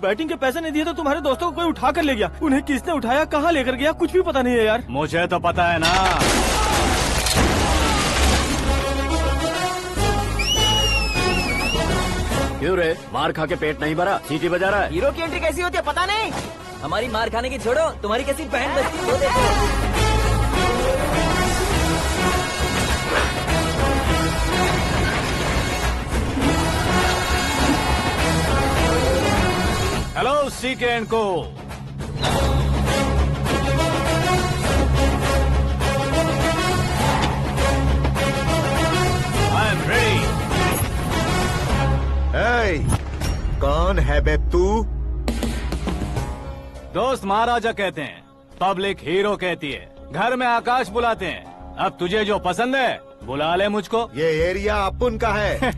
Batting के पैसे नहीं दिए तो तुम्हारे दोस्तों को कोई उठा कर ले गया। उन्हें किसने उठाया, कहाँ लेकर गया, कुछ भी पता नहीं है यार। मुझे तो पता है ना। क्यों रे, मार खा के पेट नहीं भरा, सीटी बजा रहा है? हीरो की एंट्री कैसी होती है पता नहीं। हमारी मार खाने की छोड़ो, तुम्हारी कैसी बहन बजती है वो देखो। हेलो सीके एंड को। I am ready. कौन है बे तू? दोस्त महाराजा कहते हैं, पब्लिक हीरो कहती है, घर में आकाश बुलाते हैं। अब तुझे जो पसंद है बुला ले मुझको। ये एरिया अपुन का है।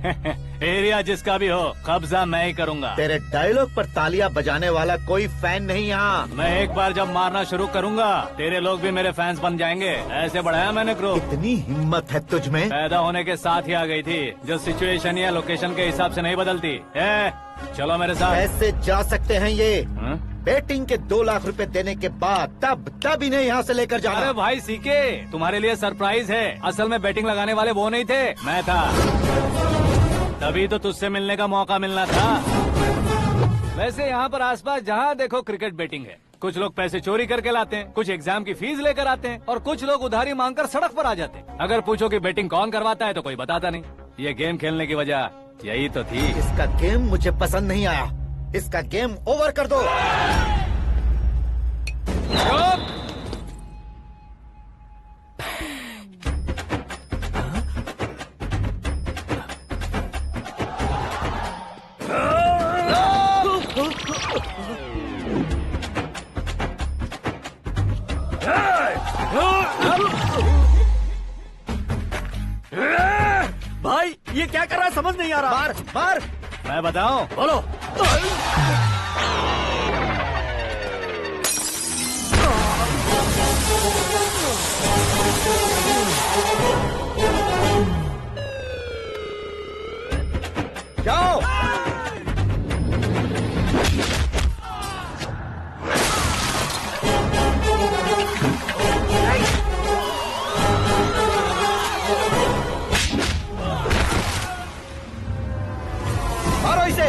एरिया जिसका भी हो, कब्जा मैं ही करूंगा। तेरे डायलॉग पर तालियां बजाने वाला कोई फैन नहीं यहाँ। मैं एक बार जब मारना शुरू करूंगा, तेरे लोग भी मेरे फैंस बन जाएंगे। ऐसे बढ़ाया मैंने ग्रुप। इतनी हिम्मत है तुझ में? पैदा होने के साथ ही आ गई थी, जो सिचुएशन या लोकेशन के हिसाब से नहीं बदलती। चलो मेरे साथ। कैसे जा सकते हैं ये? हाँ? बेटिंग के 2 लाख रुपए देने के बाद तब इन्हें यहाँ से लेकर जाना। अरे भाई सीके, तुम्हारे लिए सरप्राइज है। असल में बैटिंग लगाने वाले वो नहीं थे, मैं था। तभी तो तुझसे मिलने का मौका मिलना था। वैसे यहाँ पर आसपास जहाँ देखो क्रिकेट बैटिंग है। कुछ लोग पैसे चोरी करके लाते हैं, कुछ एग्जाम की फीस लेकर आते हैं, और कुछ लोग उधारी मांगकर सड़क पर आ जाते हैं। अगर पूछो कि बैटिंग कौन करवाता है तो कोई बताता नहीं। ये गेम खेलने की वजह यही तो थी। इसका गेम मुझे पसंद नहीं आया। इसका गेम ओवर कर दो। भाई ये क्या कर रहा है, समझ नहीं आ रहा। मार मार। मैं बताऊं? बोलो। जाओ। मारो इसे।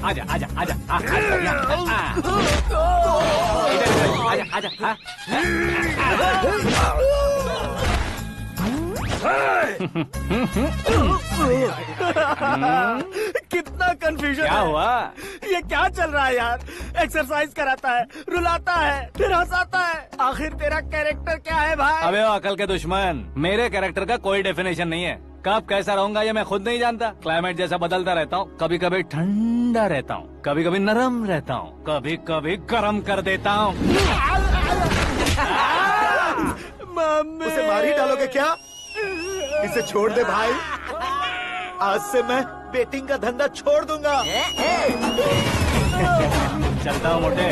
आजा आजा आजा आजा आजा आजा। कितना कंफ्यूजन क्या है। हुआ? ये क्या चल रहा है यार? एक्सरसाइज कराता है, रुलाता है, फिर हंसाता है। आखिर तेरा कैरेक्टर क्या है भाई? अबे ओ अकल के दुश्मन, मेरे कैरेक्टर का कोई डेफिनेशन नहीं है। कब कैसा रहूंगा ये मैं खुद नहीं जानता। क्लाइमेट जैसा बदलता रहता हूँ। कभी कभी ठंडा रहता हूँ, कभी कभी नरम रहता हूँ, कभी कभी गर्म कर देता हूँ। मम्मी। उसे मार ही डालोगे क्या? इसे छोड़ दे भाई। आज से मैं बेटिंग का धंधा छोड़ दूंगा। चलता हूँ मोटे।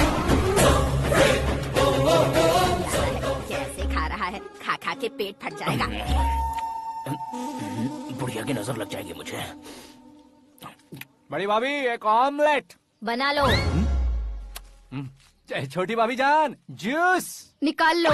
कैसे खा रहा है, खा खा के पेट फट जाएगा। बुढ़िया की नजर लग जाएगी मुझे। बड़ी भाभी एक ऑमलेट। बना लो। छोटी भाभी जान जूस निकाल लो।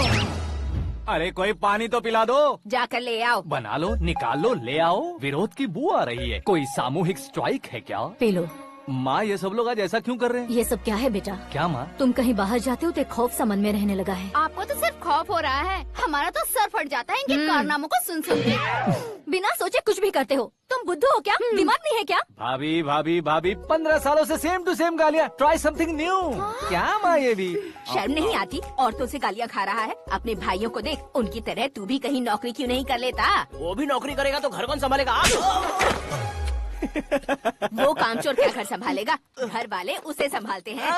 अरे कोई पानी तो पिला दो। जाकर ले आओ। बना लो, निकाल लो, ले आओ। विरोध की बू आ रही है। कोई सामूहिक स्ट्राइक है क्या? P low. माँ ये सब लोग आज ऐसा क्यों कर रहे हैं? ये सब क्या है बेटा? क्या माँ? तुम कहीं बाहर जाते हो तो एक खौफ सा मन में रहने लगा है। आपको तो सिर्फ खौफ हो रहा है। हमारा तो सर फट जाता है इनके कारनामों को सुन सुन के। बिना सोचे कुछ भी करते हो। तुम बुद्धू हो क्या? दिमाग नहीं है क्या? भाभी भाभी भाभी 15 सालों से सेम टू सेम गालियाँ। Try something new. क्या माँ ये भी? शर्म नहीं आती? औरतों से गालियाँ खा रहा है। अपने भाइयों को देख, उनकी तरह तू भी कहीं नौकरी क्यों नहीं कर लेता? वो भी नौकरी करेगा तो घर कौन संभालेगा? वो कामचोर क्या घर संभालेगा? घर वाले उसे संभालते हैं।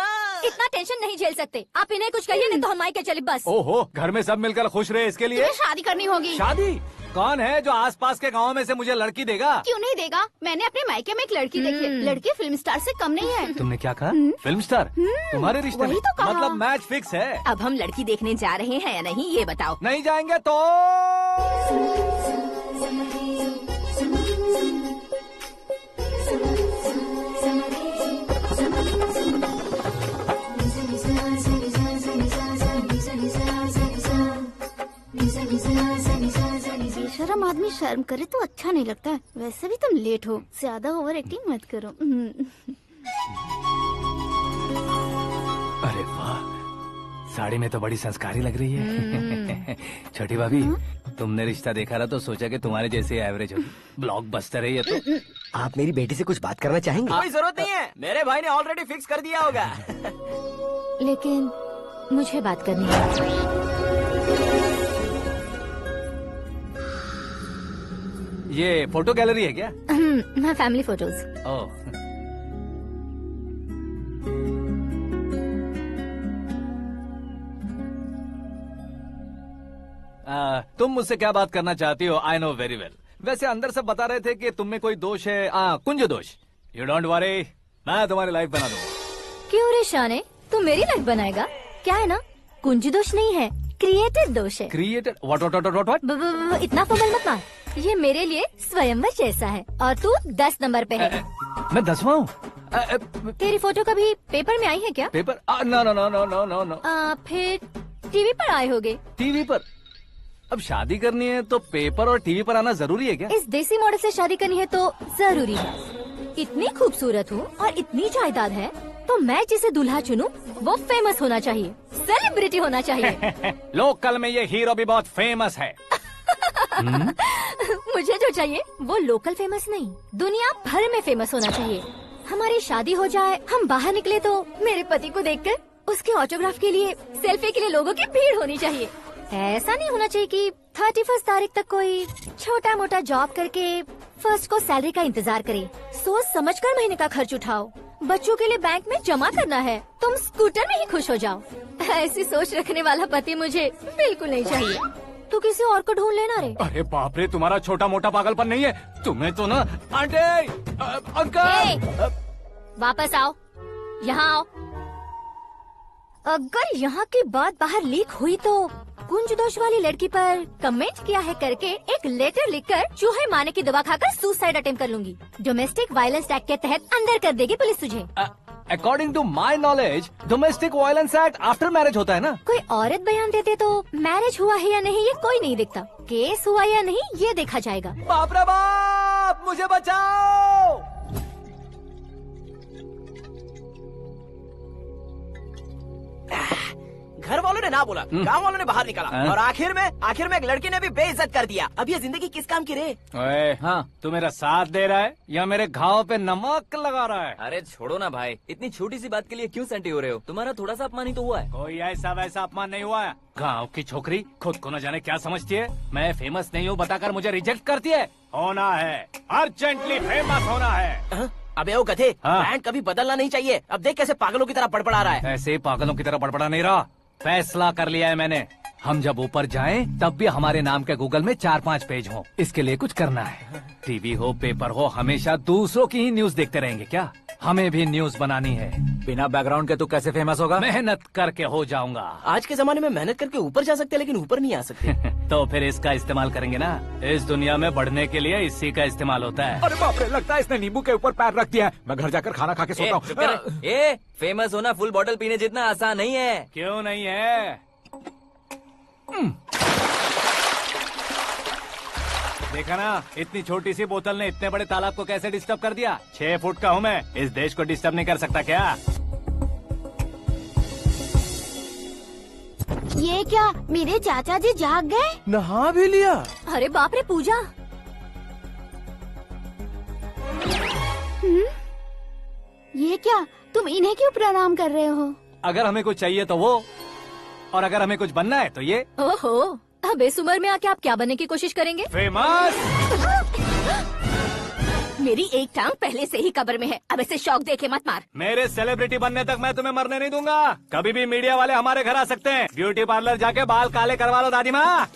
इतना टेंशन नहीं झेल सकते। आप इन्हें कुछ कहिए नहीं तो हम मायके चले बस। ओहो, घर में सब मिलकर खुश रहे इसके लिए। तुम्हें शादी करनी होगी। शादी? कौन है जो आसपास के गाँव में से मुझे लड़की देगा? क्यों नहीं देगा? मैंने अपने मायके में एक लड़की देखी है। लड़की फिल्म स्टार से कम नहीं है। तुमने क्या कहा? Film star? तुम्हारे रिश्ते में? वही तो कहा। मतलब मैच फिक्स है। अब हम लड़की देखने जा रहे हैं या नहीं ये बताओ। नहीं जाएंगे तो बेशरम आदमी शर्म करे तो अच्छा नहीं लगता। वैसे भी तुम लेट हो, ज्यादा ओवर एक्टिंग मत करो। अरे वाह, साड़ी में तो बड़ी संस्कारी लग रही है। छोटी भाभी, तुमने रिश्ता देखा ना तो सोचा कि तुम्हारे जैसे एवरेज होगी। ब्लॉकबस्टर है ये तो। आप मेरी बेटी से कुछ बात करना चाहेंगे? कोई जरूरत नहीं है, मेरे भाई ने ऑलरेडी फिक्स कर दिया होगा। लेकिन मुझे बात करनी है। ये फोटो गैलरी है क्या? मैं फैमिली फोटोज। ओह, तुम मुझसे क्या बात करना चाहती हो? I know very well. वैसे अंदर सब बता रहे थे कि तुम में कोई दोष है, कुंज दोष। यू डोंट वरी, मैं तुम्हारी लाइफ बना दूंगा। क्यों रे शाने, तू मेरी लाइफ बनाएगा? क्या है ना, कुंज दोष नहीं है, क्रिएटेड दोष है। क्रिएटेड? व्हाट? इतना फॉर्मल मत मार। ये मेरे लिए स्वयंवर जैसा है और तू 10 नंबर पे है। मैं 10वां हूँ? तेरी फोटो कभी पेपर में आई है क्या? Paper? No no no no no no no. फिर टीवी पर आए होगे। टीवी पर? अब शादी करनी है तो पेपर और टीवी पर आना जरूरी है क्या? इस देसी मॉडल से शादी करनी है तो जरूरी है। इतनी खूबसूरत हूँ और इतनी जायदाद है तो मैं जिसे दूल्हा चुनूं वो फेमस होना चाहिए, सेलिब्रिटी होना चाहिए। लोकल में ये हीरो भी बहुत फेमस है। मुझे जो चाहिए वो लोकल फेमस नहीं, दुनिया भर में फेमस होना चाहिए। हमारी शादी हो जाए, हम बाहर निकले तो मेरे पति को देखकर उसके ऑटोग्राफ के लिए, सेल्फी के लिए लोगों की भीड़ होनी चाहिए। ऐसा नहीं होना चाहिए कि 31 तारीख तक कोई छोटा मोटा जॉब करके फर्स्ट को सैलरी का इंतजार करे। सोच समझकर महीने का खर्च उठाओ। बच्चों के लिए बैंक में जमा करना है, तुम स्कूटर में ही खुश हो जाओ। ऐसी सोच रखने वाला पति मुझे बिल्कुल नहीं चाहिए। तू किसी और को ढूंढ लेना रे। अरे बाप रे, तुम्हारा छोटा मोटा पागलपन नहीं है? तुम्हें तो ना आंटी, अंकल। वापस आओ, यहाँ आओ। अगर यहाँ की बात बाहर लीक हुई तो कुंज दोष वाली लड़की पर कमेंट किया है करके एक लेटर लिखकर चूहे मारने की दवा खाकर सुसाइड अटेम्प्ट कर लूंगी। डोमेस्टिक वायलेंस एक्ट के तहत अंदर कर देगी पुलिस तुझे। According to my knowledge domestic violence act after marriage होता है ना? कोई औरत बयान देते तो मैरिज हुआ है या नहीं ये कोई नहीं दिखता, केस हुआ या नहीं ये देखा जाएगा। बाप रे बाप, मुझे बचाओ। घर वालों ने ना बोला, गांव वालों ने बाहर निकाला और आखिर में एक लड़की ने भी बेइज्जत कर दिया। अब ये जिंदगी किस काम की रे? ओए, हाँ, तू मेरा साथ दे रहा है या मेरे घाव पे नमक लगा रहा है? अरे छोड़ो ना भाई, इतनी छोटी सी बात के लिए क्यों सेंटी हो रहे हो? तुम्हारा थोड़ा सा अपमान ही तो हुआ है। कोई ऐसा वैसा अपमान नहीं हुआ है। गाँव की छोकरी खुद को न जाने क्या समझती है। मैं फेमस नहीं हूँ बताकर मुझे रिजेक्ट करती है। होना है, अर्जेंटली फेमस होना है। अबे ओ गधे, हाँ। ब्रांड कभी बदलना नहीं चाहिए। अब देख कैसे पागलों की तरह बड़बड़ा रहा है। ऐसे पागलों की तरह बड़बड़ा नहीं रहा, फैसला कर लिया है मैंने। हम जब ऊपर जाएं तब भी हमारे नाम के गूगल में 4-5 पेज हो। इसके लिए कुछ करना है। टीवी हो, पेपर हो, हमेशा दूसरों की ही न्यूज देखते रहेंगे क्या? हमें भी न्यूज बनानी है। बिना बैकग्राउंड के तू कैसे फेमस होगा? मेहनत करके हो जाऊंगा। आज के जमाने में मेहनत करके ऊपर जा सकते हैं लेकिन ऊपर नहीं आ सकते। तो फिर इसका इस्तेमाल करेंगे ना। इस दुनिया में बढ़ने के लिए इसी का इस्तेमाल होता है। अरे बाप रे, लगता है इसने नींबू के ऊपर पैर रख दिया है। मैं घर जाकर खाना खा के सोता हूँ। ए, फेमस होना फुल बॉटल पीने जितना आसान नहीं है। क्यों नहीं है? देखा ना, इतनी छोटी सी बोतल ने इतने बड़े तालाब को कैसे डिस्टर्ब कर दिया। 6 फुट का हूँ मैं, इस देश को डिस्टर्ब नहीं कर सकता क्या? ये क्या मेरे चाचा जी जाग गए? नहा भी लिया? अरे बाप रे पूजा। ये क्या तुम इन्हें क्यों प्रणाम कर रहे हो? अगर हमें कुछ चाहिए तो वो, और अगर हमें कुछ बनना है तो ये। ओहो, अब इस उम्र में आके आप क्या बनने की कोशिश करेंगे? फेमस। मेरी एक टांग पहले से ही कब्र में है, अब इसे शौक देके मत मार। मेरे सेलिब्रिटी बनने तक मैं तुम्हें मरने नहीं दूंगा। कभी भी मीडिया वाले हमारे घर आ सकते हैं। ब्यूटी पार्लर जाके बाल काले करवा लो दादी माँ।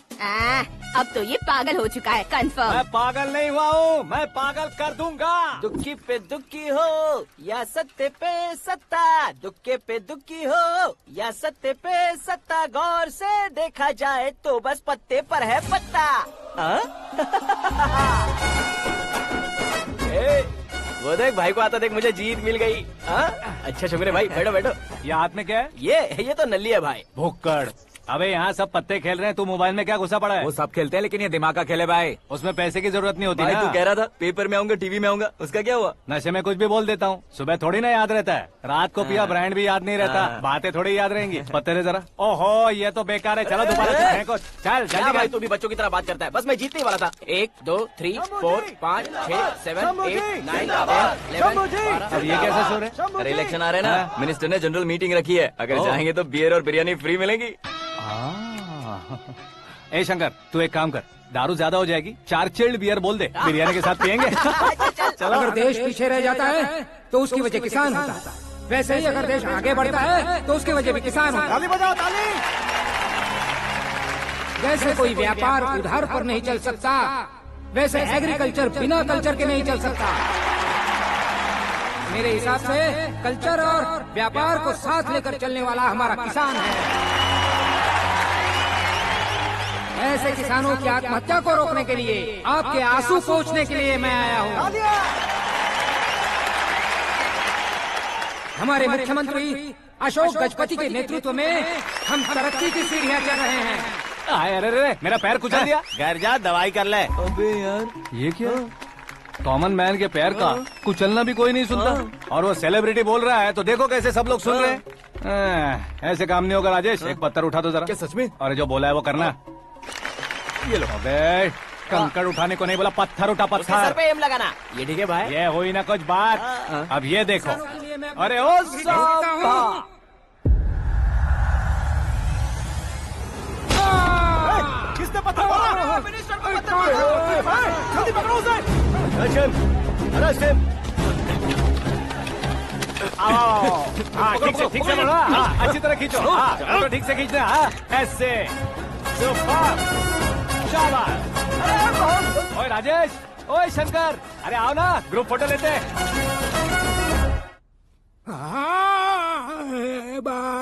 अब तो ये पागल हो चुका है, कंफर्म। मैं पागल नहीं हुआ हूँ, मैं पागल कर दूंगा। दुखी पे दुखी हो या सत्य पे सत्ता, दुखे पे दुखी हो या सत्य पे सत्ता, गौर से देखा जाए तो बस पत्ते पर है पत्ता। वो देख भाई को आता देख, मुझे जीत मिल गई। अच्छा शुक्र है भाई, बैठो बैठो। ये हाथ में क्या है? ये तो नल्ली है भाई। भुक्कड़। अबे यहाँ सब पत्ते खेल रहे हैं, तू मोबाइल में क्या घुसा पड़ा है? वो सब खेलते हैं लेकिन ये दिमाग का खेल है भाई। उसमें पैसे की जरूरत नहीं होती भाई ना। तू कह रहा था पेपर में आऊंगा, टीवी में आऊंगा, उसका क्या हुआ? नशे में कुछ भी बोल देता हूँ, सुबह थोड़ी ना याद रहता है। रात को पिया ब्रांड भी याद नहीं रहता, बातें थोड़ी याद रहेंगी। पत्ते दे जरा। ओहो ये तो बेकार है, चलो दोबारा से फेंको। चल क्या जल्दी भाई कर। तू भी बच्चों की तरह बात करता है। बस मैं जीतने ही वाला था। 1 2 3 4 5 6 7 8 9 10 11। अब ये कैसे सो रहे? अरे इलेक्शन आ रहे हैं ना, मिनिस्टर ने जनरल मीटिंग रखी है, अगर जाएंगे तो बियर और बिरयानी फ्री मिलेगी। ए शंकर, तू एक काम कर, दारू ज्यादा हो जाएगी, 4 चिल्ड बियर बोल दे, बिरयानी के साथ पियेंगे। चलो। अगर देश पीछे रह जाता है तो उसकी वजह किसान होता है, वैसे ही अगर देश आगे बढ़ता है तो उसकी वजह भी किसान होता है। ताली बजाओ ताली। जैसे कोई व्यापार उधार पर नहीं चल सकता, वैसे एग्रीकल्चर बिना कल्चर के नहीं चल सकता। मेरे हिसाब से कल्चर और व्यापार को साथ लेकर चलने वाला हमारा किसान है। ऐसे किसानों की आत्महत्या को रोकने के लिए, आपके आंसू पोंछने के लिए मैं आया हूँ। हमारे मुख्यमंत्री अशोक गजपति के नेतृत्व में हम तरक्की की सीढ़ियाँ चढ़ रहे हैं। अरे अरे मेरा पैर कुचल दिया। घर जा दवाई कर ले। अबे यार ये क्या? कॉमन मैन के पैर का कुचलना भी कोई नहीं सुनता, और वो सेलिब्रिटी बोल रहा है तो देखो कैसे सब लोग सुन रहे हैं। ऐसे काम नहीं होगा राजेश, एक पत्थर उठा दो जरा। क्या सच में? और जो बोला है वो करना। ये लो। अबे कंकड़ उठाने को नहीं बोला, पत्थर उठा, उसके सर पत्थर। पे एम लगाना। ये ठीक है भाई। ये हुई ना कुछ बात। अब ये देखो। अरे ओ साहब, किसने पत्थर मारा? मिनिस्टर को पत्थर मारा। जल्दी पकड़ो उसे। हाँ ठीक से बढ़ो, हाँ अच्छी तरह खींचो, हाँ फोटो ठीक से खींचना, हाँ ऐसे। सुपर, शाबाश। ओए राजेश, ओए शंकर, अरे आओ ना, ग्रुप फोटो लेते हैं।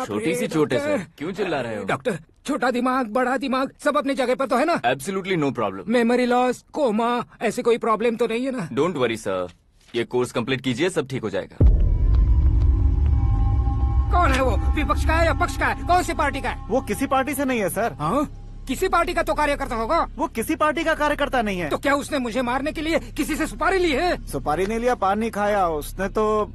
छोटी सी चोट है सर, क्यों चिल्ला रहे हो? डॉक्टर, छोटा दिमाग बड़ा दिमाग सब अपनी जगह पर तो है ना? Absolutely no problem. Memory loss, coma, ऐसी कोई प्रॉब्लम तो नहीं है ना? डोंट वरी सर, ये कोर्स कंप्लीट कीजिए, सब ठीक हो जाएगा। कौन है वो? विपक्ष का है या पक्ष का है? कौन सी पार्टी का है? वो किसी पार्टी से नहीं है सर। हाँ? किसी पार्टी का तो कार्यकर्ता होगा। वो किसी पार्टी का कार्यकर्ता नहीं है। तो क्या उसने मुझे मारने के लिए किसी से सुपारी ली है? सुपारी नहीं लिया, पान नहीं खाया। उसने तो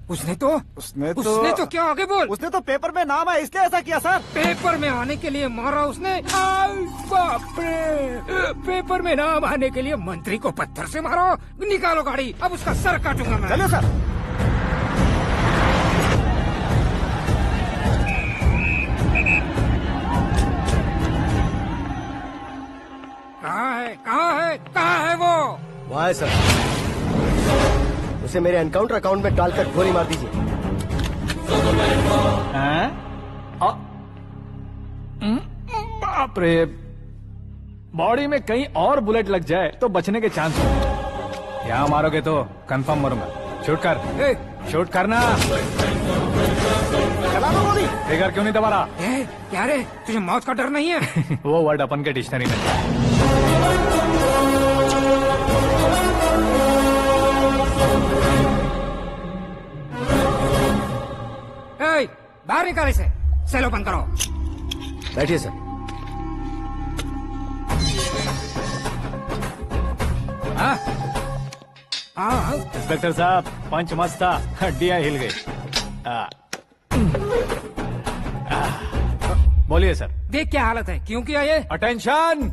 क्या आगे बोल? उसने तो पेपर में नाम है इसलिए ऐसा किया सर। पेपर में आने के लिए मारा उसने? बाप रे! पेपर में नाम आने के लिए मंत्री को पत्थर से मारो? निकालो गाड़ी, अब उसका सर काटूंगा मैं। चलो सर। कहाँ है वो? वहाँ है सर, उसे मेरे एनकाउंटर अकाउंट में डालकर गोली मार दीजिए। बाप रे, बॉडी में कहीं और बुलेट लग जाए तो बचने के चांस हो। यहाँ मारोगे तो कंफर्म मरूंगा। शूट कर, शूट करना। चला दो गोली। फिगर क्यों नहीं दबा रहा? क्या रे, तुझे मौत का डर नहीं है? वो वर्ड अपन के डिक्शनरी में है। बाहर निकाल इसे, सेल ओपन करो। बैठिए सर। हाँ इंस्पेक्टर साहब, पंच मस्त था, हड्डियां हिल गई। बोलिए सर। देख क्या हालत है, क्यों किया ये? अटेंशन,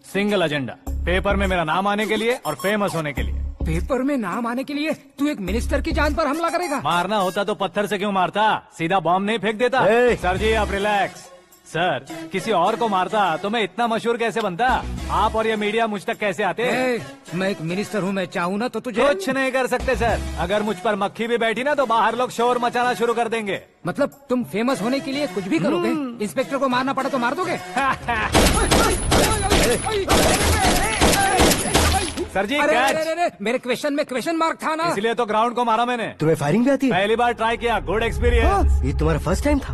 सिंगल एजेंडा, पेपर में मेरा नाम आने के लिए और फेमस होने के लिए। पेपर में नाम आने के लिए तू एक मिनिस्टर की जान पर हमला करेगा? मारना होता तो पत्थर से क्यों मारता, सीधा बॉम्ब नहीं फेंक देता। ए! सर जी आप रिलैक्स। सर किसी और को मारता तो मैं इतना मशहूर कैसे बनता, आप और ये मीडिया मुझ तक कैसे आते। मैं एक मिनिस्टर हूँ, मैं चाहूँ ना तो तुझे कुछ नहीं कर सकते सर, अगर मुझ पर मक्खी भी बैठी ना तो बाहर लोग शोर मचाना शुरू कर देंगे। मतलब तुम फेमस होने के लिए कुछ भी करोगे? इंस्पेक्टर को मारना पड़ा तो मार दोगे? सर जी अरे, कैच। अरे, अरे, मेरे क्वेश्चन में क्वेश्चन मार्क था ना। इसलिए तो ग्राउंड को मारा मैंने। तुम्हें फायरिंग भी आती है? पहली बार ट्राई किया, गुड एक्सपीरियंस। ये तुम्हारा फर्स्ट टाइम था?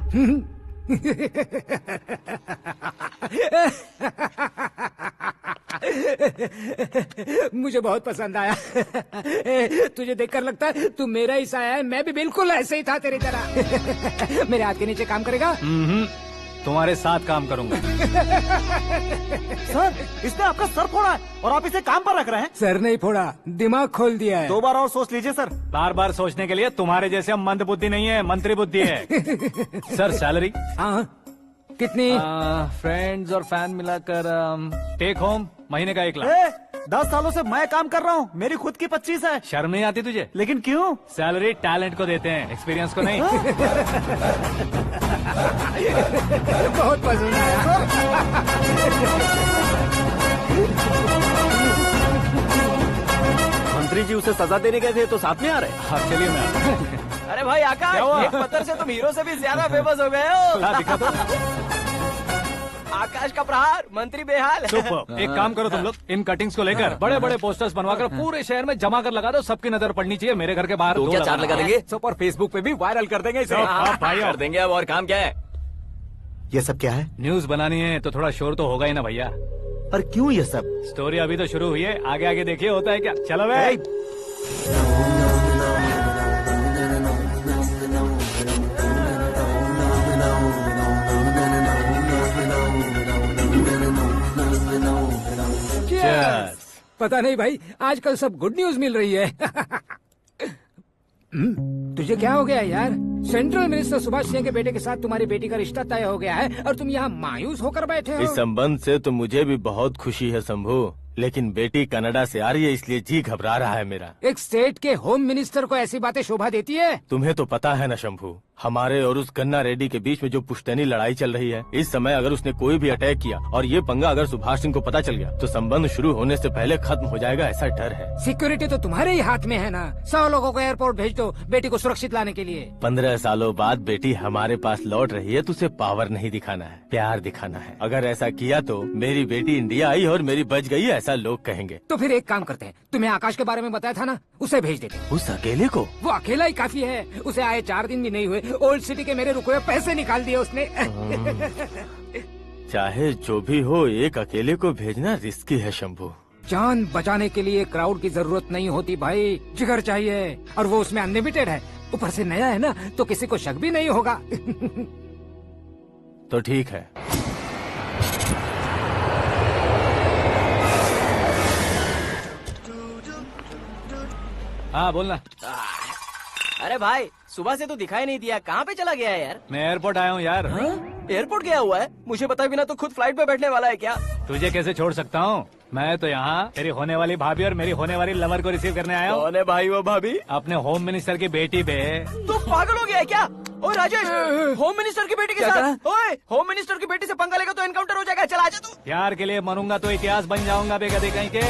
मुझे बहुत पसंद आया। तुझे देखकर लगता है तू मेरा ही साया है, मैं भी बिल्कुल ऐसे ही था तेरी तरह। मेरे हाथ के नीचे काम करेगा? तुम्हारे साथ काम करूंगा। सर इसने आपका सर फोड़ा है और आप इसे काम पर रख रहे हैं। सर नहीं फोड़ा, दिमाग खोल दिया है। 2 बार और सोच लीजिए सर। बार बार सोचने के लिए तुम्हारे जैसे मंद बुद्धि नहीं है, मंत्री बुद्धि है। सर सैलरी हाँ कितनी? फ्रेंड्स और फैन मिलाकर टेक होम महीने का 1 लाख। 10 सालों से मैं काम कर रहा हूँ, मेरी खुद की 25 है। शर्म नहीं आती तुझे? लेकिन क्यों? सैलरी टैलेंट को देते हैं, एक्सपीरियंस को नहीं। बहुत पसंद आया। मंत्री जी उसे सजा देने गए थे तो साथ में आ रहे। हाँ चलिए मैं आता हूं। अरे भाई आकाश, क्या हुआ? एक पत्थर से तुम हीरो से भी ज्यादा फेमस हो गए हो। ला, दिखा दो। आकाश का प्रहार, मंत्री बेहाल। सुपर। एक काम करो तुम लोग, इन कटिंग्स को लेकर बड़े बड़े पोस्टर्स बनवाकर पूरे शहर में जमा कर लगा दो, सबकी नजर पड़नी चाहिए। मेरे घर के बाहर तो 2 क्या 4 लगा देंगे? सुपर फेसबुक पे भी वायरल कर देंगे इसे। भाई कर देंगे अब, और काम क्या है? ये सब क्या है? न्यूज बनानी है तो थोड़ा शोर तो होगा ही ना भैया। पर क्यों ये सब? स्टोरी अभी तो शुरू हुई है, आगे आगे देखिए होता है क्या। चलो भाई। Cheers. पता नहीं भाई, आजकल सब गुड न्यूज मिल रही है। तुझे क्या हो गया यार? सेंट्रल मिनिस्टर सुभाष सिंह के बेटे के साथ तुम्हारी बेटी का रिश्ता तय हो गया है और तुम यहाँ मायूस होकर बैठे हो। इस संबंध से तो मुझे भी बहुत खुशी है शंभू, लेकिन बेटी कनाडा से आ रही है इसलिए जी घबरा रहा है मेरा। एक स्टेट के होम मिनिस्टर को ऐसी बातें शोभा देती है? तुम्हें तो पता है ना शंभू, हमारे और उस गन्ना रेड्डी के बीच में जो पुश्तैनी लड़ाई चल रही है, इस समय अगर उसने कोई भी अटैक किया और ये पंगा अगर सुभाष सिंह को पता चल गया तो संबंध शुरू होने से पहले खत्म हो जाएगा, ऐसा डर है। सिक्योरिटी तो तुम्हारे ही हाथ में है ना। 100 लोगों को एयरपोर्ट भेज दो बेटी को सुरक्षित लाने के लिए। 15 सालों बाद बेटी हमारे पास लौट रही है तो उसे पावर नहीं दिखाना है, प्यार दिखाना है। अगर ऐसा किया तो मेरी बेटी इंडिया आई और मेरी बच गई, ऐसा लोग कहेंगे। तो फिर एक काम करते हैं, तुम्हें आकाश के बारे में बताया था ना, उसे भेज देते हैं। उस अकेले को? वो अकेला ही काफी है, उसे आए 4 दिन भी नहीं हुए, ओल्ड सिटी के मेरे रुके हुए पैसे निकाल दिए उसने। चाहे जो भी हो, एक अकेले को भेजना रिस्की है शंभू। जान बचाने के लिए क्राउड की जरूरत नहीं होती भाई, जिगर चाहिए, और वो उसमें अनलिमिटेड है। ऊपर से नया है ना तो किसी को शक भी नहीं होगा। तो ठीक है। हाँ बोलना। अरे भाई सुबह से तो दिखाई नहीं दिया, कहाँ पे चला गया है यार? मैं एयरपोर्ट आया हूँ यार। एयरपोर्ट गया हुआ है? मुझे बताए बिना तो खुद फ्लाइट पे बैठने वाला है क्या? तुझे कैसे छोड़ सकता हूँ? मैं तो यहाँ तेरी होने वाली भाभी और मेरी होने वाली लवर को रिसीव करने आया हूँ। कौन है भाई वो भाभी? अपने होम मिनिस्टर की बेटी पे। तू पागल हो गया है क्या? ओए राजेश, होम मिनिस्टर की बेटी के साथ? ओए होम मिनिस्टर की बेटी से पंगा लेगा तो एनकाउंटर हो जाएगा, चल आजा तू। प्यार के लिए मरूंगा तो इतिहास बन जाऊंगा बेगदे कहीं के।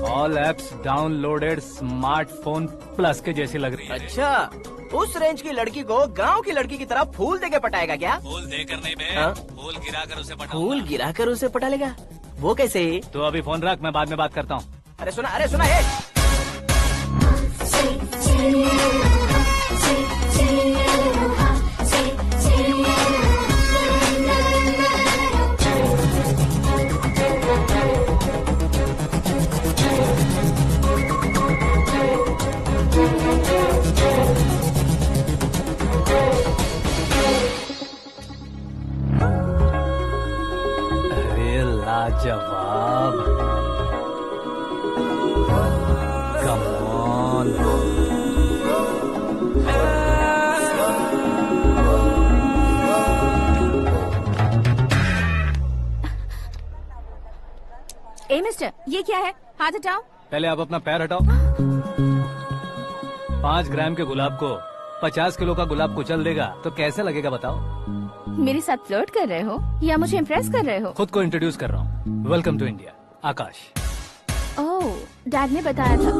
All apps downloaded smartphone plus के जैसी लग रही है। अच्छा, उस रेंज की लड़की को गांव की लड़की की तरह फूल देके पटाएगा क्या? फूल देकर नहीं बे, हाँ? फूल गिराकर उसे पटा। फूल गिराकर उसे पटा लेगा? वो कैसे? तो अभी फोन रख, मैं बाद में बात करता हूँ। अरे सुना है। जवाब। Come on. ए मिस्टर, ये क्या है? हाथ हटाओ। पहले आप अपना पैर हटाओ। 5 ग्राम के गुलाब को 50 किलो का गुलाब कुचल देगा तो कैसे लगेगा बताओ? मेरे साथ फ्लर्ट कर रहे हो या मुझे इम्प्रेस कर रहे हो? खुद को इंट्रोड्यूस कर रहा हूँ। Welcome to India, Akash. Oh, dad ने बताया था।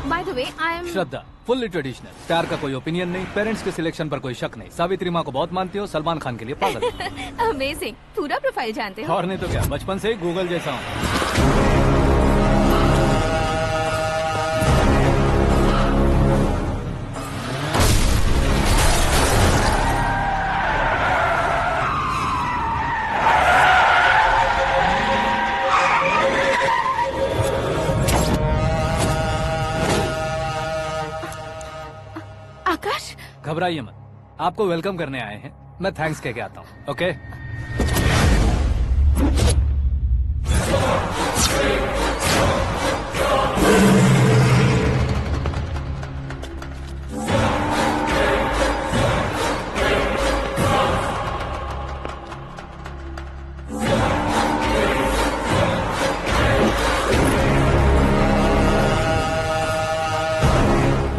By the way, I am Shraddha, fully traditional. प्यार का कोई ओपिनियन नहीं, पेरेंट्स के सिलेक्शन पर कोई शक नहीं। सावित्री माँ को बहुत मानती हो, सलमान खान के लिए पागल हो। अमेजिंग, पूरा प्रोफाइल जानते हो। और नहीं तो क्या, बचपन से ही गूगल जैसा हूँ। आकाश, घबराइए मत, आपको वेलकम करने आए हैं। मैं थैंक्स कह के आता हूँ। ओके?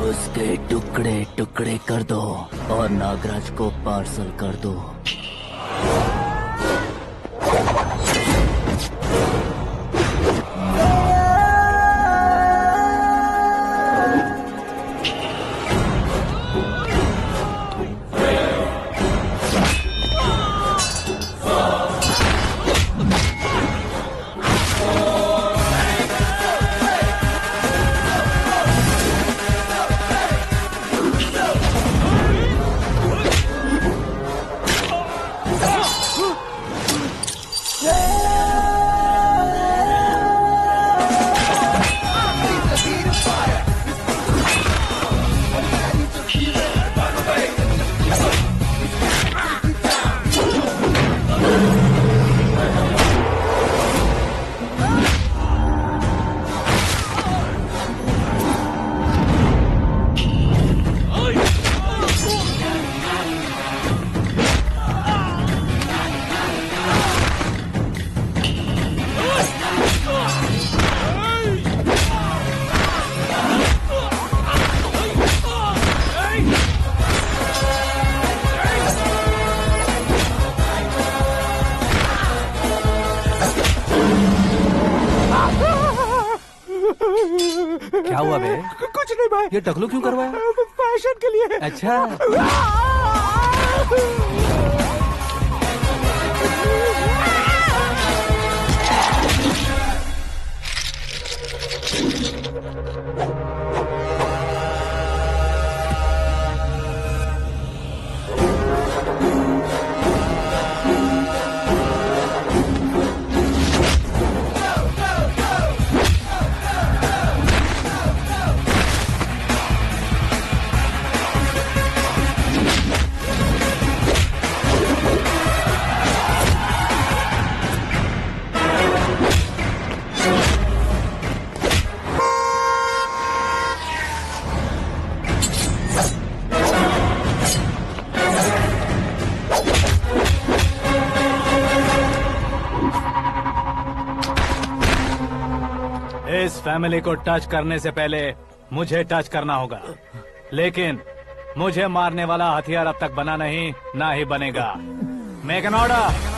उसके टुकड़े टुकड़े कर दो और नागराज को पार्सल कर दो। क्या हुआ बे? कुछ नहीं भाई। ये टकलू क्यों करवाया? फैशन के लिए। अच्छा। इस फैमिली को टच करने से पहले मुझे टच करना होगा, लेकिन मुझे मारने वाला हथियार अब तक बना नहीं, ना ही बनेगा। Make an order.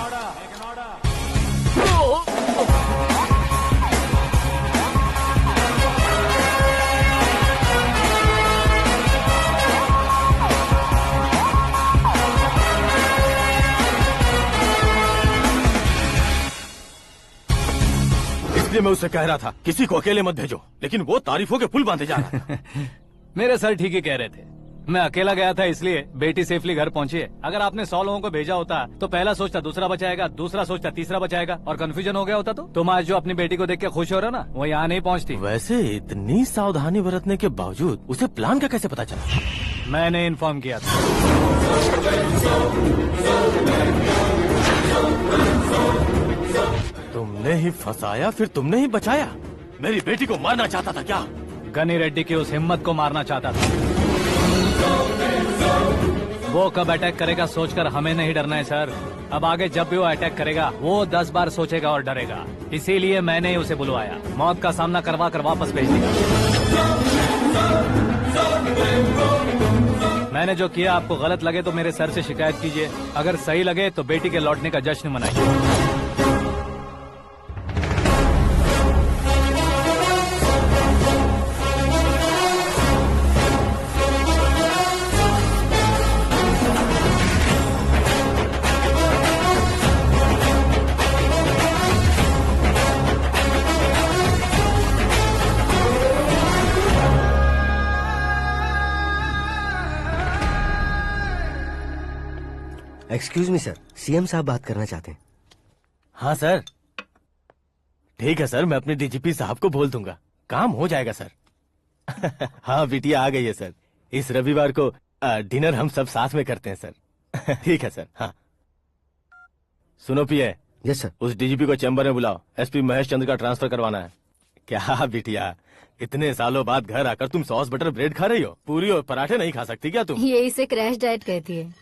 इसलिए मैं उससे कह रहा था किसी को अकेले मत भेजो, लेकिन वो तारीफों के पुल बांधे जा रहा है। मेरे सर ठीक ही कह रहे थे। मैं अकेला गया था इसलिए बेटी सेफली घर पहुंची है। अगर आपने 100 लोगों को भेजा होता तो पहला सोचता दूसरा बचाएगा, दूसरा सोचता तीसरा बचाएगा, और कंफ्यूजन हो गया होता तो तुम आज जो अपनी बेटी को देख के खुश हो रहे हो ना, वो यहाँ नहीं पहुँचती। वैसे इतनी सावधानी बरतने के बावजूद उसे प्लान का कैसे पता चला? मैंने इन्फॉर्म किया था। तुमने ही फंसाया, फिर तुमने ही बचाया। मेरी बेटी को मारना चाहता था क्या? गनी रेड्डी की उस हिम्मत को मारना चाहता था। वो कब अटैक करेगा सोचकर हमें नहीं डरना है सर। अब आगे जब भी वो अटैक करेगा वो 10 बार सोचेगा और डरेगा। इसीलिए मैंने ही उसे बुलवाया। मौत का सामना करवा कर वापस भेज दिया। मैंने जो किया आपको गलत लगे तो मेरे सर से शिकायत कीजिए, अगर सही लगे तो बेटी के लौटने का जश्न मनाइए। एक्सक्यूज मी सर, सीएम साहब बात करना चाहते हैं। हाँ सर। ठीक है सर, मैं अपने डीजीपी साहब को बोल दूंगा, काम हो जाएगा सर। हाँ बिटिया आ गई है सर। इस रविवार को डिनर हम सब साथ में करते हैं सर। ठीक है सर। हाँ सुनो पिए। Yes sir. उस डीजीपी को चैम्बर में बुलाओ, एसपी महेश चंद्र का ट्रांसफर करवाना है। क्या बिटिया, इतने सालों बाद घर आकर तुम सॉस बटर ब्रेड खा रही हो? पूरी और पराठे नहीं खा सकती क्या तुम? ये इसे क्रैश डाइट कहती है।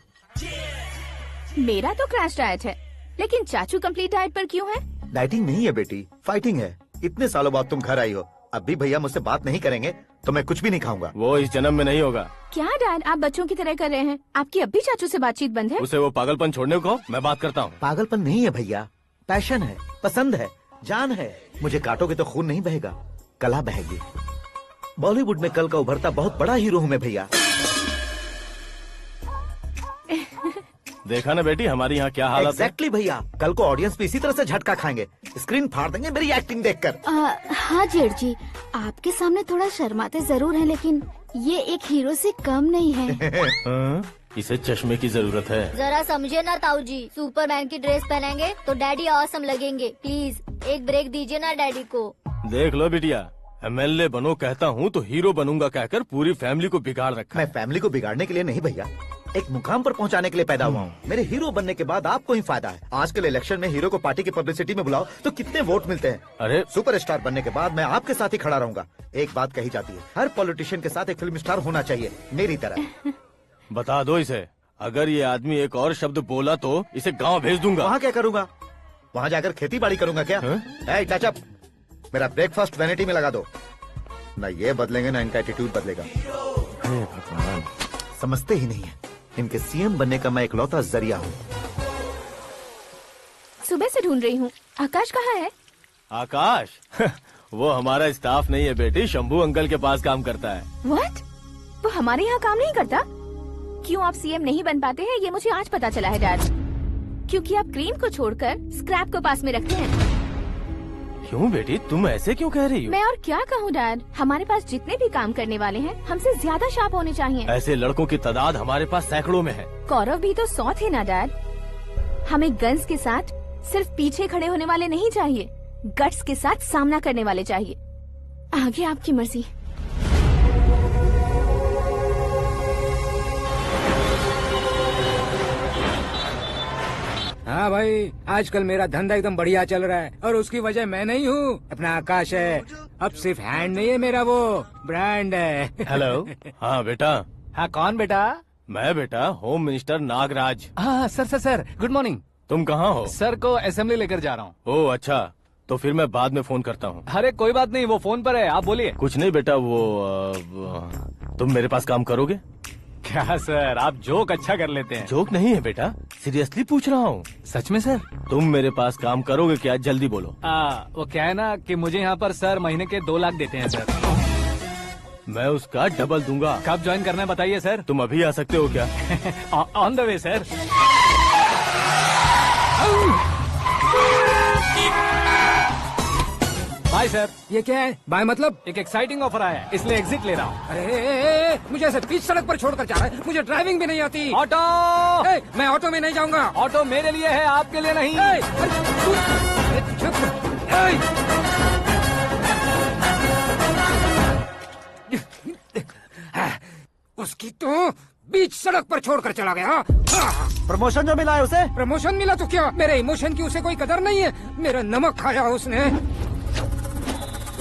मेरा तो क्रैश डाइट है, लेकिन चाचू कंप्लीट डाइट पर क्यों है? डाइटिंग नहीं है बेटी, फाइटिंग है। इतने सालों बाद तुम घर आई हो, अब भी भैया मुझसे बात नहीं करेंगे तो मैं कुछ भी नहीं खाऊंगा। वो इस जन्म में नहीं होगा। क्या डैड, आप बच्चों की तरह कर रहे हैं? आपकी अब भी चाचू से बातचीत बंद है? उसे वो पागलपन छोड़ने को, मैं बात करता हूँ। पागलपन नहीं है भैया, पैशन है, पसंद है, जान है। मुझे काटोगे तो खून नहीं बहेगा, कला बहेगी। बॉलीवुड में कल का उभरता बहुत बड़ा हीरो हूँ मैं भैया। देखा ना बेटी हमारी यहाँ क्या हालत है। एग्जैक्टली भैया, कल को ऑडियंस भी इसी तरह से झटका खाएंगे, स्क्रीन फाड़ देंगे मेरी एक्टिंग देखकर। हाँ जेठ जी, आपके सामने थोड़ा शर्माते जरूर हैं, लेकिन ये एक हीरो से कम नहीं है। इसे चश्मे की जरूरत है। जरा समझे ना ताऊ जी, सुपरमैन की ड्रेस पहनेंगे तो डैडी ऑसम लगेंगे। प्लीज एक ब्रेक दीजिए ना डैडी को। देख लो बिटिया, एमएलए बनो कहता हूँ तो हीरो बनूंगा कहकर पूरी फैमिली को बिगाड़ रखा। मैं फैमिली को बिगाड़ने के लिए नहीं भैया, एक मुकाम पर पहुंचाने के लिए पैदा हुआ हूँ। मेरे हीरो बनने के बाद आपको ही फायदा है। आजकल इलेक्शन में हीरो को पार्टी की पब्लिसिटी में बुलाओ तो कितने वोट मिलते हैं। अरे सुपरस्टार बनने के बाद मैं आपके साथ ही खड़ा रहूंगा। एक बात कही जाती है, हर पॉलिटिशियन के साथ एक फिल्म स्टार होना चाहिए, मेरी तरह। बता दो इसे, अगर ये आदमी एक और शब्द बोला तो इसे गाँव भेज दूंगा। वहाँ क्या करूँगा? वहाँ जाकर खेती बाड़ी करूँगा क्या? टच अप, मेरा ब्रेकफास्ट वैनिटी में लगा दो। न ये बदलेंगे न इनका एटीट्यूड बदलेगा। भगवान, समझते ही नहीं है, इनके सीएम बनने का मैं इकलौता जरिया हूँ। सुबह से ढूंढ रही हूँ, आकाश कहाँ है? आकाश? वो हमारा स्टाफ नहीं है बेटी, शंभू अंकल के पास काम करता है। व्हाट? वो हमारे यहाँ काम नहीं करता? क्यों आप सीएम नहीं बन पाते हैं ये मुझे आज पता चला है डैड। क्योंकि आप क्रीम को छोड़कर स्क्रैप को पास में रखते हैं। क्यों बेटी, तुम ऐसे क्यों कह रही हो? मैं और क्या कहूँ डैड, हमारे पास जितने भी काम करने वाले हैं हमसे ज्यादा शार्प होने चाहिए। ऐसे लड़कों की तादाद हमारे पास सैकड़ों में है। कौरव भी तो 100 थे ना डैड। हमें गन्स के साथ सिर्फ पीछे खड़े होने वाले नहीं चाहिए, गट्स के साथ सामना करने वाले चाहिए। आगे आपकी मर्जी। हाँ भाई, आजकल मेरा धंधा एकदम बढ़िया चल रहा है और उसकी वजह मैं नहीं हूँ, अपना आकाश है। अब सिर्फ हैंड नहीं है मेरा, वो ब्रांड है। हेलो। हाँ बेटा। हाँ कौन बेटा? मैं बेटा होम मिनिस्टर नागराज। हाँ सर गुड मॉर्निंग। तुम कहाँ हो? सर को असेंबली लेकर जा रहा हूँ। ओह अच्छा, तो फिर मैं बाद में फोन करता हूँ। अरे कोई बात नहीं, वो फोन पर है, आप बोलिए। कुछ नहीं बेटा, तुम मेरे पास काम करोगे? क्या सर, आप जोक अच्छा कर लेते हैं। जोक नहीं है बेटा, सीरियसली पूछ रहा हूँ। सच में सर? तुम मेरे पास काम करोगे क्या? जल्दी बोलो। वो क्या है ना कि मुझे यहाँ पर सर महीने के 2 लाख देते हैं सर। मैं उसका डबल दूंगा। कब ज्वाइन करना है बताइए सर। तुम अभी आ सकते हो क्या? On the way sir. Bye sir. ये क्या है? बाय मतलब? एक एक्साइटिंग ऑफर आया है, इसलिए एग्जिट ले रहा हूँ। अरे मुझे ऐसे बीच सड़क पर छोड़कर जा रहा है, मुझे ड्राइविंग भी नहीं आती। ऑटो! मैं ऑटो में नहीं जाऊंगा। ऑटो मेरे लिए है, आपके लिए नहीं। उसकी तो बीच सड़क पर छोड़कर चला गया। प्रमोशन जो मिला है उसे? प्रमोशन मिला तो क्या, मेरे इमोशन की उसे कोई कदर नहीं है। मेरा नमक खाया उसने।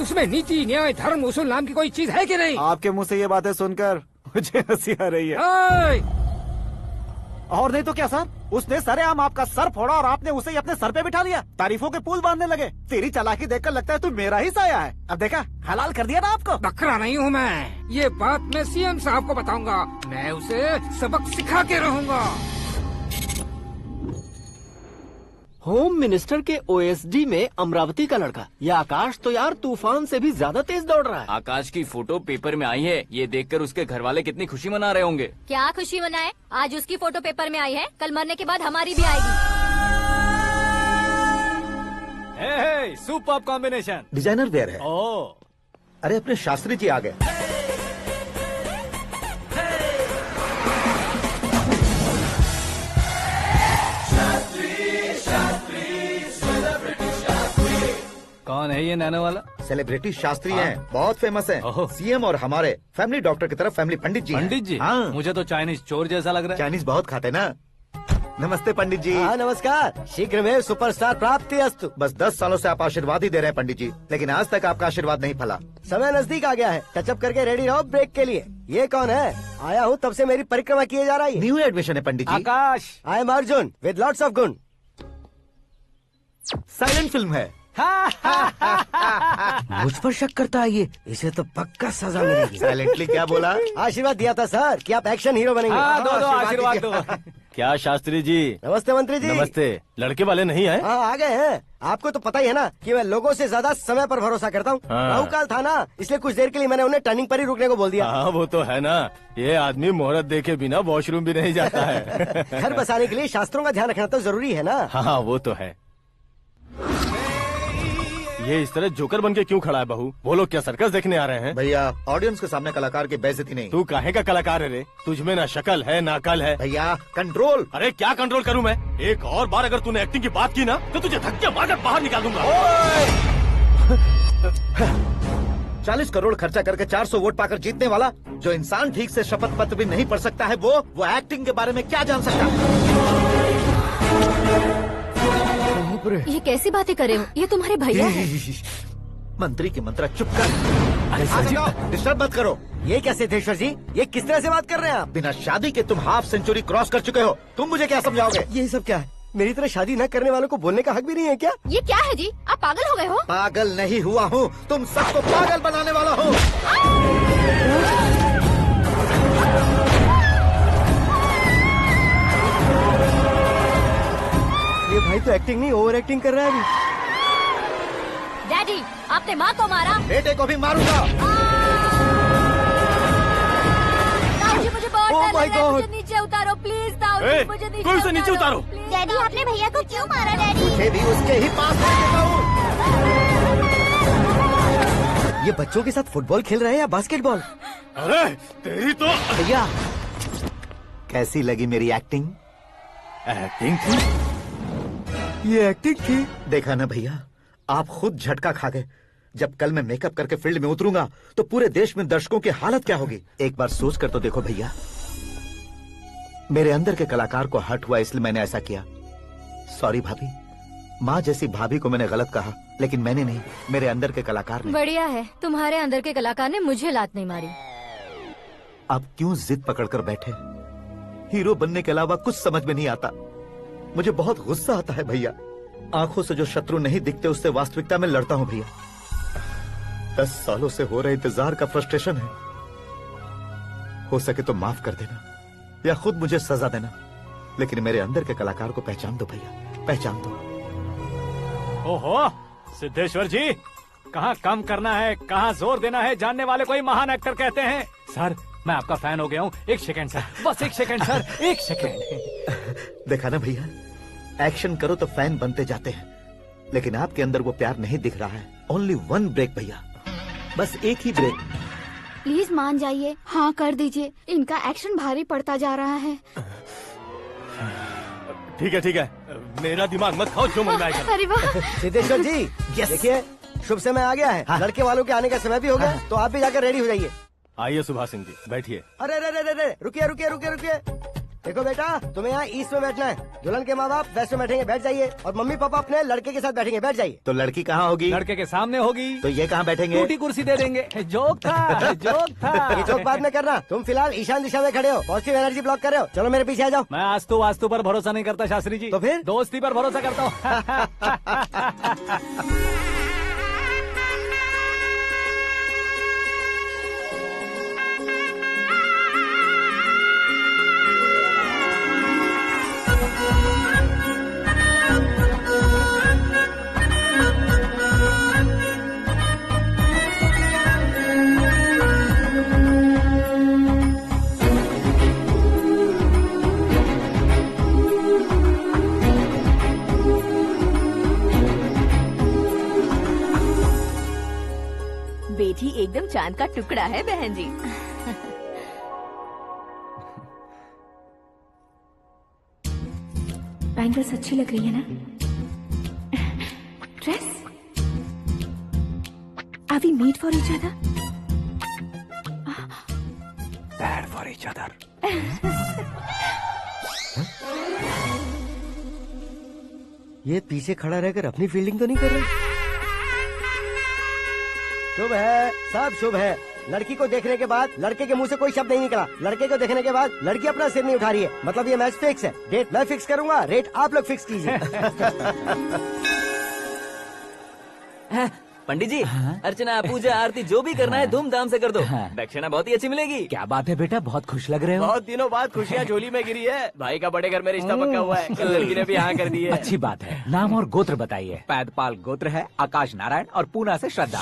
उसमें नीति, न्याय, धर्म, उसूल नाम की कोई चीज है कि नहीं? आपके मुंह से ये बातें सुनकर मुझे हंसी आ रही है। और नहीं तो क्या सर, उसने सरेआम आपका सर फोड़ा और आपने उसे ही अपने सर पे बिठा लिया। तारीफों के पुल बांधने लगे। तेरी चालाकी देखकर लगता है तू मेरा ही साया है। अब देखा, हलाल कर दिया ना आपको। बकरा नहीं हूँ मैं। ये बात मैं सीएम साहब को बताऊंगा। मैं उसे सबक सिखा के रहूंगा। होम मिनिस्टर के ओएसडी में अमरावती का लड़का। ये आकाश तो यार तूफान से भी ज्यादा तेज दौड़ रहा है। आकाश की फोटो पेपर में आई है। ये देखकर उसके घर वाले कितनी खुशी मना रहे होंगे। क्या खुशी मनाए? आज उसकी फोटो पेपर में आई है, कल मरने के बाद हमारी भी आएगी। हे, सुपर कॉम्बिनेशन। डिजाइनर वेयर है। ओह, अरे अपने शास्त्री जी आ गए। कौन है ये नैनो वाला? सेलिब्रिटी शास्त्री हैं, बहुत फेमस हैं। सीएम और हमारे फैमिली डॉक्टर की तरफ फैमिली पंडित जी हैं। पंडित जी? हाँ। मुझे तो चाइनीज चोर जैसा लग रहा है। चाइनीज बहुत खाते ना। नमस्ते पंडित जी। हाँ नमस्कार। शीघ्र में सुपरस्टार प्राप्ति अस्तु। बस 10 सालों से आप आशीर्वाद ही दे रहे हैं पंडित जी, लेकिन आज तक आपका आशीर्वाद नहीं फला। समय नजदीक आ गया है, टचअप करके रेडी रहो ब्रेक के लिए। ये कौन है? आया हूँ तब से मेरी परिक्रमा किए जा रही है। न्यू एडमिशन है Pandit ji. Akash. I am Arjun with lots of गुण। साइलेंट फिल्म है। मुझ पर शक करता है ये, इसे तो पक्का सजा मिलेगी। साइलेंटली क्या बोला? आशीर्वाद दिया था सर कि आप एक्शन हीरो बनेंगे। हाँ, दो आशीर्वाद दो। क्या शास्त्री जी? नमस्ते मंत्री जी। नमस्ते। लड़के वाले नहीं आए? हाँ आ गए हैं। आपको तो पता ही है ना कि मैं लोगों से ज्यादा समय पर भरोसा करता हूँ। हाँ। राहु काल था ना, इसलिए कुछ देर के लिए मैंने उन्हें टर्निंग पर ही रुकने को बोल दिया। हाँ वो तो है ना। ये आदमी मुहूर्त देखे बिना वॉशरूम भी नहीं जाता है। घर बसाने के लिए शास्त्रों का ध्यान रखना तो जरूरी है ना। हाँ वो तो है। ये इस तरह जोकर बन के क्यों खड़ा है बहू? वो लोग क्या सर्कस देखने आ रहे हैं? भैया ऑडियंस के सामने कलाकार की बेइज्जती नहीं। तू काहे का कलाकार है रे? तुझमें ना शक्ल है ना अकल है। भैया कंट्रोल। अरे क्या कंट्रोल करूं मैं? एक और बार अगर तूने एक्टिंग की बात की ना तो तुझे धक्के मारकर बाहर निकाल दूंगा। 40 करोड़ खर्चा करके 400 वोट पाकर जीतने वाला, जो इंसान ठीक से शपथ पत्र भी नहीं पढ़ सकता है, वो एक्टिंग के बारे में क्या जान सकता है? ये कैसी बातें कर रहे हो? ये तुम्हारे भैया हैं। मंत्री की मंत्रा चुप कर। डिस्टर्ब मत करो। ये क्या सिद्धेश्वर जी, ये किस तरह से बात कर रहे हैं आप? बिना शादी के तुम हाफ सेंचुरी क्रॉस कर चुके हो। तुम मुझे क्या समझाओगे? ये सब क्या है? मेरी तरह शादी न करने वालों को बोलने का हक भी नहीं है क्या? ये क्या है जी? आप पागल हो गए हो? पागल नहीं हुआ हूँ, तुम सबको पागल बनाने वाला हूँ। ये भाई तो एक्टिंग नहीं ओवर एक्टिंग कर रहा है अभी। डैडी, आपने माँ को मारा। बेटे को भी मारूंगा। ताऊजी मुझे बहुत Oh डर my लग रहा है, God! मुझे नीचे उतारो प्लीज। ताऊजी ए, मुझे कोई उसे नीचे उतारो। डैडी, आपने भैया को क्यों मारा? डैडी, मुझे भी उसके ही पास ले देता हूँ। ये बच्चों के साथ फुटबॉल खेल रहे हैं या बास्केटबॉल? अरे तेरी तो भैया कैसी लगी मेरी एक्टिंग? एक्टिंग थी। ये एक्टिंग थी। देखा ना भैया, आप खुद झटका खा गए। जब कल मैं मेकअप करके फील्ड में उतरूंगा तो पूरे देश में दर्शकों की हालत क्या होगी? एक बार सोच कर तो देखो भैया। मेरे अंदर के कलाकार को हर्ट हुआ इसलिए मैंने ऐसा किया। सॉरी भाभी। माँ जैसी भाभी को मैंने गलत कहा, लेकिन मैंने नहीं, मेरे अंदर के कलाकार ने। बढ़िया है, तुम्हारे अंदर के कलाकार ने मुझे लात नहीं मारी। आप क्यों जिद पकड़कर बैठे? हीरो बनने के अलावा कुछ समझ में नहीं आता। मुझे बहुत गुस्सा आता है भैया। आंखों से जो शत्रु नहीं दिखते उससे वास्तविकता में लड़ता हूँ भैया। 10 सालों से हो रहे इंतजार का फ्रस्ट्रेशन है। हो सके तो माफ कर देना या खुद मुझे सजा देना, लेकिन मेरे अंदर के कलाकार को पहचान दो भैया, पहचान दो। ओहो सिद्धेश्वर जी, कहाँ कम करना है, कहाँ जोर देना है, जानने वाले कोई महान एक्टर कहते हैं। सर मैं आपका फैन हो गया हूँ। एक सेकंड सर, बस एक सेकंड सर, एक सेकंड। देखा ना भैया, एक्शन करो तो फैन बनते जाते हैं, लेकिन आपके अंदर वो प्यार नहीं दिख रहा है। ओनली 1 ब्रेक भैया, बस एक ही ब्रेक। प्लीज मान जाइए, हाँ कर दीजिए। इनका एक्शन भारी पड़ता जा रहा है। ठीक है, मेरा दिमाग मत खाओ, जो मन में आएगा। अरे वाह सिद्धेश्वर जी, देखिए शुभ समय आ गया है। लड़के वालों के आने का समय भी हो गया, तो आप भी जाकर रेडी हो जाइए। आइए सुभाष सिंह जी, बैठिए। अरे अरे अरे अरे, रुकिए रुकिए रुकिए रुकिए। देखो बेटा, तुम्हें यहाँ ईस्ट में बैठना है। दुल्हन के माँ बाप वेस्ट में बैठेंगे, बैठ जाइए। और मम्मी पापा अपने लड़के के साथ बैठेंगे, बैठ जाइए। तो लड़की कहाँ होगी? लड़के के सामने होगी। तो ये कहाँ बैठेंगे? टूटी कुर्सी दे देंगे। जोक था, जोक था। ये जोक बाद में करना। तुम फिलहाल ईशान दिशा में खड़े हो, पॉजिटिव एनर्जी ब्लॉक कर रहे हो। चलो मेरे पीछे आ जाओ। मैं वास्तु पर भरोसा नहीं करता शास्त्री जी। तो फिर? दोस्ती पर भरोसा करता हूँ। बेटी एकदम चांद का टुकड़ा है बहन जी। बैंगल्स अच्छी लग रही है ना? Dress? Are we made for each other? Bad for each other. ये पीछे खड़ा रहकर अपनी फील्डिंग तो नहीं कर रहा? शुभ है, सब शुभ है। लड़की को देखने के बाद लड़के के मुंह से कोई शब्द नहीं निकला। लड़के को देखने के बाद लड़की अपना सिर नहीं उठा रही है। मतलब ये मैच फिक्स है। डेट मैं फिक्स करूंगा, रेट आप लोग फिक्स कीजिए। पंडित जी, अर्चना पूजा आरती जो भी करना है धूमधाम से कर दो। दक्षिणा बहुत ही अच्छी मिलेगी। क्या बात है बेटा, बहुत खुश लग रहे हो। बहुत दिनों बाद खुशियाँ झोली में गिरी है। भाई का बड़े घर में रिश्ता पक्का हुआ है। कल लड़की ने भी हाँ कर दी है। अच्छी बात है। नाम और गोत्र बताइए। पैदपाल गोत्र है, आकाश नारायण और पूना से श्रद्धा।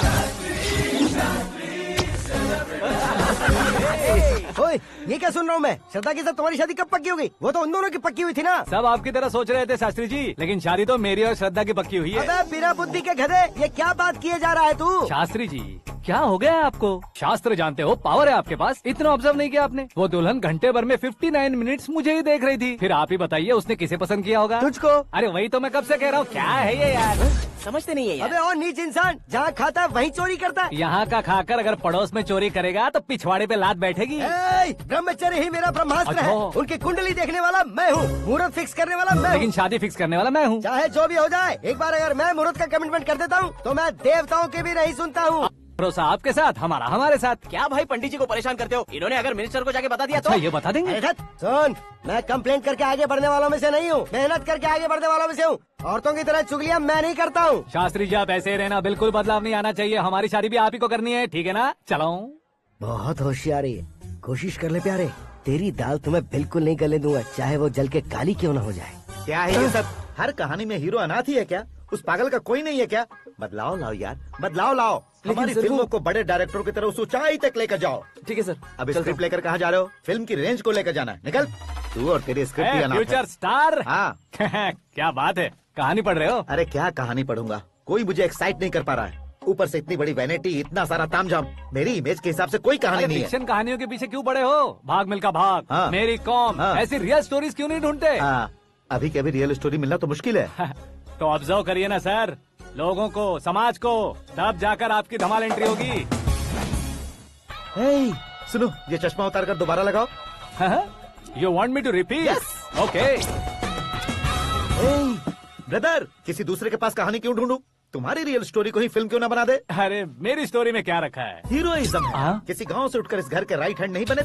ओए, ये क्या सुन रहा हूँ मैं? श्रद्धा के साथ तुम्हारी शादी कब पक्की हो गई? वो तो उन दोनों की पक्की हुई थी ना। सब आपकी तरह सोच रहे थे शास्त्री जी, लेकिन शादी तो मेरी और श्रद्धा की पक्की हुई है। अबे बिना बुद्धि के गधे, ये क्या बात किए जा रहा है तू? शास्त्री जी, क्या हो गया है आपको? शास्त्र जानते हो, पावर है आपके पास। इतना ऑब्जर्व नहीं किया आपने? वो दुल्हन घंटे भर में 59 मिनट्स मुझे ही देख रही थी। फिर आप ही बताइए उसने किसे पसंद किया होगा? तुझको। अरे वही तो मैं कब से कह रहा हूँ, क्या है ये यार? समझते नहीं है यार। अबे और नीच इंसान, जहाँ खाता है वहीं चोरी करता है। यहाँ का खाकर अगर पड़ोस में चोरी करेगा तो पिछवाड़े पे लात बैठेगी। ब्रह्मचर्य ही मेरा ब्रह्मास्त्र है। अच्छा। उनकी कुंडली देखने वाला मैं हूँ, मुहूर्त फिक्स करने वाला मैं लेकिन हूँ। शादी फिक्स करने वाला मैं हूँ। चाहे जो भी हो जाए, एक बार अगर मैं मुहूर्त का कमिटमेंट कर देता हूँ तो मैं देवताओं के भी नहीं सुनता हूँ। भरोसा आपके साथ, हमारा हमारे साथ। क्या भाई पंडित जी को परेशान करते हो? इन्होंने अगर मिनिस्टर को जाके बता दिया अच्छा, तो ये बता देंगे? अरे धत, सुन, मैं कंप्लेंट करके आगे बढ़ने वालों में से नहीं हूँ, मेहनत करके आगे बढ़ने वालों में से हूँ। औरतों की तरह चुगलियाँ मैं नहीं करता हूँ। शास्त्री जी आप ऐसे ही रहना, बिल्कुल बदलाव नहीं आना चाहिए। हमारी शादी भी आप ही को करनी है, ठीक है ना? चलो। बहुत होशियारी है, कोशिश कर ले प्यारे। तेरी दाल तुम्हें बिल्कुल नहीं गलने दूंगा, चाहे वो जल के काली क्यों न हो जाए। क्या है ये सब? हर कहानी में हीरो अनाथ ही है क्या? उस पागल का कोई नहीं है क्या? बदलाव लाओ यार, बदलाव लाओ। हमारी फिल्मों को बड़े डायरेक्टरों की तरह उस ऊंचाई तक लेकर जाओ। ठीक है सर। अब स्क्रिप्ट लेकर कहाँ जा रहे हो? फिल्म की रेंज को लेकर जाना है। निकल तू और तेरी स्क्रिप्ट ही अनाथ है। Future star. हाँ। क्या बात है, कहानी पढ़ रहे हो? अरे क्या कहानी पढ़ूंगा, कोई मुझे एक्साइट नहीं कर पा रहा है। ऊपर से इतनी बड़ी वैनिटी, इतना सारा तामझाम। मेरी इमेज के हिसाब से कोई कहानी नहीं है। फिक्शन कहानियों के पीछे क्यों पड़े हो? भाग मिल्खा भाग, हाँ। मेरी कॉम, हाँ। ऐसी रियल स्टोरीज क्यों नहीं ढूंढते? हाँ, अभी के अभी रियल स्टोरी मिलना तो मुश्किल है। तो ऑब्जर्व करिए ना सर, लोगों को, समाज को, तब जाकर आपकी धमाल एंट्री होगी। सुनो, ये चश्मा उतार कर दोबारा लगाओ। You want me to repeat? Okay. Brother, किसी दूसरे के पास कहानी क्यों ढूंढूं? तुम्हारी रियल स्टोरी को ही फिल्म क्यों ना बना दे? अरे मेरी स्टोरी में क्या रखा है? हीरोइज्म है। किसी गांव से उठकर इस घर के राइट हैंड नहीं बने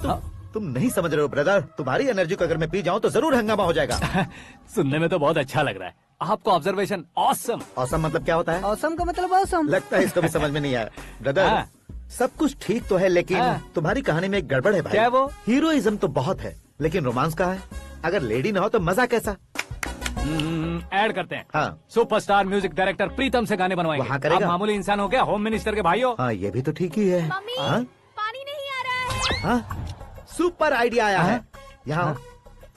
तुम नहीं समझ रहे हो ब्रदर। तुम्हारी एनर्जी को अगर मैं पी जाऊं तो जरूर हंगामा हो जाएगा। सुनने में तो बहुत अच्छा लग रहा है आपको। Observation awesome. ऑसम मतलब क्या होता है? औसम का मतलब औसम। लगता है इसको भी समझ में नहीं आया। ब्रदर, सब कुछ ठीक तो है, लेकिन तुम्हारी कहानी में एक गड़बड़ है भाई। क्या वो? हीरोइज्म तो बहुत है, लेकिन रोमांस कहाँ है? अगर लेडी ना हो तो मजा कैसा? ऐड करते हैं। हाँ। सुपरस्टार म्यूजिक डायरेक्टर प्रीतम से गाने बनवाएंगे। वहाँ करेगा? आप मामूली इंसान हो क्या, होम मिनिस्टर के भाई हो? हाँ, ये भी तो ठीक ही है। मम्मी, हाँ? पानी नहीं आ रहा है। हाँ? सुपर आइडिया आया है। यहाँ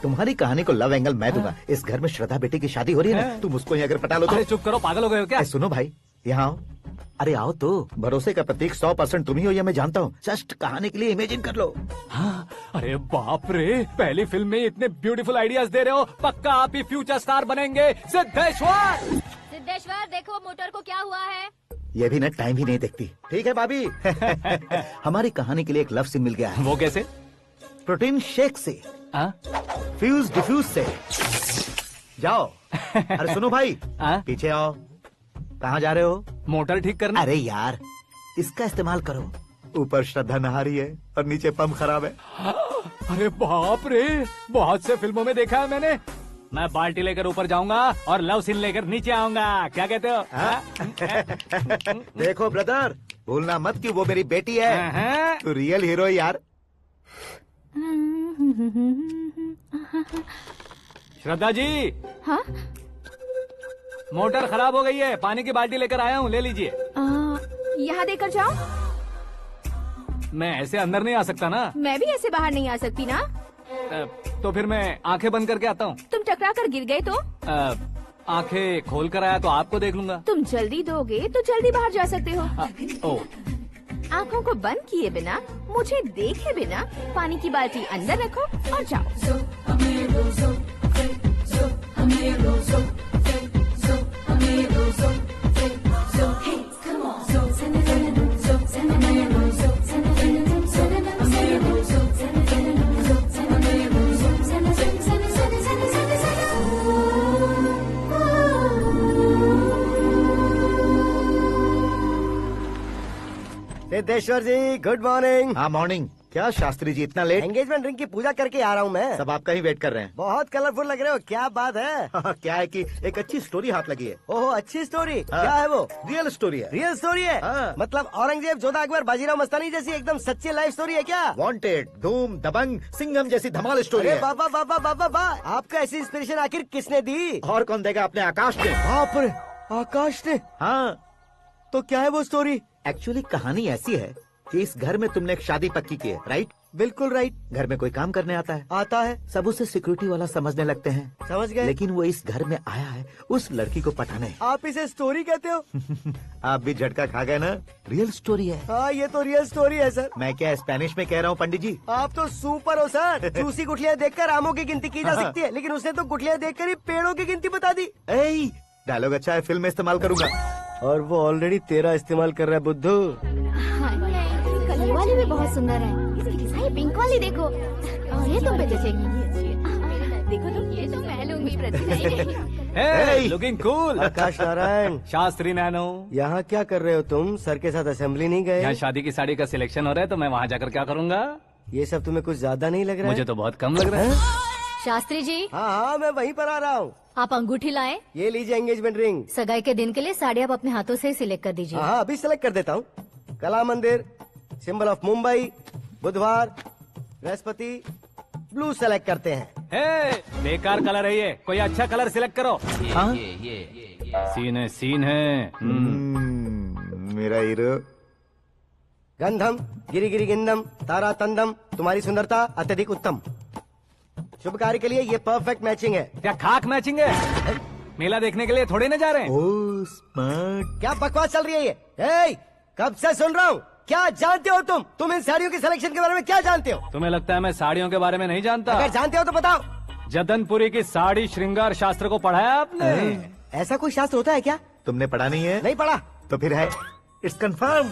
तुम्हारी कहानी को लव एंगल मैं दूंगा। इस घर में श्रद्धा बेटी की शादी हो रही है ना, तुम उसको ही अगर पटा लो तो। अरे चुप करो, पागल हो गए हो क्या? सुनो भाई, यहाँ आओ। अरे आओ तो। भरोसे का प्रतीक 100% तुम ही हो, ये मैं जानता हूँ। जस्ट कहानी के लिए इमेजिन कर लो। हाँ, अरे बाप रे, पहली फिल्म में इतने ब्यूटीफुल आइडियाज दे रहे हो। पक्का आप ही फ्यूचर स्टार बनेंगे। सिद्धेश्वर, सिद्धेश्वर देखो मोटर को क्या हुआ है। ये भी ना टाइम ही नहीं देखती। ठीक है भाभी। हमारी कहानी के लिए एक लव सीन मिल गया है। वो कैसे? प्रोटीन शेक से, फ्यूज डिफ्यूज से। जाओ। अरे सुनो भाई, पीछे आओ। कहाँ जा रहे हो? मोटर ठीक करना। अरे यार, इसका इस्तेमाल करो। ऊपर श्रद्धा नहा रही है और नीचे पंप खराब है। अरे बाप रे, बहुत से फिल्मों में देखा है मैंने। मैं बाल्टी लेकर ऊपर जाऊंगा और लव सीन लेकर नीचे आऊंगा। क्या कहते हो? देखो ब्रदर, भूलना मत कि वो मेरी बेटी है। तू रियल हीरो है यार। श्रद्धा जी। हाँ? मोटर खराब हो गई है, पानी की बाल्टी लेकर आया हूँ, ले लीजिए। यहाँ देकर जाओ। मैं ऐसे अंदर नहीं आ सकता ना। मैं भी ऐसे बाहर नहीं आ सकती ना। तो फिर मैं आंखें बंद करके आता हूँ। तुम टकरा कर गिर गए तो? आंखें खोल कर आया तो आपको देख लूंगा। तुम जल्दी दोगे तो जल्दी बाहर जा सकते हो। आँखों को बंद किए बिना, मुझे देखे बिना पानी की बाल्टी अंदर रखो और जाओ। सिद्धेश्वर जी, गुड मॉर्निंग। हाँ मॉर्निंग। क्या शास्त्री जी इतना लेट? एंगेजमेंट रिंग की पूजा करके आ रहा हूँ मैं। सब आपका ही वेट कर रहे हैं। बहुत कलरफुल लग रहे हो, क्या बात है? क्या है कि एक अच्छी स्टोरी हाथ लगी है। ओहो, अच्छी स्टोरी। क्या है वो? रियल स्टोरी है। रियल स्टोरी है? मतलब औरंगजेब, जोधा अकबर, बाजीराव मस्तानी जैसी एकदम सच्ची लाइफ स्टोरी है क्या? वांटेड, धूम, दबंग, सिंघम जैसी धमाल स्टोरी है। बाबा बाबा बाबा बा, आपका ऐसी इंस्पिरेशन आखिर किसने दी? और कौन देगा? अपने आकाश ने। बाप रे, आकाश ने? हाँ। तो क्या है वो स्टोरी? एक्चुअली कहानी ऐसी है कि इस घर में तुमने एक शादी पक्की की है, राइट? बिल्कुल राइट। घर में कोई काम करने आता है? आता है। सब उसे सिक्योरिटी वाला समझने लगते हैं। समझ गए। लेकिन वो इस घर में आया है उस लड़की को पटाने। आप इसे स्टोरी कहते हो? आप भी झटका खा गए ना। रियल स्टोरी है। हाँ, ये तो रियल स्टोरी है सर। मैं क्या स्पेनिश में कह रहा हूँ पंडित जी? आप तो सुपर हो सर। चूसी गुठलियाँ देखकर आमों की गिनती की जा सकती है, लेकिन उसने तो गुठलियाँ देखकर ही पेड़ों की गिनती बता दी। डायलॉग अच्छा है, फिल्म में इस्तेमाल करूंगा। और वो ऑलरेडी तेरा इस्तेमाल कर रहा है बुद्धू। कलर वाली भी बहुत सुंदर है। ये पिंक वाली देखो, और ये तुम पे जचेगी। देखो तुम, ये तो मैं लूंगी। Looking cool. Akash Narayan. Shastri nano. यहाँ क्या कर रहे हो तुम? सर के साथ असेंबली नहीं गए? यहाँ शादी की साड़ी का सिलेक्शन हो रहा है, तो मैं वहाँ जाकर क्या करूँगा? ये सब तुम्हें कुछ ज्यादा नहीं लग रहा है? मुझे तो बहुत कम लग रहा है। शास्त्री जी। हाँ, मैं वहीं पर आ रहा हूँ। आप अंगूठी लाएं। ये लीजिए एंगेजमेंट रिंग। सगाई के दिन के लिए साड़ी आप अपने हाथों से ही सिलेक्ट कर दीजिए। हाँ, अभी सिलेक्ट कर देता हूँ। कला मंदिर, सिंबल ऑफ मुंबई, बुधवार, बृहस्पति, ब्लू सेलेक्ट करते हैं। बेकार कलर है ये, कोई अच्छा कलर सिलेक्ट करो। सीन है, सीन है। मेरा हीरो। गंधम, गिरी गिरी गिंदम, तारा तंदम, तुम्हारी सुंदरता अत्यधिक उत्तम। शुभ कार्य के लिए ये परफेक्ट मैचिंग है। क्या खाक मैचिंग है? मेला देखने के लिए थोड़े न जा रहे हैं। Oh smart. क्या बकवास चल रही है ये? ए, कब से सुन रहा हूँ। क्या जानते हो तुम इन साड़ियों की सिलेक्शन के बारे में क्या जानते हो? तुम्हें लगता है मैं साड़ियों के बारे में नहीं जानता? अगर जानते हो तो बताओ। जदनपुरी की साड़ी श्रृंगार शास्त्र को पढ़ा है आपने? ऐसा कोई शास्त्र होता है क्या? तुमने पढ़ा नहीं है? नहीं पढ़ा। तो फिर है, इट्स कंफर्म।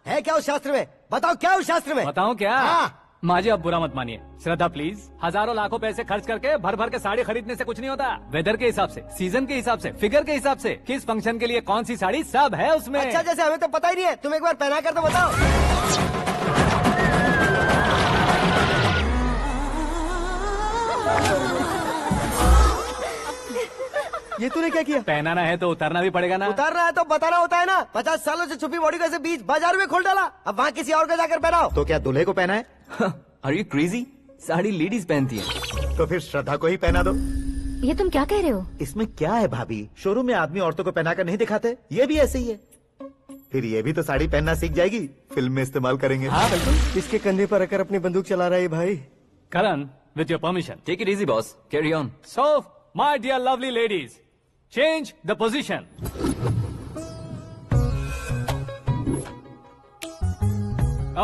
है क्या उस शास्त्र में? बताओ क्या उस शास्त्र में? बताऊं क्या? हाँ। माजी अब बुरा मत मानिए। श्रद्धा प्लीज, हजारों लाखों पैसे खर्च करके भर भर के साड़ी खरीदने से कुछ नहीं होता। वेदर के हिसाब से, सीजन के हिसाब से, फिगर के हिसाब से, किस फंक्शन के लिए कौन सी साड़ी, सब है उसमें। अच्छा, जैसे हमें तो पता ही नहीं है, तुम एक बार पहना कर तो बताओ। ये तूने क्या किया? पहनाना है तो उतारना भी पड़ेगा ना। उतारना है तो बताना होता है ना। 50 सालों से छुपी बॉडी को ऐसे बीच बाजार में खोल डाला, अब वहाँ किसी और को जाकर पहनाओ। तो क्या दूल्हे को पहना है? Are you crazy? Sari ladies पहनती है। तो फिर श्रद्धा को ही पहना दो। ये तुम क्या कह रहे हो? इसमें क्या है भाभी, शोरूम में आदमी औरतों को पहनाकर नहीं दिखाते, ये भी ऐसे ही है। फिर ये भी तो साड़ी पहनना सीख जाएगी, फिल्म में इस्तेमाल करेंगे। हाँ बिल्कुल। इसके कंधे पर रखकर अपनी बंदूक चला रहा है भाई। करण, with your permission. Take it easy, boss. Carry on. So, my dear lovely ladies, change the position.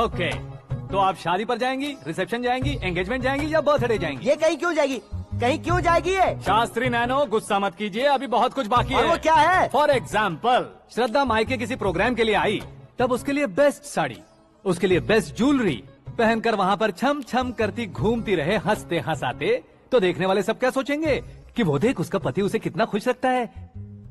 Okay. तो आप शादी पर जाएंगी, रिसेप्शन जाएंगी, एंगेजमेंट जाएंगी या बर्थडे जाएंगी? ये कहीं क्यों जाएगी? कहीं क्यों जाएगी ये? शास्त्री नैनो, गुस्सा मत कीजिए, अभी बहुत कुछ बाकी और है। वो क्या है? फॉर एग्जाम्पल, श्रद्धा मायके किसी प्रोग्राम के लिए आई, तब उसके लिए बेस्ट साड़ी, उसके लिए बेस्ट ज्वेलरी पहनकर वहाँ पर छम छम करती घूमती रहे हंसते हंसाते, तो देखने वाले सब क्या सोचेंगे कि वो देख उसका पति उसे कितना खुश रखता है।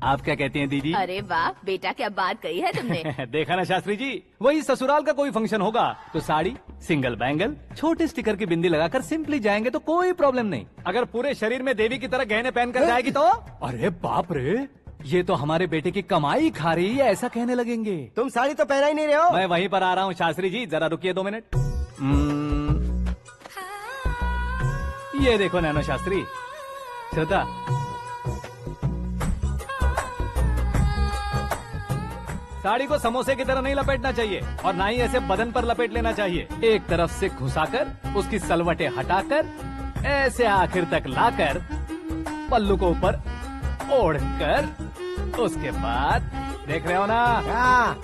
आप क्या कहती हैं दीदी? अरे वाह बेटा, क्या बात कही है तुमने। देखा ना शास्त्री जी, वही ससुराल का कोई फंक्शन होगा तो साड़ी, सिंगल बैंगल, छोटे स्टिकर की बिंदी लगाकर सिंपली जाएंगे तो कोई प्रॉब्लम नहीं। अगर पूरे शरीर में देवी की तरह गहने पहनकर जाएगी तो अरे बाप रे, ये तो हमारे बेटे की कमाई खा रही है, ऐसा कहने लगेंगे। तुम साड़ी तो पहना ही नहीं रहे हो। मैं वहीं पर आ रहा हूँ शास्त्री जी, जरा रुकिए 2 मिनट। ये देखो नैनो शास्त्री, श्रद्धा, साड़ी को समोसे की तरह नहीं लपेटना चाहिए और ना ही ऐसे बदन पर लपेट लेना चाहिए। एक तरफ से घुसाकर उसकी सलवटें हटाकर ऐसे आखिर तक लाकर पल्लू को ऊपर ओढ़कर उसके बाद देख रहे हो ना,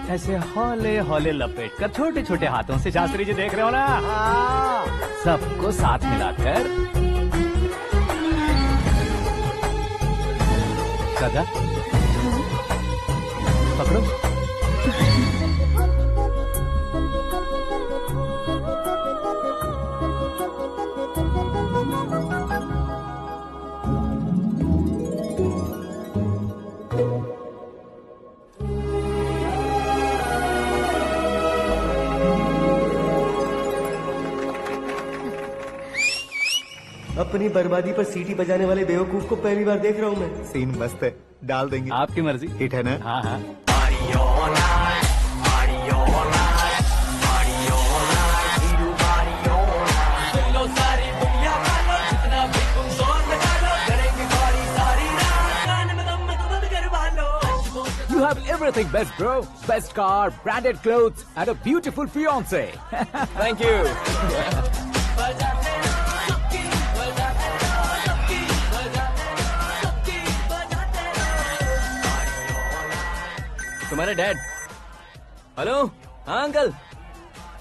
ऐसे हौले हौले लपेट कर छोटे छोटे हाथों से, शास्त्री जी देख रहे हो ना, सबको साथ मिलाकर सदा पकड़ो। अपनी बर्बादी पर सीटी बजाने वाले बेवकूफ को पहली बार देख रहा हूँ मैं। सीन मस्त है, डाल देंगे। आपकी मर्जी। हिट है ना? हाँ हाँ। You have everything best, bro. Best car, branded clothes, and a beautiful fiance. Thank you. तुम्हारे डैड। हेलो, हाँ अंकल,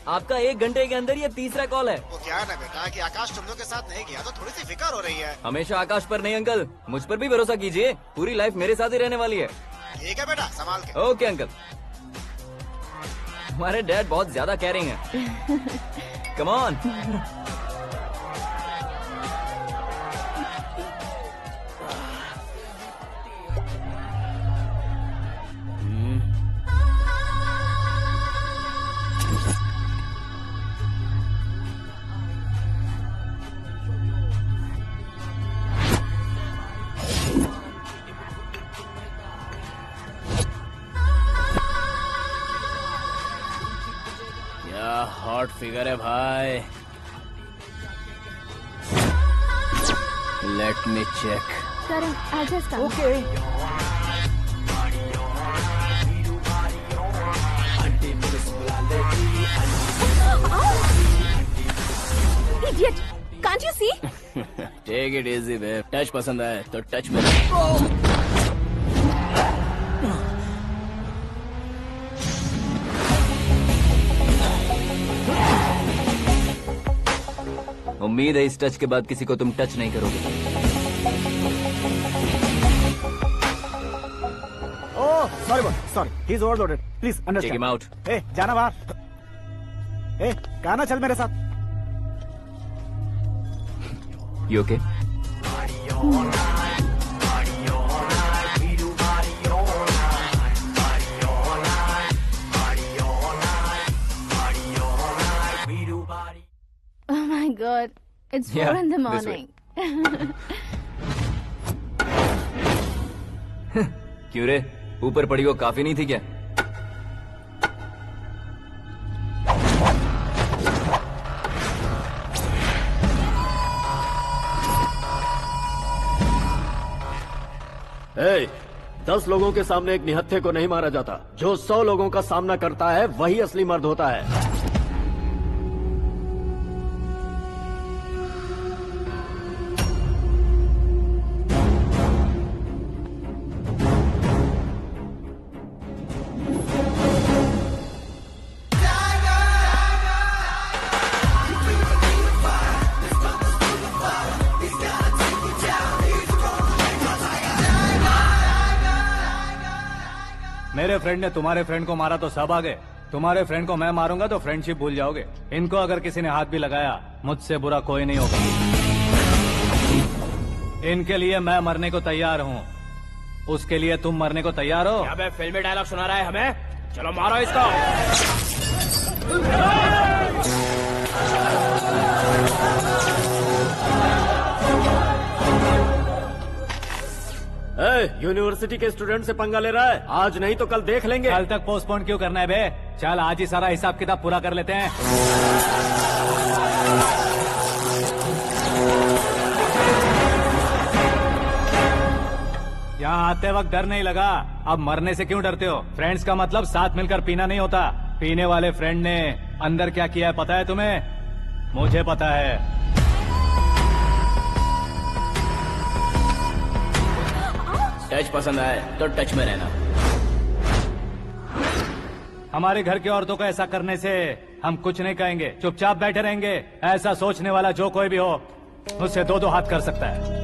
आपका 1 घंटे के अंदर ये 3रा कॉल है। वो क्या है ना बेटा कि आकाश तुम लोग के साथ नहीं गया तो थोड़ी सी फिक्र हो रही है। हमेशा आकाश पर नहीं अंकल, मुझ पर भी भरोसा कीजिए, पूरी लाइफ मेरे साथ ही रहने वाली है। ठीक है बेटा, संभाल के। Okay uncle. हमारे डैड बहुत ज्यादा केयरिंग है। Come on. हॉट फिगर है भाई। Let me check. Karan, I'll just come. Okay. Idiot! Can't you see? Take it easy babe. Touch पसंद आए तो टच में। उम्मीद है इस टच के बाद किसी को तुम टच नहीं करोगे। Oh sorry boy, sorry, he is overloaded, please understand. Take him out. ए जाना बाहर। ए गाना चल मेरे साथ। You okay? Oh my God, it's 4 in the morning. क्यों रे, ऊपर पड़ी वो काफी नहीं थी क्या? Hey, 10 लोगों के सामने एक निहत्थे को नहीं मारा जाता। जो 100 लोगों का सामना करता है वही असली मर्द होता है। मेरे फ्रेंड ने तुम्हारे फ्रेंड को मारा तो सब आ गए, तुम्हारे फ्रेंड को मैं मारूंगा तो फ्रेंडशिप भूल जाओगे। इनको अगर किसी ने हाथ भी लगाया, मुझसे बुरा कोई नहीं होगा। इनके लिए मैं मरने को तैयार हूँ, उसके लिए तुम मरने को तैयार हो? अबे फिल्मी डायलॉग सुना रहा है हमें, चलो मारो इसको। यूनिवर्सिटी के स्टूडेंट से पंगा ले रहा है, आज नहीं तो कल देख लेंगे। कल तक पोस्टपोन क्यों करना है बे? चल आज ही सारा हिसाब किताब पूरा कर लेते हैं। यहाँ आते वक्त डर नहीं लगा, अब मरने से क्यों डरते हो? फ्रेंड्स का मतलब साथ मिलकर पीना नहीं होता। पीने वाले फ्रेंड ने अंदर क्या किया है पता है तुम्हें? मुझे पता है। टच पसंद आए तो टच में रहना। हमारे घर की औरतों को ऐसा करने से हम कुछ नहीं कहेंगे, चुपचाप बैठे रहेंगे। ऐसा सोचने वाला जो कोई भी हो, उससे दो दो हाथ कर सकता है।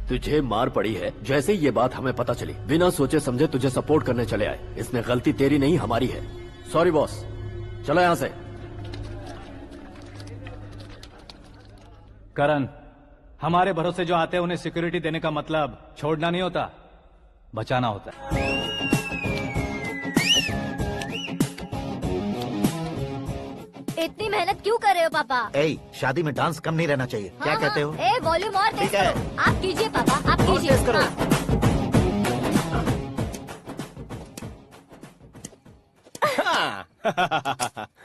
तुझे मार पड़ी है, जैसे ही ये बात हमें पता चली बिना सोचे समझे तुझे सपोर्ट करने चले आए। इसमें गलती तेरी नहीं हमारी है। सॉरी बॉस, चलो यहाँ से। करण, हमारे भरोसे जो आते हैं उन्हें सिक्योरिटी देने का मतलब छोड़ना नहीं होता, बचाना होता है। इतनी मेहनत क्यों कर रहे हो पापा? शादी में डांस कम नहीं रहना चाहिए। क्या कहते हो? वॉल्यूम और तेज करो। आप कीजिए पापा, आप कीजिए।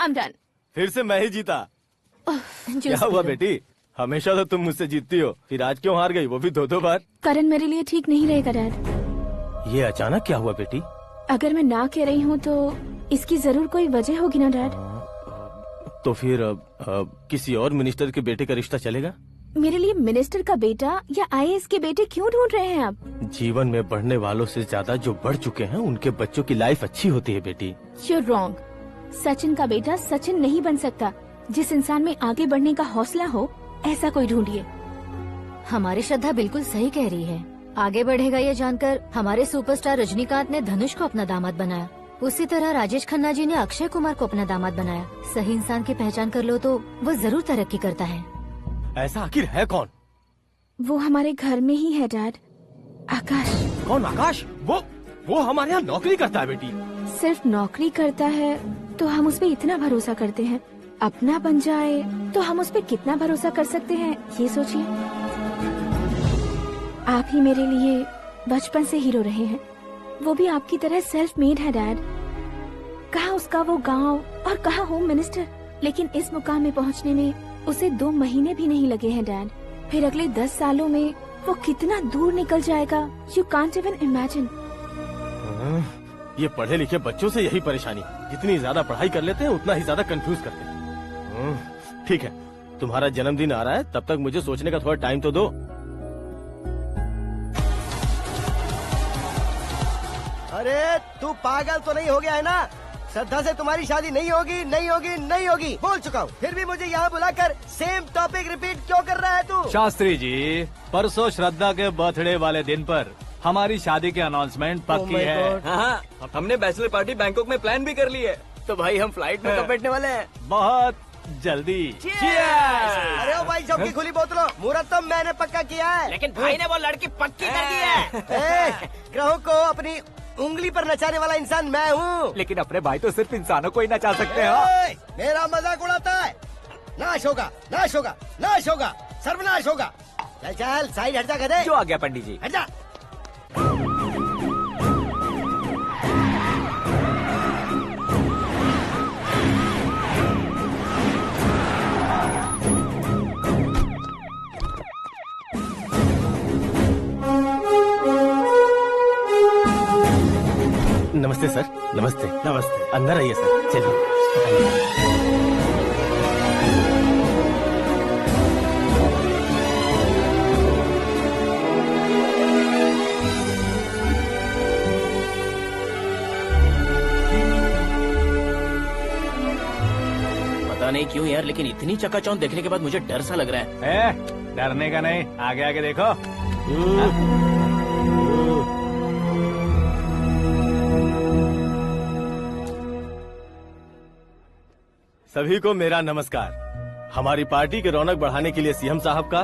I'm done. फिर से मैं ही जीता। क्या हुआ बेटी? हमेशा तो तुम मुझसे जीतती हो, फिर आज क्यों हार गई, वो भी दो बार? करण मेरे लिए ठीक नहीं रहेगा डैड। ये अचानक क्या हुआ बेटी? अगर मैं ना कह रही हूँ तो इसकी जरूर कोई वजह होगी ना डैड। तो फिर किसी और मिनिस्टर के बेटे का रिश्ता चलेगा? मेरे लिए मिनिस्टर का बेटा या IAS के बेटे क्यों ढूंढ रहे हैं आप? जीवन में बढ़ने वालों से ज्यादा जो बढ़ चुके हैं उनके बच्चों की लाइफ अच्छी होती है बेटी। You're wrong. सचिन का बेटा सचिन नहीं बन सकता। जिस इंसान में आगे बढ़ने का हौसला हो, ऐसा कोई ढूंढिए। हमारी श्रद्धा बिल्कुल सही कह रही है। आगे बढ़ेगा ये जानकर हमारे सुपरस्टार रजनीकांत ने धनुष को अपना दामाद बनाया, उसी तरह राजेश खन्ना जी ने अक्षय कुमार को अपना दामाद बनाया। सही इंसान की पहचान कर लो तो वो जरूर तरक्की करता है। ऐसा आखिर है कौन? वो हमारे घर में ही है डैड, आकाश। कौन आकाश? वो हमारे यहाँ नौकरी करता है बेटी। सिर्फ नौकरी करता है तो हम उस पर इतना भरोसा करते हैं, अपना बन जाए तो हम उस पर कितना भरोसा कर सकते हैं ये सोचिए। आप ही मेरे लिए बचपन से हीरो रहे हैं, वो भी आपकी तरह सेल्फ मेड है डैड। कहाँ उसका वो गांव और कहाँ होम मिनिस्टर, लेकिन इस मुकाम में पहुँचने में उसे 2 महीने भी नहीं लगे हैं डैड। फिर अगले 10 सालों में वो कितना दूर निकल जाएगा, यू कांट इवन इमेजिन। ये पढ़े लिखे बच्चों से यही परेशानी, जितनी ज्यादा पढ़ाई कर लेते हैं उतना ही ज्यादा कंफ्यूज करते हैं। ठीक है, तुम्हारा जन्मदिन आ रहा है, तब तक मुझे सोचने का थोड़ा टाइम तो दो। अरे तू पागल तो नहीं हो गया है ना? श्रद्धा से तुम्हारी शादी नहीं होगी, नहीं होगी, नहीं होगी, बोल चुका हूँ। फिर भी मुझे यहाँ बुलाकर सेम टॉपिक रिपीट क्यों कर रहा है तू? शास्त्री जी, परसों श्रद्धा के बर्थडे वाले दिन पर हमारी शादी की अनाउंसमेंट पक्की है। हाँ, हमने बैचलर पार्टी बैंकॉक में प्लान भी कर ली है, तो भाई हम फ्लाइट में कब बैठने वाले हैं? बहुत जल्दी। अरे ओ भाई, सबकी खुली बोतलों, मुहूर्त तो मैंने पक्का किया है। लेकिन भाई ने वो लड़की पक्की कर दी है। ग्रहों को अपनी उंगली पर नचाने वाला इंसान मैं हूँ। लेकिन अपने भाई तो सिर्फ इंसानों को ही नचा सकते हैं। मेरा मजाक उड़ाता है? नाश होगा, नाश होगा, नाश होगा, सर्वनाश होगा। चल चल साइड हट जा, गधे। जो आ गया पंडित जी। हट जा। नमस्ते सर। नमस्ते। नमस्ते। अंदर आइए सर, चलिए। नहीं क्यों यार, लेकिन इतनी चकाचौंध देखने के बाद मुझे डर सा लग रहा है। डरने का नहीं, आगे आगे देखो। सभी को मेरा नमस्कार। हमारी पार्टी की रौनक बढ़ाने के लिए सीएम साहब का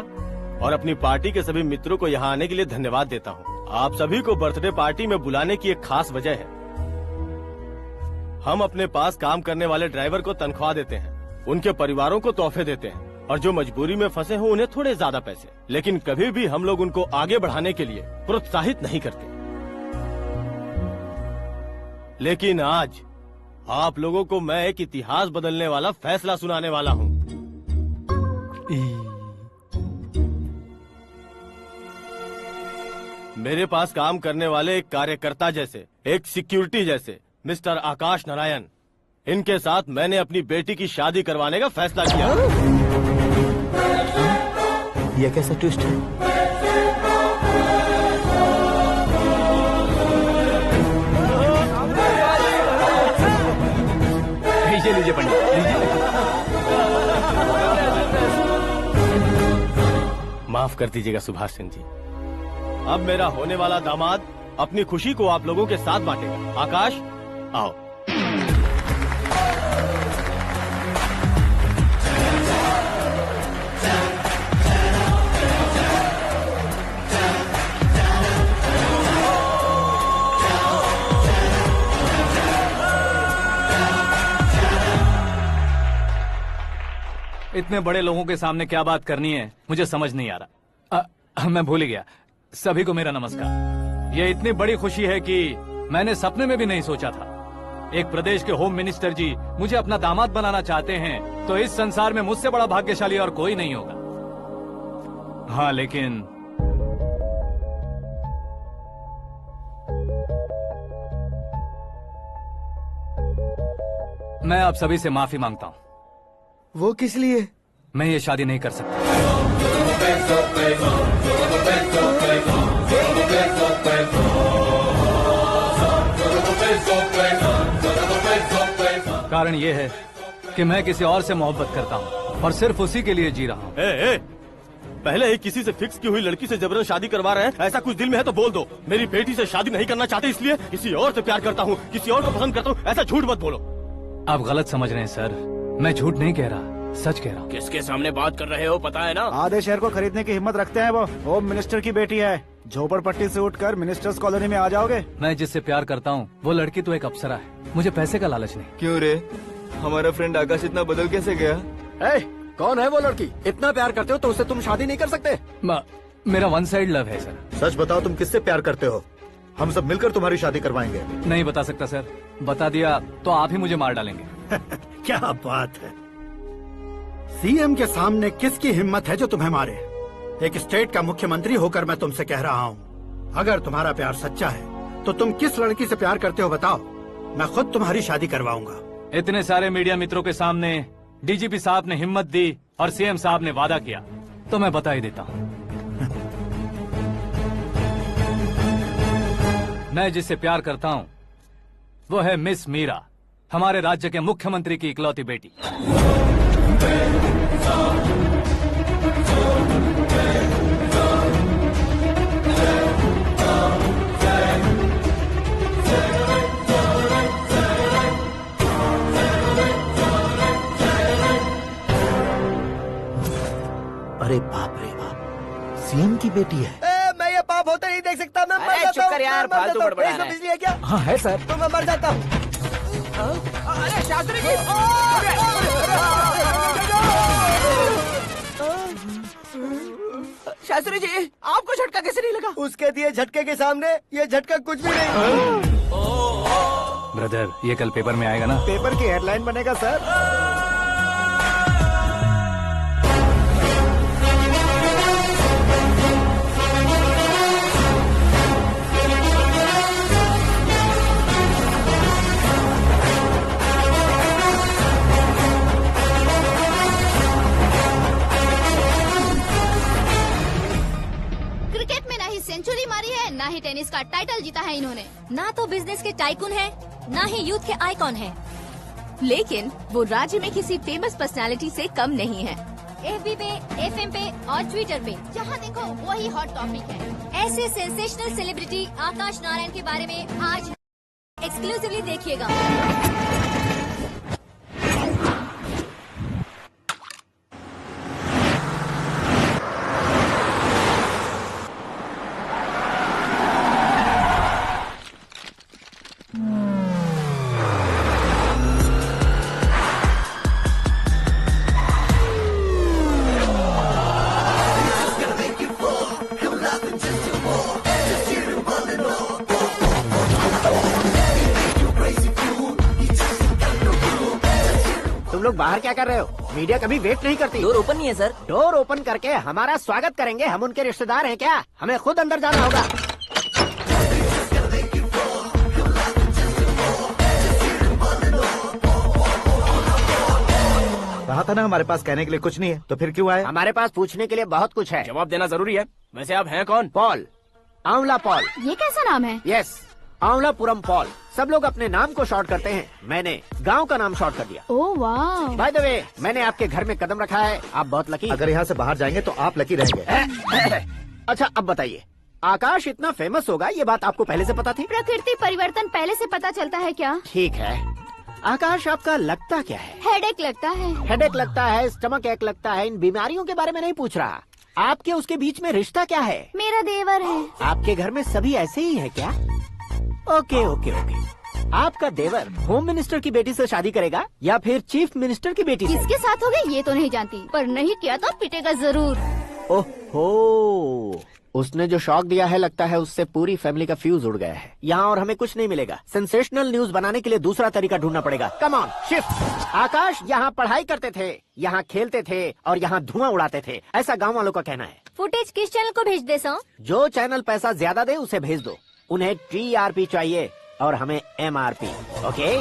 और अपनी पार्टी के सभी मित्रों को यहाँ आने के लिए धन्यवाद देता हूँ। आप सभी को बर्थडे पार्टी में बुलाने की एक खास वजह है। हम अपने पास काम करने वाले ड्राइवर को तनख्वाह देते हैं, उनके परिवारों को तोहफे देते हैं और जो मजबूरी में फंसे हो उन्हें थोड़े ज्यादा पैसे, लेकिन कभी भी हम लोग उनको आगे बढ़ाने के लिए प्रोत्साहित नहीं करते। लेकिन आज आप लोगों को मैं एक इतिहास बदलने वाला फैसला सुनाने वाला हूँ। मेरे पास काम करने वाले एक कार्यकर्ता जैसे, एक सिक्योरिटी जैसे मिस्टर आकाश नारायण, इनके साथ मैंने अपनी बेटी की शादी करवाने का फैसला किया। यह कैसा ट्विस्ट है? लीजिए पंडित, माफ कर दीजिएगा सुभाष सिंह जी। अब मेरा होने वाला दामाद अपनी खुशी को आप लोगों के साथ बांटेगा। आकाश, आओ। इतने बड़े लोगों के सामने क्या बात करनी है मुझे समझ नहीं आ रहा। मैं भूल ही गया। सभी को मेरा नमस्कार। ये इतनी बड़ी खुशी है कि मैंने सपने में भी नहीं सोचा था। एक प्रदेश के होम मिनिस्टर जी मुझे अपना दामाद बनाना चाहते हैं तो इस संसार में मुझसे बड़ा भाग्यशाली और कोई नहीं होगा। हाँ, लेकिन मैं आप सभी से माफी मांगता हूँ। वो किस लिए? मैं ये शादी नहीं कर सकता। कारण ये है कि मैं किसी और से मोहब्बत करता हूँ और सिर्फ उसी के लिए जी रहा हूँ। पहले ही किसी से फिक्स की हुई लड़की से जबरन शादी करवा रहे हैं। ऐसा कुछ दिल में है तो बोल दो। मेरी बेटी से शादी नहीं करना चाहते इसलिए किसी और से प्यार करता हूँ, किसी और को पसंद करता हूँ, ऐसा झूठ मत बोलो। आप गलत समझ रहे हैं सर, मैं झूठ नहीं कह रहा, सच कह रहा हूँ। किसके सामने बात कर रहे हो पता है ना? आधे शहर को खरीदने की हिम्मत रखते हैं वो। होम मिनिस्टर की बेटी है। झोपड़पट्टी से उठकर मिनिस्टर्स कॉलोनी में आ जाओगे। मैं जिससे प्यार करता हूँ वो लड़की तो एक अप्सरा है, मुझे पैसे का लालच नहीं। क्यों रे, हमारा फ्रेंड आकाश इतना बदल कैसे गया? कौन है वो लड़की? इतना प्यार करते हो तो उससे तुम शादी नहीं कर सकते? मेरा वन साइड लव है सर। सच बताओ, तुम किससे प्यार करते हो? हम सब मिलकर तुम्हारी शादी करवाएंगे। नहीं बता सकता सर, बता दिया तो आप ही मुझे मार डालेंगे। क्या बात है, सीएम के सामने किसकी हिम्मत है जो तुम्हें मारे? एक स्टेट का मुख्यमंत्री होकर मैं तुमसे कह रहा हूँ, अगर तुम्हारा प्यार सच्चा है तो तुम किस लड़की से प्यार करते हो बताओ, मैं खुद तुम्हारी शादी करवाऊंगा। इतने सारे मीडिया मित्रों के सामने डीजीपी साहब ने हिम्मत दी और सीएम साहब ने वादा किया तो मैं बता ही देता हूँ। मैं जिससे प्यार करता हूँ वो है मिस मीरा, हमारे राज्य के मुख्यमंत्री की इकलौती बेटी। अरे बाप रे बाप, सीएम की बेटी है। मैं ये पाप होते नहीं देख सकता। मैं मर जाता चुप कर यार, फालतू बड़बड़ा रहा है। बिजली है क्या? हाँ है सर। तो मैं मर जाता हूँ। अरे शास्त्री जी, शास्त्री जी आपको झटका कैसे नहीं लगा? उसके दिए झटके के सामने ये झटका कुछ भी नहीं। ब्रदर, ये कल पेपर में आएगा ना? पेपर की हेडलाइन बनेगा सर। सेंचुरी मारी है, ना ही टेनिस का टाइटल जीता है इन्होंने। ना तो बिजनेस के टाइकून है, ना ही यूथ के आइकॉन है। लेकिन वो राज्य में किसी फेमस पर्सनालिटी से कम नहीं है। FB पे, FM पे और ट्विटर पे जहाँ देखो वही हॉट टॉपिक है। ऐसे सेंसेशनल सेलिब्रिटी आकाश नारायण के बारे में आज एक्सक्लूसिवली देखिएगा। तुम लोग बाहर क्या कर रहे हो? मीडिया कभी वेट नहीं करती। डोर ओपन नहीं है सर। डोर ओपन करके हमारा स्वागत करेंगे? हम उनके रिश्तेदार हैं क्या? हमें खुद अंदर जाना होगा। कहा था ना हमारे पास कहने के लिए कुछ नहीं है, तो फिर क्यों आए? हमारे पास पूछने के लिए बहुत कुछ है। जवाब देना जरूरी है। वैसे आप हैं कौन? पॉल, आंवला पॉल। ये कैसा नाम है? Yes, Anwalapuram Paul. सब लोग अपने नाम को शॉर्ट करते हैं, मैंने गांव का नाम शॉर्ट कर दिया। ओह वाह। बाय द वे, मैंने आपके घर में कदम रखा है, आप बहुत लकी। अगर यहाँ से बाहर जाएंगे तो आप लकी रहेंगे। अच्छा अब बताइए, आकाश इतना फेमस होगा ये बात आपको पहले से पता थी? प्रकृति परिवर्तन पहले से पता चलता है क्या? ठीक है, आकाश आपका लगता क्या है? हेडेक लगता है। हेडेक लगता है, स्टमक एक लगता है, इन बीमारियों के बारे में नहीं पूछ रहा। आपके उसके बीच में रिश्ता क्या है? मेरा देवर है। आपके घर में सभी ऐसे ही है क्या? Okay okay okay. आपका देवर होम मिनिस्टर की बेटी से शादी करेगा या फिर चीफ मिनिस्टर की बेटी से? किसके साथ होगा ये तो नहीं जानती, पर नहीं किया तो पिटेगा जरूर। ओहो, उसने जो शॉक दिया है लगता है उससे पूरी फैमिली का फ्यूज उड़ गया है। यहाँ और हमें कुछ नहीं मिलेगा। सेंसेशनल न्यूज बनाने के लिए दूसरा तरीका ढूंढना पड़ेगा। Come on, shift. आकाश यहाँ पढ़ाई करते थे, यहाँ खेलते थे और यहाँ धुआं उड़ाते थे, ऐसा गाँव वालों का कहना है। फुटेज किस चैनल को भेज दे सो? जो चैनल पैसा ज्यादा दे उसे भेज दो। उन्हें TRP चाहिए और हमें MRP। ओके?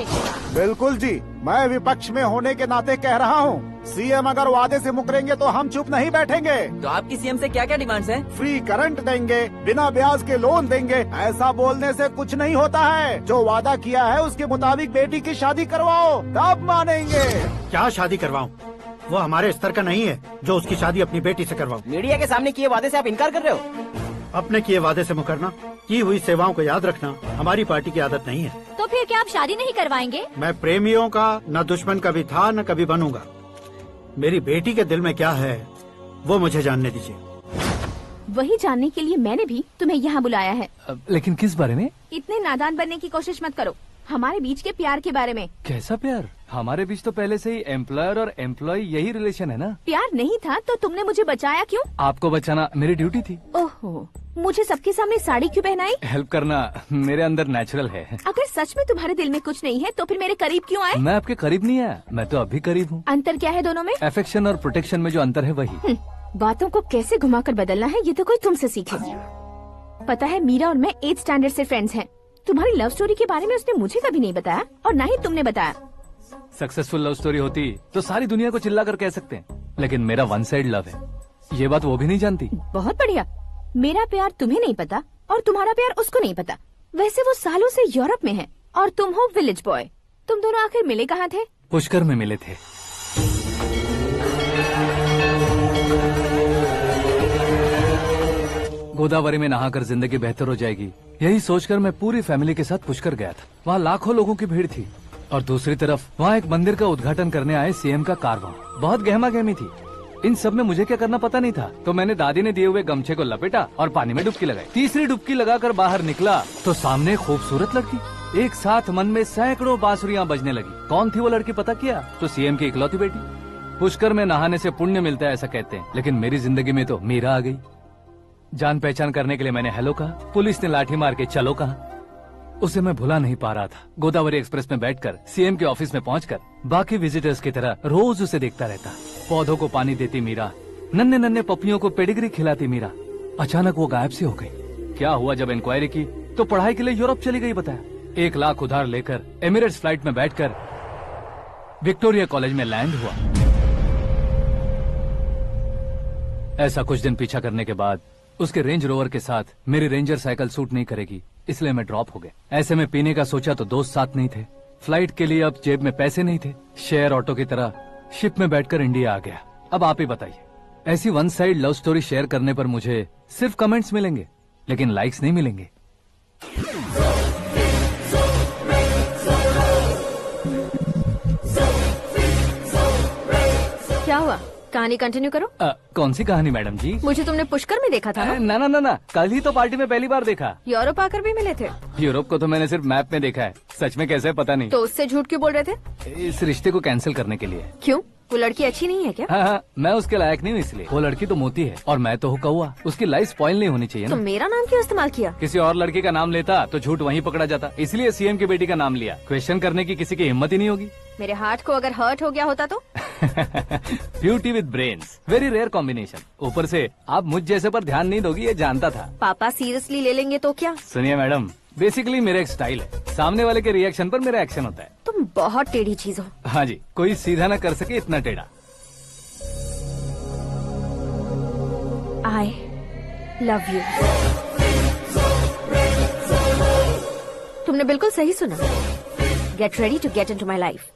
बिल्कुल जी, मैं विपक्ष में होने के नाते कह रहा हूँ, सीएम अगर वादे से मुकरेंगे तो हम चुप नहीं बैठेंगे। तो आपकी सीएम से क्या क्या डिमांड्स हैं? फ्री करंट देंगे, बिना ब्याज के लोन देंगे। ऐसा बोलने से कुछ नहीं होता है। जो वादा किया है उसके मुताबिक बेटी की शादी करवाओ, तब मानेंगे। क्या शादी करवाऊं? वो हमारे स्तर का नहीं है जो उसकी शादी अपनी बेटी से करवाऊं। मीडिया के सामने किए वादे से आप इनकार कर रहे हो? अपने किए वादे से मुकरना, की हुई सेवाओं को याद रखना हमारी पार्टी की आदत नहीं है। तो फिर क्या आप शादी नहीं करवाएंगे? मैं प्रेमियों का न दुश्मन कभी था न कभी बनूंगा। मेरी बेटी के दिल में क्या है वो मुझे जानने दीजिए। वही जानने के लिए मैंने भी तुम्हें यहाँ बुलाया है। लेकिन किस बारे में? इतने नादान बनने की कोशिश मत करो। हमारे बीच के प्यार के बारे में। कैसा प्यार? हमारे बीच तो पहले से ही एम्प्लॉयर और एम्प्लॉय यही रिलेशन है ना। प्यार नहीं था तो तुमने मुझे बचाया क्यों? आपको बचाना मेरी ड्यूटी थी। ओहो, मुझे सबके सामने साड़ी क्यों पहनाई? हेल्प करना मेरे अंदर नेचुरल है। अगर सच में तुम्हारे दिल में कुछ नहीं है तो फिर मेरे करीब क्यों आए? मैं आपके करीब नहीं आया, मैं तो अभी करीब हूँ। अंतर क्या है दोनों में? अफेक्शन और प्रोटेक्शन में जो अंतर है वही। बातों को कैसे घुमाकर बदलना है ये तो कोई तुमसे सीखे। पता है मीरा और मैं 8th स्टैंडर्ड से फ्रेंड्स हैं। तुम्हारी लव स्टोरी के बारे में उसने मुझे कभी नहीं बताया और ना ही तुमने बताया। सक्सेसफुल लव स्टोरी होती तो सारी दुनिया को चिल्ला कर कह सकते हैं, लेकिन मेरा वन साइड लव है, ये बात वो भी नहीं जानती। बहुत बढ़िया। मेरा प्यार तुम्हें नहीं पता और तुम्हारा प्यार उसको नहीं पता। वैसे वो सालों से यूरोप में है और तुम हो विलेज बॉय। तुम दोनों आखिर मिले कहाँ थे? पुष्कर में मिले थे। गोदावरी में नहाकर जिंदगी बेहतर हो जाएगी, यही सोचकर मैं पूरी फैमिली के साथ पुष्कर गया था। वहाँ लाखों लोगों की भीड़ थी और दूसरी तरफ वहाँ एक मंदिर का उद्घाटन करने आए सीएम का कारवां। बहुत गहमा गहमी थी। इन सब में मुझे क्या करना पता नहीं था, तो मैंने दादी ने दिए हुए गमछे को लपेटा और पानी में डुबकी लगाई। तीसरी डुबकी लगाकर बाहर निकला तो सामने खूबसूरत लड़की। एक साथ मन में सैकड़ों बांसुरियां बजने लगी। कौन थी वो लड़की पता किया? तो सीएम की इकलौती बेटी। पुष्कर में नहाने से पुण्य मिलता है ऐसा कहते हैं, लेकिन मेरी जिंदगी में तो मीरा आ गई। जान पहचान करने के लिए मैंने हेलो कहा, पुलिस ने लाठी मार के चलो कहा। उसे मैं भुला नहीं पा रहा था। गोदावरी एक्सप्रेस में बैठकर सीएम के ऑफिस में पहुंचकर बाकी विजिटर्स की तरह रोज उसे देखता रहता। पौधों को पानी देती मीरा, नन्हे नन्हे पपियों को पेडिग्री खिलाती मीरा। अचानक वो गायब सी हो गई। क्या हुआ? जब इंक्वायरी की तो पढ़ाई के लिए यूरोप चली गई बताया। 1 लाख उधार लेकर एमिरेट्स फ्लाइट में बैठकर विक्टोरिया कॉलेज में लैंड हुआ। ऐसा कुछ दिन पीछा करने के बाद उसके रेंज रोवर के साथ मेरी रेंजर साइकिल सूट नहीं करेगी, इसलिए मैं ड्रॉप हो गया। ऐसे में पीने का सोचा तो दोस्त साथ नहीं थे। फ्लाइट के लिए अब जेब में पैसे नहीं थे। शेयर ऑटो की तरह शिप में बैठकर इंडिया आ गया। अब आप ही बताइए, ऐसी one side love story share करने पर मुझे सिर्फ कमेंट्स मिलेंगे, लेकिन लाइक्स नहीं मिलेंगे। क्या हुआ? कहानी कंटिन्यू करो। कौन सी कहानी मैडम जी? मुझे तुमने पुष्कर में देखा था ना? ना, कल ही तो पार्टी में पहली बार देखा। यूरोप आकर भी मिले थे? यूरोप को तो मैंने सिर्फ मैप में देखा है, सच में कैसे पता नहीं। तो उससे झूठ क्यों बोल रहे थे? इस रिश्ते को कैंसिल करने के लिए। क्यों? वो लड़की अच्छी नहीं है क्या? हाँ, मैं उसके लायक नहीं हूँ इसलिए। वो लड़की तो मोती है और मैं तो हूँ कौवा। उसकी लाइफ स्पॉइल नहीं होनी चाहिए ना। तो मेरा नाम क्यों इस्तेमाल किया? किसी और लड़की का नाम लेता तो झूठ वहीं पकड़ा जाता, इसलिए सीएम की बेटी का नाम लिया। क्वेश्चन करने की किसी की हिम्मत ही नहीं होगी। मेरे हार्ट को अगर हर्ट हो गया होता तो? Beauty with brains, very rare combination. ऊपर से आप मुझ जैसे पर ध्यान नहीं दोगी ये जानता था। पापा सीरियसली ले लेंगे तो क्या? सुनिए मैडम, बेसिकली मेरा एक स्टाइल है, सामने वाले के रिएक्शन पर मेरा एक्शन होता है। तुम बहुत टेढ़ी चीज हो। हाँ जी, कोई सीधा न कर सके इतना टेढ़ा। I love you। तुमने बिल्कुल सही सुना। Get ready to get into my life।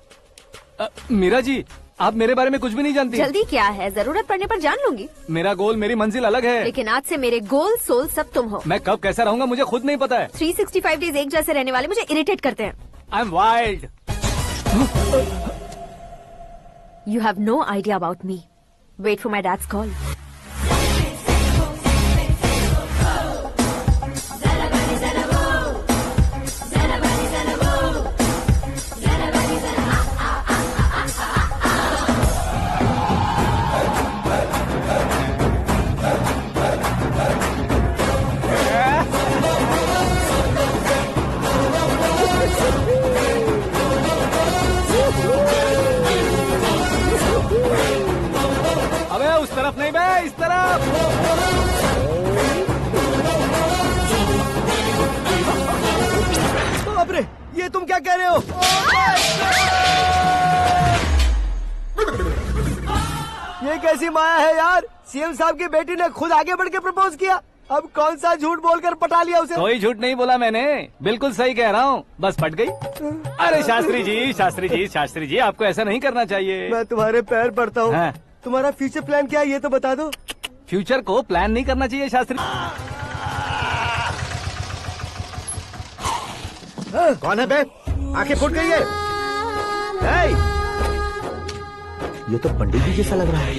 Meera ji, आप मेरे बारे में कुछ भी नहीं जानती। जल्दी क्या है, जरूरत पड़ने पर जान लूंगी। मेरा गोल, मेरी मंजिल अलग है। लेकिन आज से मेरे गोल सोल सब तुम हो। मैं कब कैसा रहूंगा मुझे खुद नहीं पता है। 365 डेज एक जैसे रहने वाले मुझे इरिटेट करते हैं। I am wild. You have no idea about me। Wait for my dad's call। तरफ नहीं बे, इस तरफ। बाप रे, ये तुम क्या कह रहे हो? ये कैसी माया है यार? सीएम साहब की बेटी ने खुद आगे बढ़ के प्रपोज किया। अब कौन सा झूठ बोलकर पटा लिया उसे? कोई झूठ नहीं बोला मैंने, बिल्कुल सही कह रहा हूँ, बस पट गई। अरे शास्त्री जी आपको ऐसा नहीं करना चाहिए। मैं तुम्हारे पैर पड़ता हूँ। हाँ। तुम्हारा फ्यूचर प्लान क्या है ये तो बता दो। फ्यूचर को प्लान नहीं करना चाहिए शास्त्री। कौन है बे? आंखें फूट गई है। ये तो पंडित जी जैसा लग रहा है।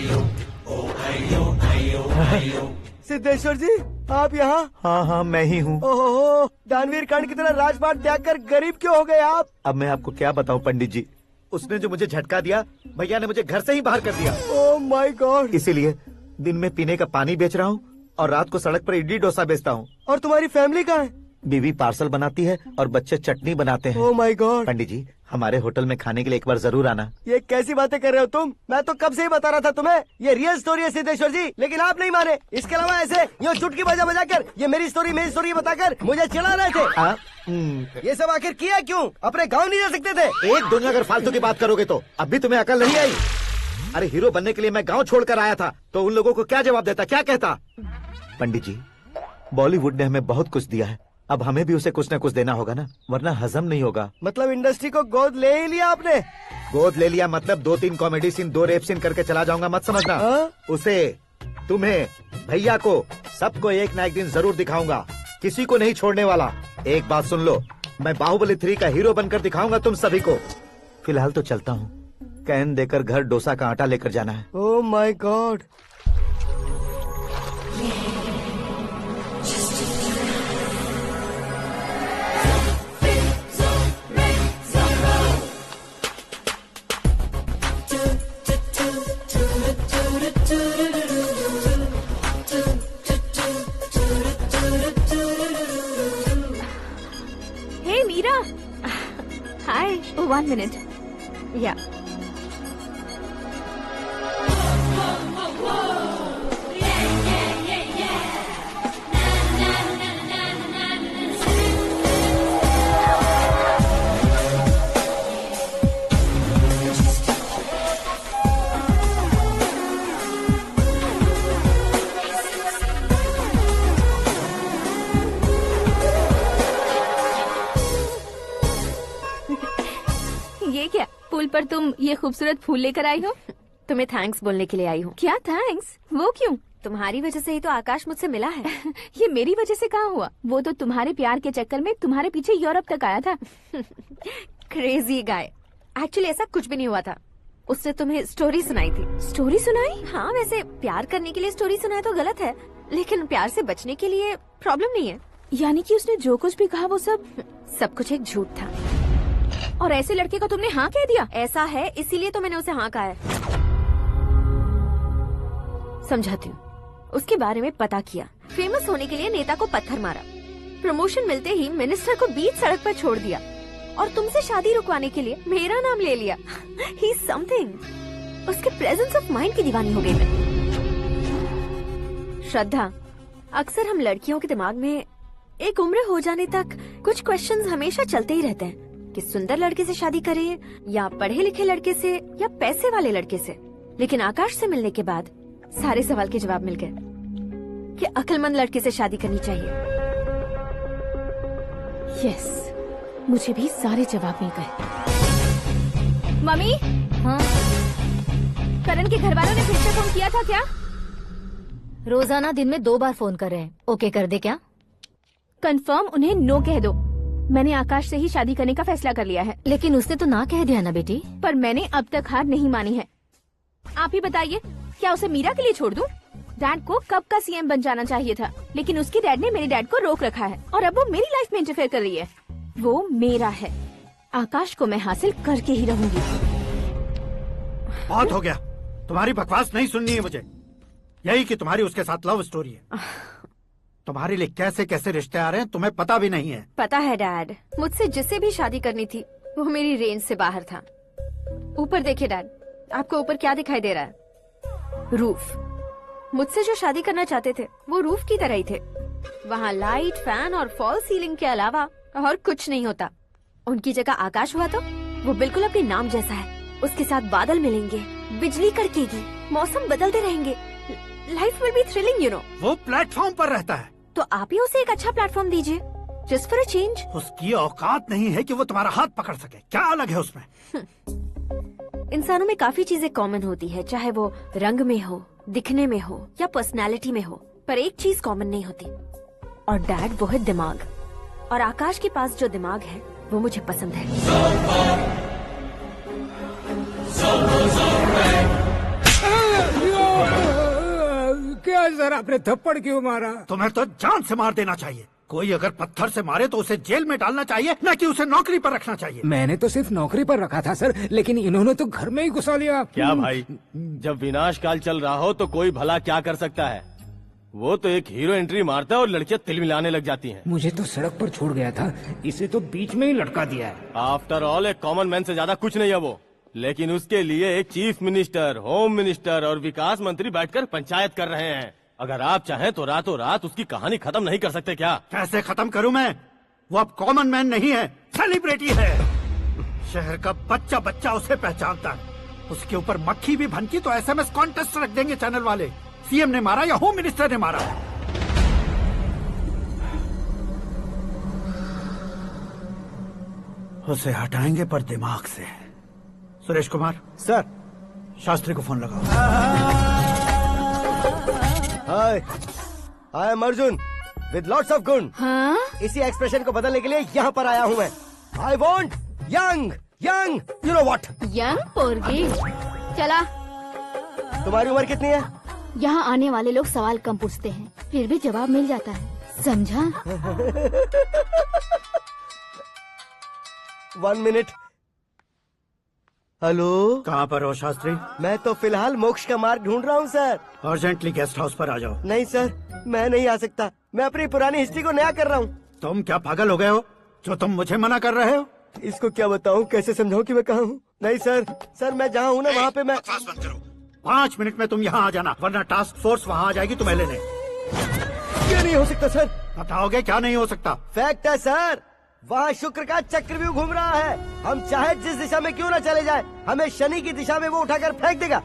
सिद्धेश्वर जी, आप यहाँ? हाँ, मैं ही हूँ। ओहो, दानवीर कर्ण की तरह राजपाट त्याग कर गरीब क्यों हो गए आप? अब मैं आपको क्या बताऊँ पंडित जी, उसने जो मुझे झटका दिया, भैया ने मुझे घर से ही बाहर कर दिया। Oh my God. इसीलिए दिन में पीने का पानी बेच रहा हूँ और रात को सड़क पर इडली डोसा बेचता हूँ। और तुम्हारी फैमिली कहाँ है? बीवी पार्सल बनाती है और बच्चे चटनी बनाते हैं। Oh my God. पंडित जी, हमारे होटल में खाने के लिए एक बार जरूर आना। ये कैसी बातें कर रहे हो तुम? मैं तो कब से ही बता रहा था तुम्हें, ये रियल स्टोरी है सिद्धेश्वर जी, लेकिन आप नहीं माने। इसके अलावा ऐसे यूँ चुटकी बजा कर ये मेरी स्टोरी बताकर मुझे चिढ़ा रहे थे। ये सब आखिर किया क्यों? अपने गाँव नहीं जा सकते थे? एक दुनिया अगर फालतू की बात करोगे तो अब भी तुम्हें अकल नहीं आई। अरे हीरो बनने के लिए मैं गाँव छोड़कर आया था तो उन लोगों को क्या जवाब देता, क्या कहता? पंडित जी, बॉलीवुड ने हमें बहुत कुछ दिया है, अब हमें भी उसे कुछ न कुछ देना होगा ना, वरना हजम नहीं होगा। मतलब इंडस्ट्री को गोद ले ही लिया आपने? गोद ले लिया मतलब 2-3 कॉमेडी सीन, 2 रेप सीन करके चला जाऊंगा मत समझना। उसे, तुम्हें, भैया को, सबको एक ना एक दिन जरूर दिखाऊंगा, किसी को नहीं छोड़ने वाला। एक बात सुन लो, मैं बाहुबली 3 का हीरो बनकर दिखाऊंगा तुम सभी को। फिलहाल तो चलता हूँ, कैन देकर घर डोसा का आटा लेकर जाना है। Oh my God. Hey Meera. Hi. Oh, 1 minute. Yeah. पर तुम ये खूबसूरत फूल लेकर आई हो? तुम्हें थैंक्स बोलने के लिए आई हूँ। क्या थैंक्स? वो क्यों? तुम्हारी वजह से ही तो आकाश मुझसे मिला है। ये मेरी वजह से कहाँ हुआ? वो तो तुम्हारे प्यार के चक्कर में तुम्हारे पीछे यूरोप तक आया था। Crazy guy. एक्चुअली ऐसा कुछ भी नहीं हुआ था। उसने तुम्हें स्टोरी सुनाई थी। स्टोरी सुनाई? हाँ, वैसे प्यार करने के लिए स्टोरी सुनाए तो गलत है, लेकिन प्यार से बचने के लिए प्रॉब्लम नहीं है। यानी कि उसने जो कुछ भी कहा वो सब कुछ एक झूठ था। और ऐसे लड़के को तुमने हाँ कह दिया? ऐसा है, इसीलिए तो मैंने उसे हाँ कहा है। समझाती हूँ। उसके बारे में पता किया, फेमस होने के लिए नेता को पत्थर मारा, प्रमोशन मिलते ही मिनिस्टर को बीच सड़क पर छोड़ दिया, और तुमसे शादी रुकवाने के लिए मेरा नाम ले लिया। He is something. उसके प्रेजेंस ऑफ माइंड की दीवानी हो गई मैं। श्रद्धा, अक्सर हम लड़कियों के दिमाग में एक उम्र हो जाने तक कुछ क्वेश्चंस हमेशा चलते ही रहते हैं कि सुंदर लड़के से शादी करें या पढ़े लिखे लड़के से या पैसे वाले लड़के से। लेकिन आकाश से मिलने के बाद सारे सवाल के जवाब मिल गए कि अक्लमंद लड़के से शादी करनी चाहिए। यस, मुझे भी सारे जवाब मिल गए। मम्मी, हाँ? करण के घर वालों ने फिर से फोन किया था क्या? रोजाना दिन में 2 बार फोन कर रहे हैं। ओके कर दे क्या? कंफर्म उन्हें नो कह दो। मैंने आकाश से ही शादी करने का फैसला कर लिया है। लेकिन उसने तो ना कह दिया ना बेटी। पर मैंने अब तक हार नहीं मानी है। आप ही बताइए, क्या उसे मीरा के लिए छोड़ दूं? डैड को कब का सीएम बन जाना चाहिए था, लेकिन उसके डैड ने मेरे डैड को रोक रखा है और अब वो मेरी लाइफ में इंटरफेयर कर रही है। वो मेरा है, आकाश को मैं हासिल करके ही रहूंगी। बहुत हो गया, तुम्हारी बकवास नहीं सुननी है मुझे। यही कि तुम्हारी उसके साथ लव स्टोरी है। तुम्हारे लिए कैसे कैसे रिश्ते आ रहे हैं तुम्हें पता भी नहीं है। पता है डैड, मुझसे जिससे भी शादी करनी थी वो मेरी रेंज से बाहर था। ऊपर देखिए डैड, आपको ऊपर क्या दिखाई दे रहा है? रूफ। मुझसे जो शादी करना चाहते थे वो रूफ की तरह ही थे। वहाँ लाइट, फैन और फॉल सीलिंग के अलावा और कुछ नहीं होता। उनकी जगह आकाश हुआ तो वो बिल्कुल अपने नाम जैसा है। उसके साथ बादल मिलेंगे, बिजली कड़केगी, मौसम बदलते रहेंगे, life will be thrilling you know. वो प्लेटफॉर्म पर रहता है तो आप ही उसे एक अच्छा प्लेटफॉर्म दीजिए, जस्ट फॉर अ चेंज। उसकी औकात नहीं है कि वो तुम्हारा हाथ पकड़ सके। क्या अलग है उसमें? इंसानों में काफी चीजें कॉमन होती है, चाहे वो रंग में हो, दिखने में हो या पर्सनालिटी में हो, पर एक चीज कॉमन नहीं होती, और डैड वो है दिमाग। और आकाश के पास जो दिमाग है वो मुझे पसंद है। क्या सर, आपने थप्पड़ क्यों मारा? तुम्हें तो जान से मार देना चाहिए। कोई अगर पत्थर से मारे तो उसे जेल में डालना चाहिए, न कि उसे नौकरी पर रखना चाहिए। मैंने तो सिर्फ नौकरी पर रखा था सर, लेकिन इन्होंने तो घर में ही घुसा लिया। क्या भाई, जब विनाश काल चल रहा हो तो कोई भला क्या कर सकता है? वो तो एक हीरो एंट्री मारता है और लड़कियां तिल मिलाने लग जाती हैं। मुझे तो सड़क पर छोड़ गया था, इसे तो बीच में ही लटका दिया है। आफ्टर ऑल एक कॉमन मैन से ज्यादा कुछ नहीं है वो, लेकिन उसके लिए एक चीफ मिनिस्टर, होम मिनिस्टर और विकास मंत्री बैठकर पंचायत कर रहे हैं। अगर आप चाहें तो रातों रात उसकी कहानी खत्म नहीं कर सकते क्या? कैसे खत्म करूं मैं? वो अब कॉमन मैन नहीं है, सेलिब्रिटी है। शहर का बच्चा बच्चा उसे पहचानता है। उसके ऊपर मक्खी भी भनकी तो एसएमएस कॉन्टेस्ट रख देंगे चैनल वाले। सीएम ने मारा या होम मिनिस्टर ने मारा? उसे हटाएंगे पर दिमाग से। सुरेश कुमार सर, शास्त्री को फोन लगाओ। Hi, I am Arjun with lots of गुण। हाँ? इसी एक्सप्रेशन को बदलने के लिए यहाँ पर आया हूँ मैं। I want young young you know what. Young पोरगी। चला। तुम्हारी उम्र कितनी है? यहाँ आने वाले लोग सवाल कम पूछते हैं, फिर भी जवाब मिल जाता है, समझा? 1 मिनट। हेलो, कहाँ पर हो शास्त्री? मैं तो फिलहाल मोक्ष का मार्ग ढूंढ रहा हूँ सर। अर्जेंटली गेस्ट हाउस पर आ जाओ। नहीं सर, मैं नहीं आ सकता। मैं अपनी पुरानी हिस्ट्री को नया कर रहा हूँ। तुम क्या पागल हो गए हो जो तुम मुझे मना कर रहे हो? इसको क्या बताऊँ, कैसे समझाऊँ कि मैं कहाँ हूँ? नहीं सर, सर मैं जहाँ हूँ ना वहाँ पे मैं। 5 मिनट में तुम यहाँ आ जाना, वरना टास्क फोर्स वहाँ आ जाएगी तुम्हें लेने। क्या नहीं हो सकता सर? बताओगे क्या नहीं हो सकता? फैक्ट है सर, वहाँ शुक्र का चक्रव्यूह घूम रहा है। हम चाहे जिस दिशा में क्यों न चले जाएं, हमें शनि की दिशा में वो उठाकर फेंक देगा।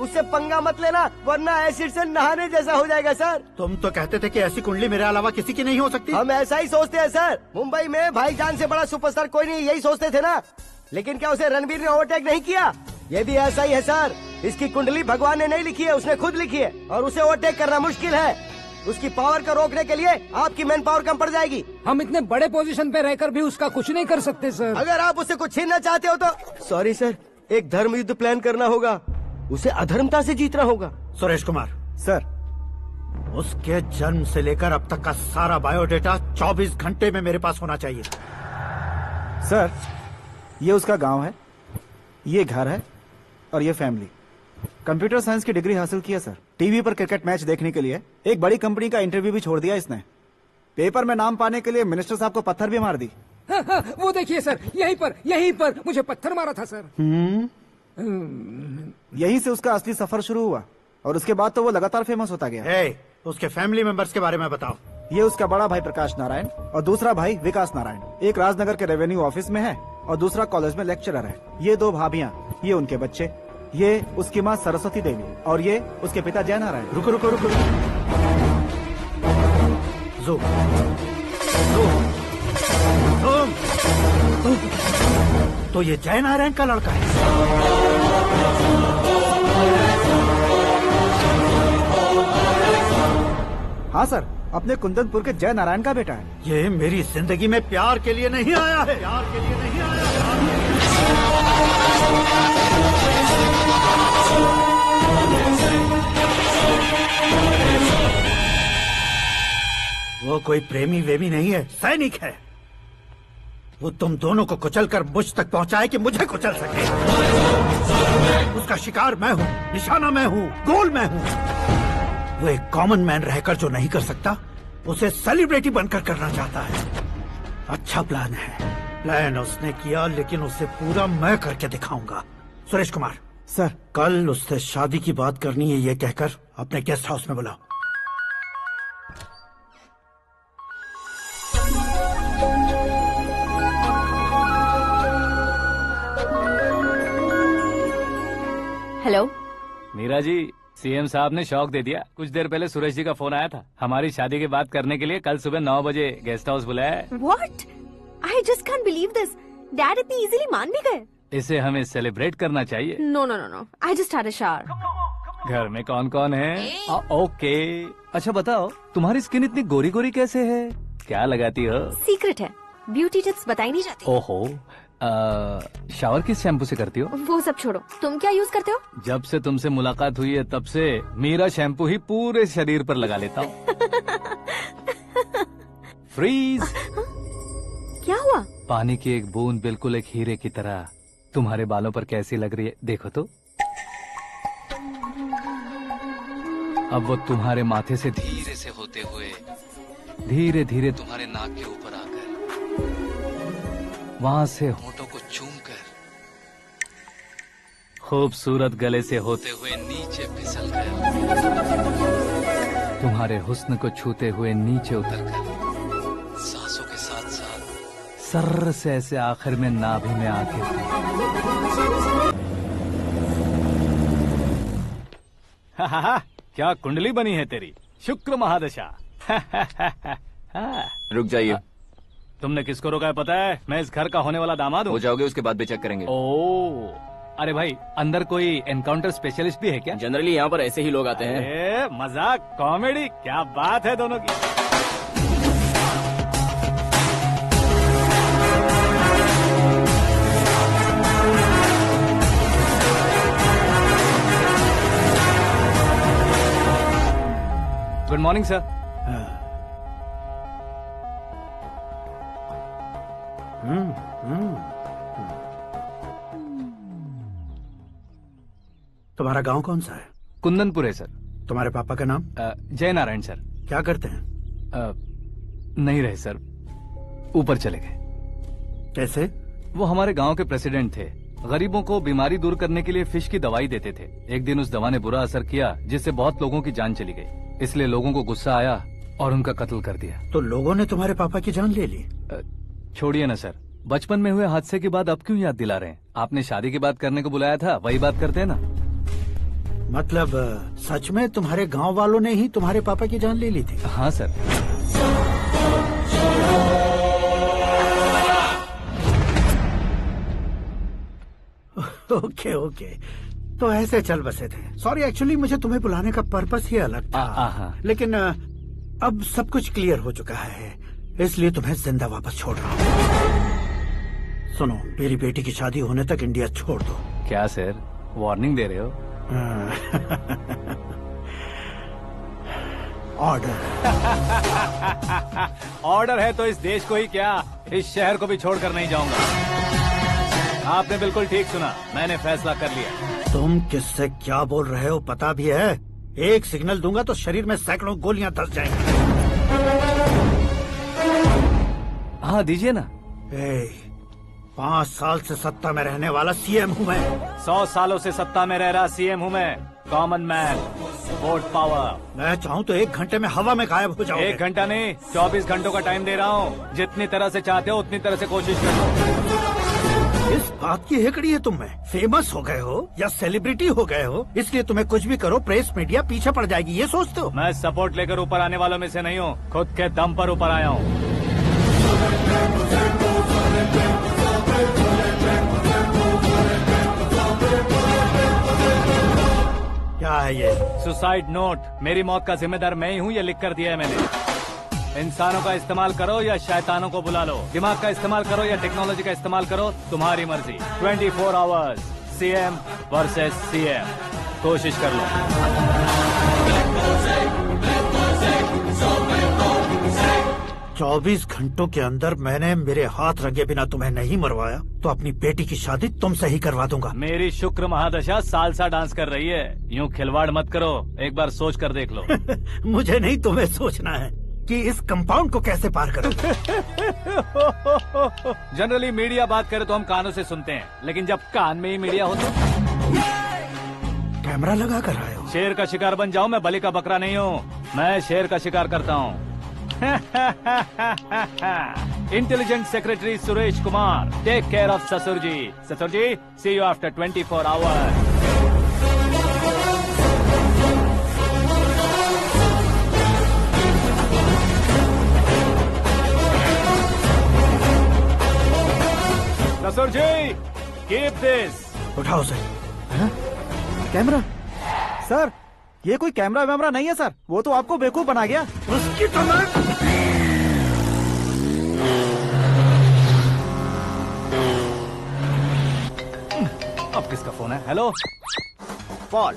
उससे पंगा मत लेना, वरना एसिड से नहाने जैसा हो जाएगा सर। तुम तो कहते थे कि ऐसी कुंडली मेरे अलावा किसी की नहीं हो सकती। हम ऐसा ही सोचते हैं सर। मुंबई में भाईजान से बड़ा सुपरस्टार कोई नहीं, यही सोचते थे ना। लेकिन क्या उसे रणवीर ने ओवरटेक नहीं किया? ये भी ऐसा ही है सर। इसकी कुंडली भगवान ने नहीं लिखी है, उसने खुद लिखी है और उसे ओवरटेक करना मुश्किल है। उसकी पावर को रोकने के लिए आपकी मैन पावर कम पड़ जाएगी। हम इतने बड़े पोजीशन पे रहकर भी उसका कुछ नहीं कर सकते सर। अगर आप उससे कुछ छीनना चाहते हो तो सॉरी सर, एक धर्म युद्ध प्लान करना होगा। उसे अधर्मता से जीतना होगा। सुरेश कुमार सर, उसके जन्म से लेकर अब तक का सारा बायोडेटा 24 घंटे में मेरे पास होना चाहिए। सर, ये उसका गांव है, ये घर है और ये फैमिली। कंप्यूटर साइंस की डिग्री हासिल किया सर। टीवी पर क्रिकेट मैच देखने के लिए एक बड़ी कंपनी का इंटरव्यू भी छोड़ दिया इसने। पेपर में नाम पाने के लिए मिनिस्टर साहब को पत्थर भी मार दी। वो देखिए सर, यहीं पर मुझे पत्थर मारा था सर। यहीं से उसका असली सफर शुरू हुआ और उसके बाद तो वो लगातार फेमस होता गया। उसके फैमिली मेंबर्स के बारे में बताओ। ये उसका बड़ा भाई प्रकाश नारायण और दूसरा भाई विकास नारायण। एक राजनगर के रेवेन्यू ऑफिस में है और दूसरा कॉलेज में लेक्चरर है। ये 2 भाभियां, ये उनके बच्चे, ये उसकी माँ सरस्वती देवी और ये उसके पिता जय नारायण। रुको रुको रुको, ज़ूम। तो ये जय नारायण का लड़का है। हाँ सर, अपने कुंदनपुर के जय नारायण का बेटा है। ये मेरी जिंदगी में प्यार के लिए नहीं आया है। प्यार के लिए नहीं आया है। वो कोई प्रेमी वेमी नहीं है, सैनिक है। वो तुम दोनों को कुचलकर मुझ तक पहुंचाए कि मुझे कुचल सके। उसका शिकार मैं हूँ, निशाना मैं हूँ, गोल मैं हूँ। वो एक कॉमन मैन रहकर जो नहीं कर सकता, उसे सेलिब्रिटी बनकर करना चाहता है। अच्छा प्लान है। प्लान उसने किया, लेकिन उसे पूरा मैं करके दिखाऊंगा। सुरेश कुमार सर, कल उससे शादी की बात करनी है, ये कहकर अपने गेस्ट हाउस में बुलाओ। हेलो मीरा जी, सीएम साहब ने शौक दे दिया। कुछ देर पहले सुरेश जी का फोन आया था, हमारी शादी की बात करने के लिए कल सुबह 9 बजे गेस्ट हाउस बुलाया है। What? I just can't believe this. Dad इतनी इजीली मान भी गए। इसे हमें सेलिब्रेट करना चाहिए। No, no, no, no. I just had a shower. घर में कौन कौन है? ओके। अच्छा बताओ, तुम्हारी स्किन इतनी गोरी गोरी कैसे है? क्या लगाती हो? सीक्रेट है, ब्यूटी टिप्स बताई नहीं जाती। ओहो, शावर किस शैम्पू से करती हो? वो सब छोड़ो, तुम क्या यूज करते हो? जब से तुमसे मुलाकात हुई है तब से मीरा शैम्पू ही पूरे शरीर पर लगा लेता हूँ। फ्रीज। क्या हुआ? पानी की एक बूंद बिल्कुल एक हीरे की तरह तुम्हारे बालों पर कैसी लग रही है, देखो तो। अब वो तुम्हारे माथे से धीरे से होते हुए धीरे धीरे तुम्हारे नाक के ऊपर आकर वहां से होठों को चूमकर खूबसूरत गले से होते हुए नीचे फिसलकर तुम्हारे हुस्न को छूते हुए नीचे उतरकर सांसों के साथ साथ सर्र से ऐसे आखिर में नाभि में आके क्या कुंडली बनी है तेरी, शुक्र महादशा। रुक जाइए। तुमने किसको रोका है पता है? मैं इस घर का होने वाला दामाद हूँ। हो जाओगे उसके बाद भी चेक करेंगे। ओ, अरे भाई, अंदर कोई एनकाउंटर स्पेशलिस्ट भी है क्या? जनरली यहाँ पर ऐसे ही लोग आते हैं। मजाक, कॉमेडी, क्या बात है दोनों की। Good morning sir. तुम्हारा गांव कौन सा है? कुंदनपुर है सर। तुम्हारे पापा का नाम? जय नारायण सर। क्या करते हैं? नहीं रहे सर, ऊपर चले गए। कैसे? वो हमारे गांव के प्रेसिडेंट थे। गरीबों को बीमारी दूर करने के लिए फिश की दवाई देते थे। एक दिन उस दवा ने बुरा असर किया, जिससे बहुत लोगों की जान चली गई। इसलिए लोगों को गुस्सा आया और उनका कत्ल कर दिया। तो लोगों ने तुम्हारे पापा की जान ले ली? छोड़िए ना सर, बचपन में हुए हादसे की बात अब क्यों याद दिला रहे हैं? आपने शादी की बात करने को बुलाया था, वही बात करते हैं ना। मतलब सच में तुम्हारे गांव वालों ने ही तुम्हारे पापा की जान ले ली थी? हाँ सर। ओके ओके, तो ऐसे चल बसे थे। सॉरी, एक्चुअली मुझे तुम्हें बुलाने का पर्पस ही अलग था, लेकिन अब सब कुछ क्लियर हो चुका है, इसलिए तुम्हें जिंदा वापस छोड़ रहा हूँ। सुनो, मेरी बेटी की शादी होने तक इंडिया छोड़ दो। क्या सर, वार्निंग दे रहे हो? ऑर्डर। ऑर्डर है तो इस देश को ही क्या, इस शहर को भी छोड़कर नहीं जाऊंगा। आपने बिल्कुल ठीक सुना, मैंने फैसला कर लिया। तुम किससे क्या बोल रहे हो पता भी है? एक सिग्नल दूंगा तो शरीर में सैकड़ों गोलियां धस जाएंगी। हाँ दीजिए ना। 5 साल से सत्ता में रहने वाला सीएम हूँ मैं। 100 सालों से सत्ता में रह रहा सीएम हूँ मैं। Common man, vote power. मैं चाहूँ तो 1 घंटे में हवा में गायब हो जाओगे। 1 घंटा नहीं, 24 घंटों का टाइम दे रहा हूँ। जितनी तरह से चाहते हो उतनी तरह से कोशिश करो। इस बात की हेकड़ी है तुम में। फेमस हो गए हो या सेलिब्रिटी हो गए हो, इसलिए तुम्हें कुछ भी करो प्रेस मीडिया पीछे पड़ जाएगी, ये सोचते हो? मैं सपोर्ट लेकर ऊपर आने वालों में से नहीं हूँ, खुद के दम पर ऊपर आया हूँ। क्या है ये? Suicide note. मेरी मौत का जिम्मेदार मैं ही हूँ, ये लिख कर दिया है मैंने। इंसानों का इस्तेमाल करो या शैतानों को बुला लो, दिमाग का इस्तेमाल करो या टेक्नोलॉजी का इस्तेमाल करो, तुम्हारी मर्जी। 24 आवर्स, सीएम वर्सेस सीएम, कोशिश कर लो। 24 घंटों के अंदर मैंने मेरे हाथ रंगे बिना तुम्हें नहीं मरवाया तो अपनी बेटी की शादी तुमसे ही करवा दूंगा। मेरी शुक्र महादशा सालसा डांस कर रही है, यूँ खिलवाड़ मत करो, एक बार सोच कर देख लो। मुझे नहीं, तुम्हें सोचना है कि इस कंपाउंड को कैसे पार करूं। जनरली मीडिया बात करे तो हम कानों से सुनते हैं, लेकिन जब कान में ही मीडिया हो तो कैमरा लगा कर आए हो। शेर का शिकार बन जाऊं, मैं बलि का बकरा नहीं हूँ, मैं शेर का शिकार करता हूँ। Intelligent secretary Suresh Kumar, take care of ससुर जी। ससुर जी, सी यू आफ्टर 24 आवर्स। ससुर जी, कीप दिस। उठाओ सर। कैमरा? सर, ये कोई कैमरा वैमरा नहीं है सर, वो तो आपको बेवकूफ बना गया। उसकी तो मैं... अब किसका फोन है? हेलो पॉल,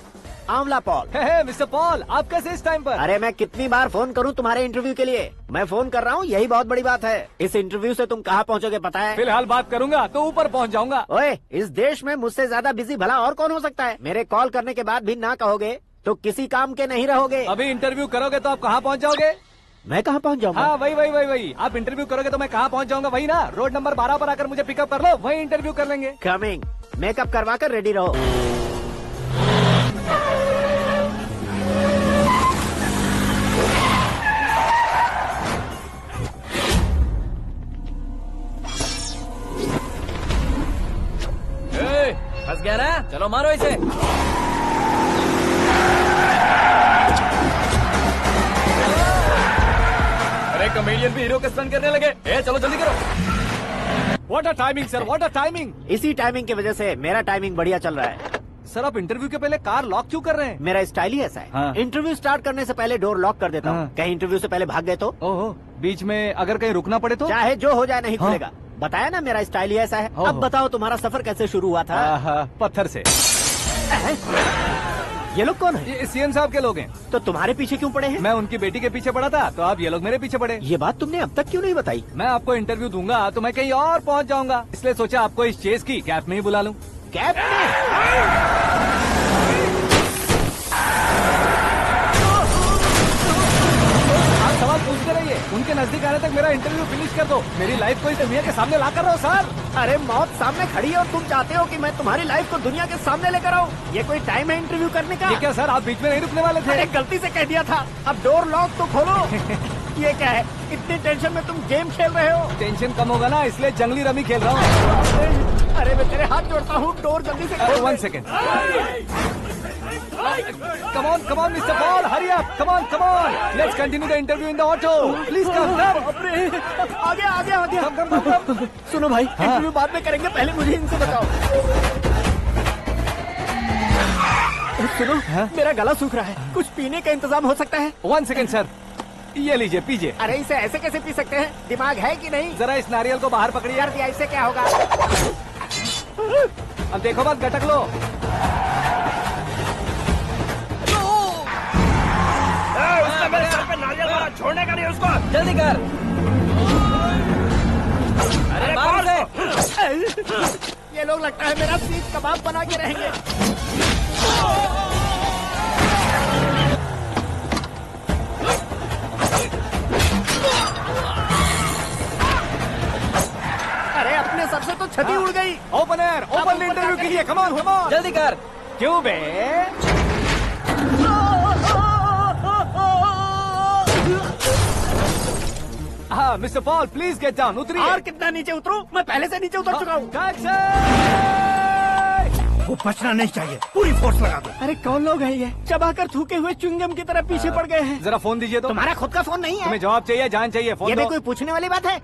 आंवला पॉल। हे मिस्टर पॉल, आप कैसे इस टाइम पर? अरे मैं कितनी बार फोन करूं तुम्हारे इंटरव्यू के लिए? मैं फोन कर रहा हूं, यही बहुत बड़ी बात है। इस इंटरव्यू से तुम कहां पहुंचोगे पता है? फिलहाल बात करूंगा तो ऊपर पहुंच जाऊंगा। ओए, इस देश में मुझसे ज्यादा बिजी भला और कौन हो सकता है? मेरे कॉल करने के बाद भी ना कहोगे तो किसी काम के नहीं रहोगे। अभी इंटरव्यू करोगे तो आप कहाँ पहुँच जाओगे? मैं कहाँ पहुँच जाऊंगा? हाँ वही। आप इंटरव्यू करोगे तो मैं कहाँ पहुँच जाऊंगा? वही ना, रोड नंबर 12 पर आकर मुझे पिकअप कर लो, वही इंटरव्यू कर लेंगे। कमिंग। मेकअप करवा कर रेडी रहो। फंस गया ना, चलो मारो इसे। अरे कमेडियन भी हीरो का स्टंट करने लगे। चलो जल्दी करो। What a timing sir, what a timing. इसी टाइमिंग की वजह से मेरा टाइमिंग बढ़िया चल रहा है। सर आप इंटरव्यू के पहले कार लॉक क्यों कर रहे हैं? मेरा स्टाइल ही ऐसा है। हाँ। इंटरव्यू स्टार्ट करने से पहले डोर लॉक कर देता हूँ। कहीं इंटरव्यू से पहले भाग गए तो? ओहो, बीच में अगर कहीं रुकना पड़े तो? चाहे जो हो जाए नहीं खुलेगा। बताया ना मेरा स्टाइल ही ऐसा है। अब बताओ तुम्हारा सफर कैसे शुरू हुआ था? पत्थर से। ये लोग कौन है? ये सीएम साहब के लोग हैं। तो तुम्हारे पीछे क्यों पड़े हैं? मैं उनकी बेटी के पीछे पड़ा था, तो आप ये लोग मेरे पीछे पड़े। ये बात तुमने अब तक क्यों नहीं बताई? मैं आपको इंटरव्यू दूंगा तो मैं कहीं और पहुंच जाऊंगा, इसलिए सोचा आपको इस चेस की कैप में ही बुला लूं। कैप में? सवाल पूछते रहिए, उनके नजदीक आने तक मेरा इंटरव्यू फिनिश कर दो। मेरी लाइफ को इस दुनिया के सामने ला कर रहो सर। अरे मौत सामने खड़ी है और तुम चाहते हो कि मैं तुम्हारी लाइफ को दुनिया के सामने लेकर आऊं? ये कोई टाइम है इंटरव्यू करने का? ये क्या सर, आप बीच में नहीं रुकने वाले थे? अरे गलती से कह दिया था, अब डोर लॉक तो खोलो। ये क्या है, इतनी टेंशन में तुम गेम खेल रहे हो? टेंशन कम होगा ना, इसलिए जंगली रमी खेल रहा हूँ। अरे मैं तेरे हाथ जोड़ता हूँ, डोर जल्दी से खोलो। 1 second. Come on, Mr. Paul, hurry up. Come on. Let's continue the interview in the auto. Please come. आगे। Come. सुनो भाई, इंटरव्यू बाद में करेंगे, पहले मुझे इनसे बताओ। सुनो, मेरा गला सूख रहा है, कुछ पीने का इंतजाम हो सकता है? 1 सेकेंड सर, ये लीजिए पीजिए। अरे इसे ऐसे कैसे पी सकते हैं? दिमाग है कि नहीं? जरा इस नारियल को बाहर पकड़िए। कर दिया, इससे क्या होगा? अब देखो मत, गटक लो। उसने मेरे सर पे नारियल मारा, छोड़ने का नहीं उसको। जल्दी कर। अरे मार उसे। ये लोग लगता है मेरा सीख कबाब बना के रहेंगे। अरे अपने सर से तो छती उड़ गई। ओपन एयर, ओपन इंटरव्यू कीजिए। कम ऑन कम ऑन, जल्दी कर। क्यों बे? हाँ mister Paul, please get down. उतरिए। और कितना नीचे उतरूं? मैं पहले से नीचे उतर चुका हूँ। वो बचना नहीं चाहिए, पूरी फोर्स लगा दो। अरे कौन लोग हैं ये? चबाकर थूके हुए च्युइंगम की तरह पीछे पड़ गए हैं। जरा फोन दीजिए तो। तुम्हारा खुद का फोन नहीं है? तुम्हें जवाब चाहिए, जान चाहिए, फोन ये भी दो। कोई पूछने वाली बात है?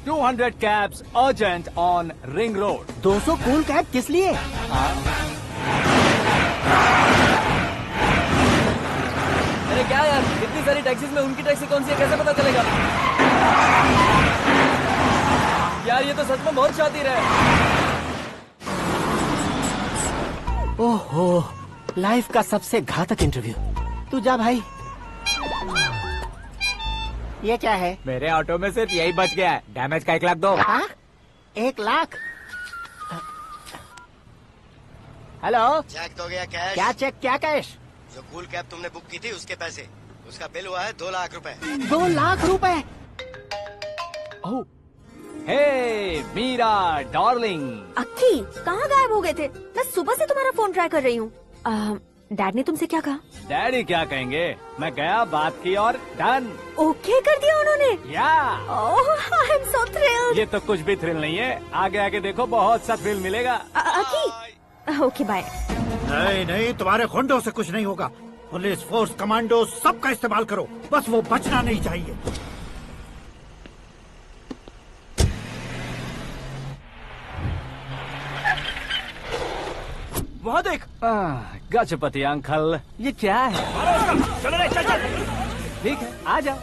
200 cabs urgent on Ring Road। 200 cool cab किस लिए? अरे क्या यार, इतनी सारी टैक्सीज में उनकी टैक्सी कौन सी है कैसे पता चलेगा? यार ये तो सच में बहुत शातिर है। ओहो, लाइफ का सबसे घातक इंटरव्यू। तू जा भाई। ये क्या है? मेरे ऑटो में सिर्फ यही बच गया है, डैमेज का 1 लाख दो। 1 लाख? हेलो, चेक तो गया कैश। क्या चेक, क्या कैश? जो कूल कैब तुमने बुक की थी उसके पैसे, उसका बिल हुआ है 2 लाख रुपए। 2 लाख रुपए? हे मीरा डार्लिंग। अक्की, कहाँ गायब हो गए थे? मैं सुबह से तुम्हारा फोन ट्राई कर रही हूँ। डैड ने तुमसे क्या कहा? डैडी क्या कहेंगे, मैं गया, बात की और डन। ओके कर दिया उन्होंने? या आई एम सो थ्रिल्ड। ये तो कुछ भी थ्रिल नहीं है, आगे आगे देखो बहुत सा थ्रिल मिलेगा। अक्की, ओके बाय। नहीं नहीं, तुम्हारे गुंडों से कुछ नहीं होगा। पुलिस फोर्स, कमांडो, सबका इस्तेमाल करो, बस वो बचना नहीं चाहिए। वहाँ देख। गजपति अंकल, ये क्या है? चलो रे, चल चल। ठीक है, आ जा।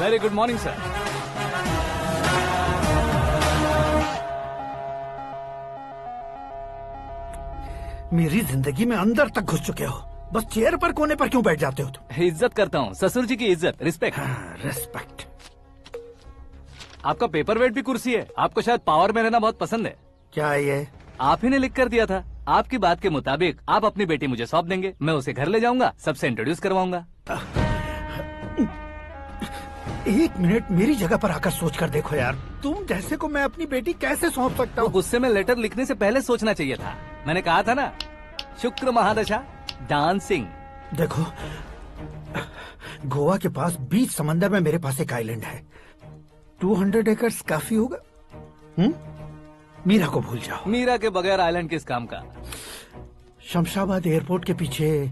Very good morning sir. मेरी जिंदगी में अंदर तक घुस चुके हो, बस चेयर पर कोने पर क्यों बैठ जाते हो तुम? इज्जत करता हूँ, ससुर जी की इज्जत, रिस्पेक्ट। रिस्पेक्ट। आपका पेपर वेट भी कुर्सी है। आपको शायद पावर में रहना बहुत पसंद है। क्या ये? आप ही ने लिख कर दिया था। आपकी बात के मुताबिक आप अपनी बेटी मुझे सौंप देंगे, मैं उसे घर ले जाऊंगा, सबसे इंट्रोड्यूस करवाऊंगा। 1 मिनट मेरी जगह पर आकर सोच कर देखो यार, तुम जैसे को मैं अपनी बेटी कैसे सौंप सकता हूँ? गुस्से में लेटर लिखने से पहले सोचना चाहिए था। मैंने कहा था ना, शुक्र महादशा डांसिंग। देखो, गोवा के पास बीच समंदर में मेरे पास एक आइलैंड है, 200 एकर्स काफी होगा। मीरा को भूल जाओ। मीरा के बगैर आइलैंड किस काम का? शमशाबाद एयरपोर्ट के पीछे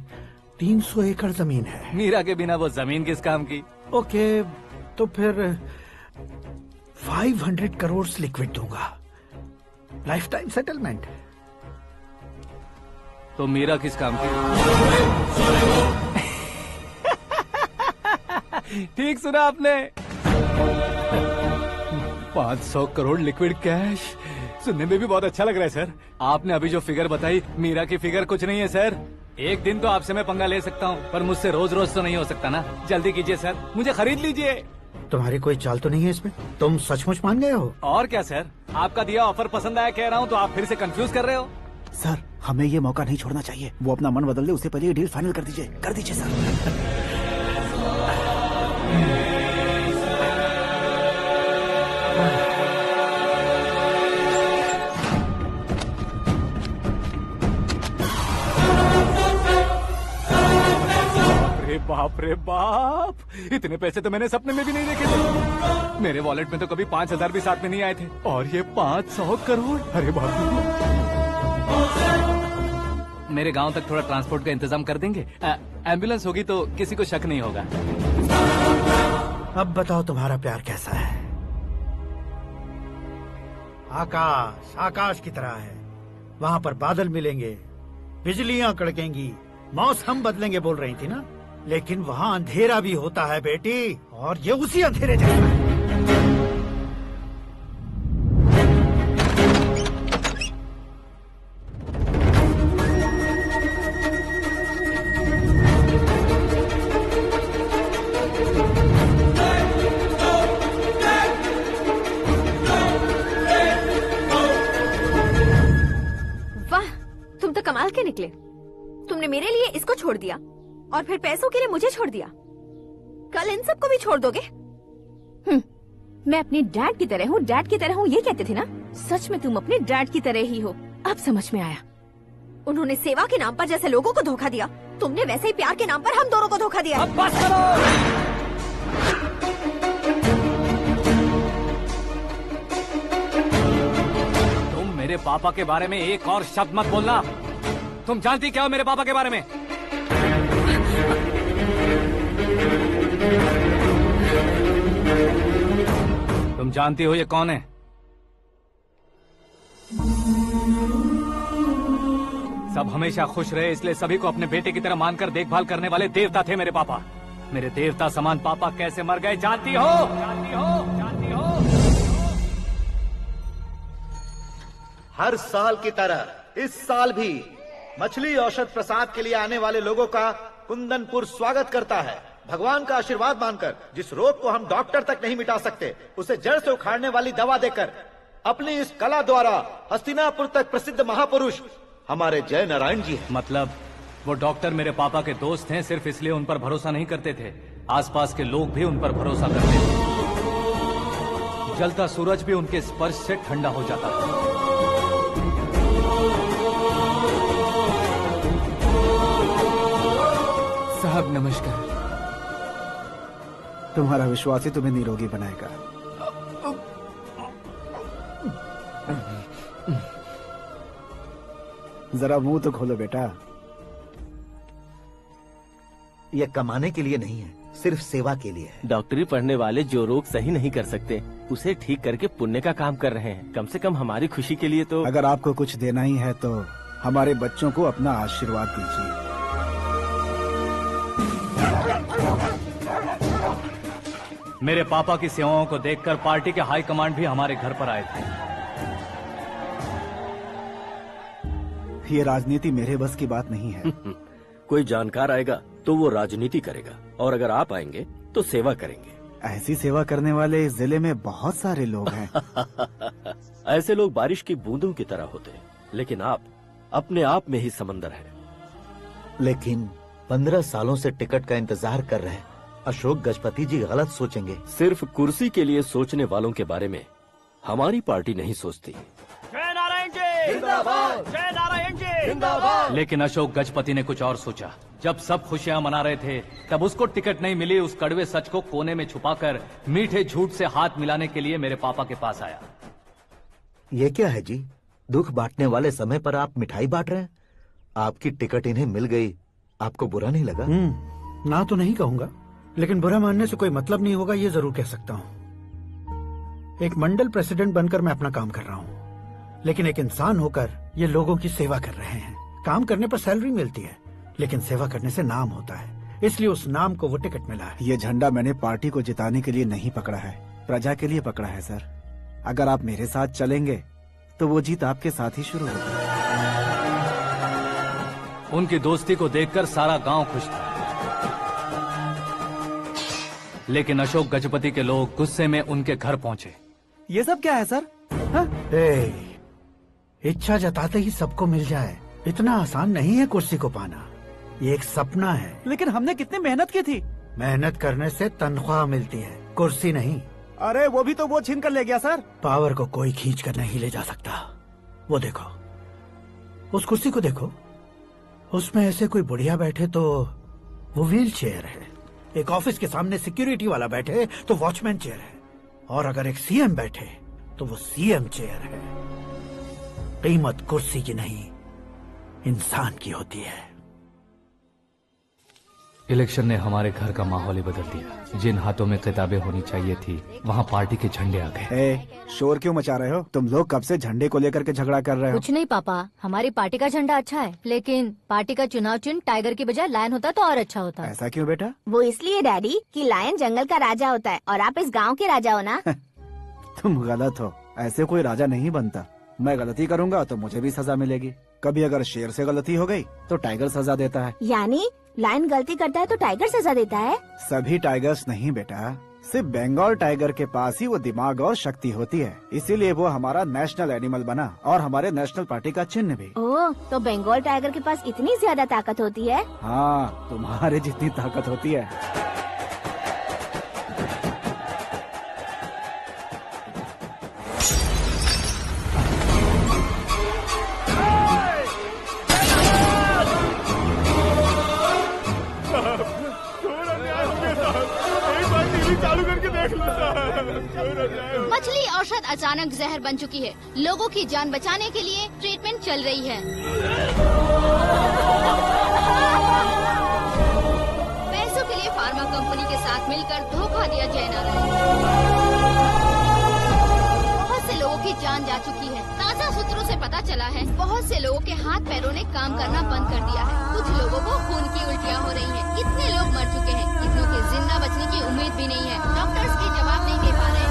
300 एकड़ जमीन है। मीरा के बिना वो जमीन किस काम की? ओके, तो फिर 500 करोड़ लिक्विड दूंगा, लाइफ टाइम सेटलमेंट। तो मीरा किस काम की? ठीक सुना आपने, 500 करोड़ लिक्विड कैश। सुनने में भी बहुत अच्छा लग रहा है सर। आपने अभी जो फिगर बताई, मीरा की फिगर कुछ नहीं है सर। एक दिन तो आपसे मैं पंगा ले सकता हूँ, पर मुझसे रोज रोज तो नहीं हो सकता ना। जल्दी कीजिए सर, मुझे खरीद लीजिए। तुम्हारी कोई चाल तो नहीं है इसमें? तुम सचमुच मान गए हो? और क्या सर, आपका दिया ऑफर पसंद आया कह रहा हूँ, तो आप फिर से कंफ्यूज कर रहे हो। सर, हमें ये मौका नहीं छोड़ना चाहिए। वो अपना मन बदल दे, उससे पहले ये डील फाइनल कर दीजिए। कर दीजिए सर। बाप रे बाप, इतने पैसे तो मैंने सपने में भी नहीं देखे थे। मेरे वॉलेट में तो कभी 5,000 भी साथ में नहीं आए थे, और ये 500 करोड़। अरे बाप रे। मेरे गांव तक थोड़ा ट्रांसपोर्ट का इंतजाम कर देंगे? एम्बुलेंस होगी तो किसी को शक नहीं होगा। अब बताओ तुम्हारा प्यार कैसा है? आकाश आकाश की तरह है, वहाँ पर बादल मिलेंगे, बिजलियां कड़केंगी, मौसम बदलेंगे बोल रही थी ना, लेकिन वहाँ अंधेरा भी होता है बेटी, और ये उसी अंधेरे जैसा है। वाह, तुम तो कमाल के निकले। तुमने मेरे लिए इसको छोड़ दिया और फिर पैसों के लिए मुझे छोड़ दिया। कल इन सबको भी छोड़ दोगे? मैं अपने डैड की तरह हूँ, डैड की तरह हूँ, ये कहते थे ना। सच में तुम अपने डैड की तरह ही हो। अब समझ में आया। उन्होंने सेवा के नाम पर जैसे लोगों को धोखा दिया, तुमने वैसे ही प्यार के नाम पर हम दोनों को धोखा दिया। अब बस करो। तुम मेरे पापा के बारे में एक और शब्द मत बोलना। तुम जानती क्या हो मेरे पापा के बारे में? तुम जानती हो ये कौन है? सब हमेशा खुश रहे, इसलिए सभी को अपने बेटे की तरह मानकर देखभाल करने वाले देवता थे मेरे पापा। मेरे देवता समान पापा कैसे मर गए जानती हो? जानती हो? जानती हो? हर साल की तरह इस साल भी मछली औषध प्रसाद के लिए आने वाले लोगों का कुंदनपुर स्वागत करता है। भगवान का आशीर्वाद मानकर जिस रोग को हम डॉक्टर तक नहीं मिटा सकते, उसे जड़ से उखाड़ने वाली दवा देकर अपनी इस कला द्वारा हस्तिनापुर तक प्रसिद्ध महापुरुष हमारे जय नारायण जी हैं। मतलब वो डॉक्टर मेरे पापा के दोस्त हैं, सिर्फ इसलिए उन पर भरोसा नहीं करते थे, आसपास के लोग भी उन पर भरोसा करते थे। जलता सूरज भी उनके स्पर्श से ठंडा हो जाता था। साहब नमस्कार। तुम्हारा विश्वास ही तुम्हें निरोगी बनाएगा। जरा मुंह तो खोलो बेटा। यह कमाने के लिए नहीं है, सिर्फ सेवा के लिए है। डॉक्टरी पढ़ने वाले जो रोग सही नहीं कर सकते, उसे ठीक करके पुण्य का काम कर रहे हैं। कम से कम हमारी खुशी के लिए तो। अगर आपको कुछ देना ही है तो हमारे बच्चों को अपना आशीर्वाद दीजिए। मेरे पापा की सेवाओं को देखकर पार्टी के हाई कमांड भी हमारे घर पर आए थे। ये राजनीति मेरे बस की बात नहीं है। कोई जानकार आएगा तो वो राजनीति करेगा, और अगर आप आएंगे तो सेवा करेंगे। ऐसी सेवा करने वाले इस जिले में बहुत सारे लोग हैं। ऐसे लोग बारिश की बूंदों की तरह होते हैं, लेकिन आप अपने आप में ही समंदर हैं। लेकिन 15 सालों से टिकट का इंतजार कर रहे अशोक गजपति जी गलत सोचेंगे। सिर्फ कुर्सी के लिए सोचने वालों के बारे में हमारी पार्टी नहीं सोचती। जय नारायण जी जिंदाबाद, जय नारायण जी जिंदाबाद। लेकिन अशोक गजपति ने कुछ और सोचा। जब सब खुशियां मना रहे थे तब उसको टिकट नहीं मिली। उस कड़वे सच को कोने में छुपाकर मीठे झूठ से हाथ मिलाने के लिए मेरे पापा के पास आया। ये क्या है जी? दुख बांटने वाले समय पर आप मिठाई बांट रहे हैं। आपकी टिकट इन्हें मिल गई, आपको बुरा नहीं लगा? ना तो नहीं कहूंगा, लेकिन बुरा मानने से कोई मतलब नहीं होगा, ये जरूर कह सकता हूँ। एक मंडल प्रेसिडेंट बनकर मैं अपना काम कर रहा हूँ, लेकिन एक इंसान होकर ये लोगों की सेवा कर रहे हैं। काम करने पर सैलरी मिलती है, लेकिन सेवा करने से नाम होता है, इसलिए उस नाम को वो टिकट मिला है। ये झंडा मैंने पार्टी को जिताने के लिए नहीं पकड़ा है, प्रजा के लिए पकड़ा है सर। अगर आप मेरे साथ चलेंगे तो वो जीत आपके साथ ही शुरू होगी। उनकी दोस्ती को देखकर सारा गांव खुश था, लेकिन अशोक गजपति के लोग गुस्से में उनके घर पहुंचे। ये सब क्या है सर? इच्छा जताते ही सबको मिल जाए, इतना आसान नहीं है कुर्सी को पाना। ये एक सपना है। लेकिन हमने कितनी मेहनत की थी। मेहनत करने से तनख्वाह मिलती है, कुर्सी नहीं। अरे वो भी तो वो छीन कर ले गया सर। पावर को कोई खींच कर नहीं ले जा सकता। वो देखो, उस कुर्सी को देखो, उसमें ऐसे कोई बुढ़िया बैठे तो वो व्हील चेयर है। एक ऑफिस के सामने सिक्योरिटी वाला बैठे तो वॉचमैन चेयर है, और अगर एक सीएम बैठे तो वो सीएम चेयर है। कीमत कुर्सी की नहीं, इंसान की होती है। इलेक्शन ने हमारे घर का माहौल ही बदल दिया। जिन हाथों में किताबें होनी चाहिए थी, वहाँ पार्टी के झंडे आ गए। शोर क्यों मचा रहे हो? तुम लोग कब से झंडे को लेकर के झगड़ा कर रहे हो? कुछ नहीं पापा, हमारी पार्टी का झंडा अच्छा है, लेकिन पार्टी का चुनाव चिन्ह टाइगर की बजाय लायन होता तो और अच्छा होता। ऐसा क्यों बेटा? वो इसलिए डैडी कि लायन जंगल का राजा होता है और आप इस गांव के राजा हो ना। तुम गलत हो, ऐसे कोई राजा नहीं बनता। मैं गलती करूंगा तो मुझे भी सजा मिलेगी। कभी अगर शेर से गलती हो गई तो टाइगर सजा देता है। यानी लायन गलती करता है तो टाइगर सजा देता है? सभी टाइगर्स नहीं बेटा, सिर्फ बंगाल टाइगर के पास ही वो दिमाग और शक्ति होती है, इसीलिए वो हमारा नेशनल एनिमल बना और हमारे नेशनल पार्टी का चिन्ह भी। ओह, तो बंगाल टाइगर के पास इतनी ज्यादा ताकत होती है? हाँ, तुम्हारे जितनी ताकत होती है। मछली औषध अचानक जहर बन चुकी है। लोगों की जान बचाने के लिए ट्रीटमेंट चल रही है। पैसों के लिए फार्मा कंपनी के साथ मिलकर धोखा दिया जय नारायण। बहुत से लोगों की जान जा चुकी है। ताज़ा सूत्रों से पता चला है बहुत से लोगों के हाथ पैरों ने काम करना बंद कर दिया है। कुछ लोगों को खून की उल्टियाँ हो रही हैं। कितने लोग मर चुके हैं, कितनों के जिंदा बचने की उम्मीद भी नहीं है। डॉक्टर्स की जवाब नहीं दे पा रहे हैं।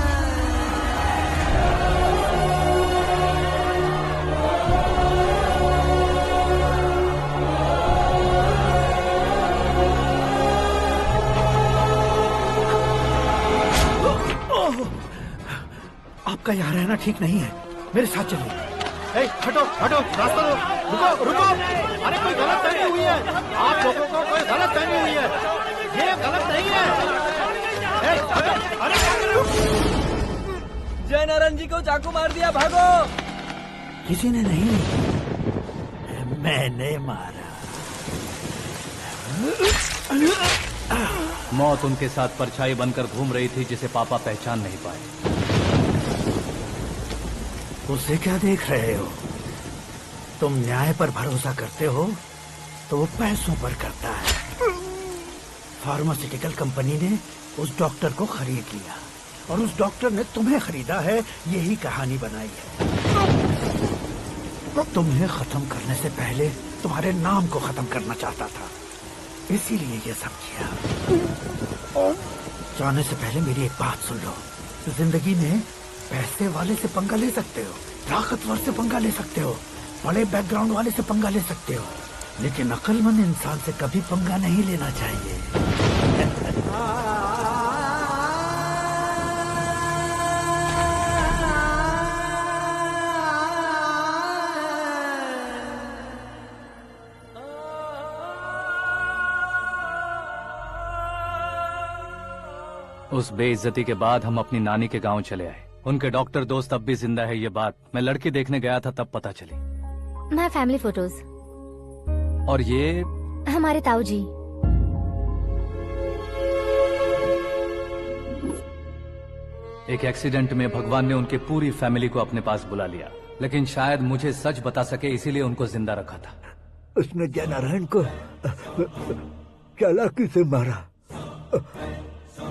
आपका यहाँ रहना ठीक नहीं है, मेरे साथ चलिए। हटो हटो, रास्ता दो। रुको रुको, अरे कोई गलत फहमी हुई है। आप लोगों को कोई गलत फहमी हुई है, ये गलत नहीं है। जय नारायण जी को चाकू मार दिया, भागो। किसी ने नहीं, मैंने मारा। मौत उनके साथ परछाई बनकर घूम रही थी, जिसे पापा पहचान नहीं पाए। उसे क्या देख रहे हो? तुम न्याय पर भरोसा करते हो तो वो पैसों पर करता है। फार्मास्यूटिकल कंपनी ने उस डॉक्टर को खरीद लिया और उस डॉक्टर ने तुम्हें खरीदा है, यही कहानी बनाई है। तुम्हें खत्म करने से पहले तुम्हारे नाम को खत्म करना चाहता था, इसीलिए ये सब किया। जाने से पहले मेरी एक बात सुन लो। जिंदगी में पैसे वाले से पंगा ले सकते हो, ताकतवर से पंगा ले सकते हो, बड़े बैकग्राउंड वाले से पंगा ले सकते हो, लेकिन अक्लमंद इंसान से कभी पंगा नहीं लेना चाहिए। उस बेइज्जती के बाद हम अपनी नानी के गांव चले आए। उनके डॉक्टर दोस्त अब भी जिंदा है, ये बात मैं लड़की देखने गया था तब पता चली। My family photos. और ये हमारे ताऊ जी। एक एक्सीडेंट में भगवान ने उनकी पूरी फैमिली को अपने पास बुला लिया, लेकिन शायद मुझे सच बता सके इसीलिए उनको जिंदा रखा था। उसने जयनारायण को चालाकी से मारा।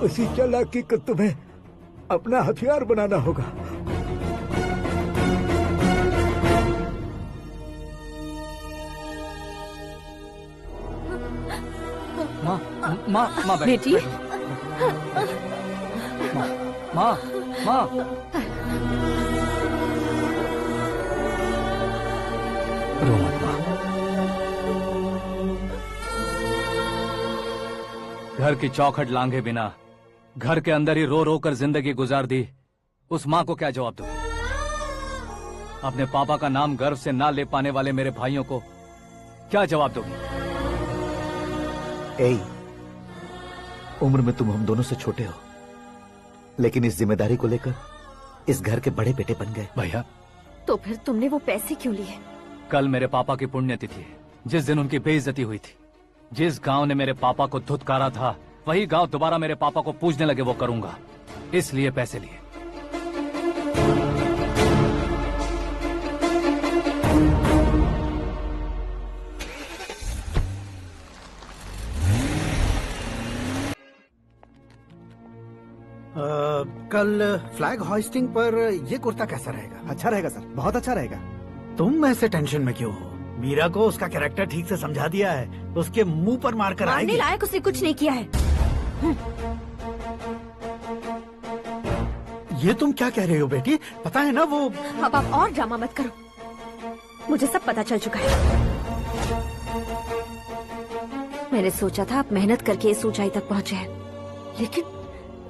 उसी चालाकी को तुम्हें अपना हथियार बनाना होगा। माँ बेटी। माँ रो मत माँ। घर की चौखट लांघे बिना घर के अंदर ही रो रो कर जिंदगी गुजार दी उस माँ को क्या जवाब दूं? अपने पापा का नाम गर्व से ना ले पाने वाले मेरे भाइयों को क्या जवाब दोगी? उम्र में तुम हम दोनों से छोटे हो, लेकिन इस जिम्मेदारी को लेकर इस घर के बड़े बेटे बन गए। भैया तो फिर तुमने वो पैसे क्यों लिए? कल मेरे पापा की पुण्यतिथि है, जिस दिन उनकी बेइज्जती हुई थी। जिस गांव ने मेरे पापा को धुतकारा था वही गांव दोबारा मेरे पापा को पूजने लगे वो करूंगा, इसलिए पैसे लिए। कल फ्लैग होइस्टिंग पर ये कुर्ता कैसा रहेगा? अच्छा रहेगा सर, बहुत अच्छा रहेगा। तुम ऐसे टेंशन में क्यों हो? मीरा को उसका कैरेक्टर ठीक से समझा दिया है, उसके मुंह पर मारकर आएगी। मारने लायक उसने कुछ नहीं किया है। ये तुम क्या कह रहे हो बेटी? पता है ना वो। अब आप और ड्रामा मत करो, मुझे सब पता चल चुका है। मैंने सोचा था आप मेहनत करके इस ऊंचाई तक पहुंचे हैं, लेकिन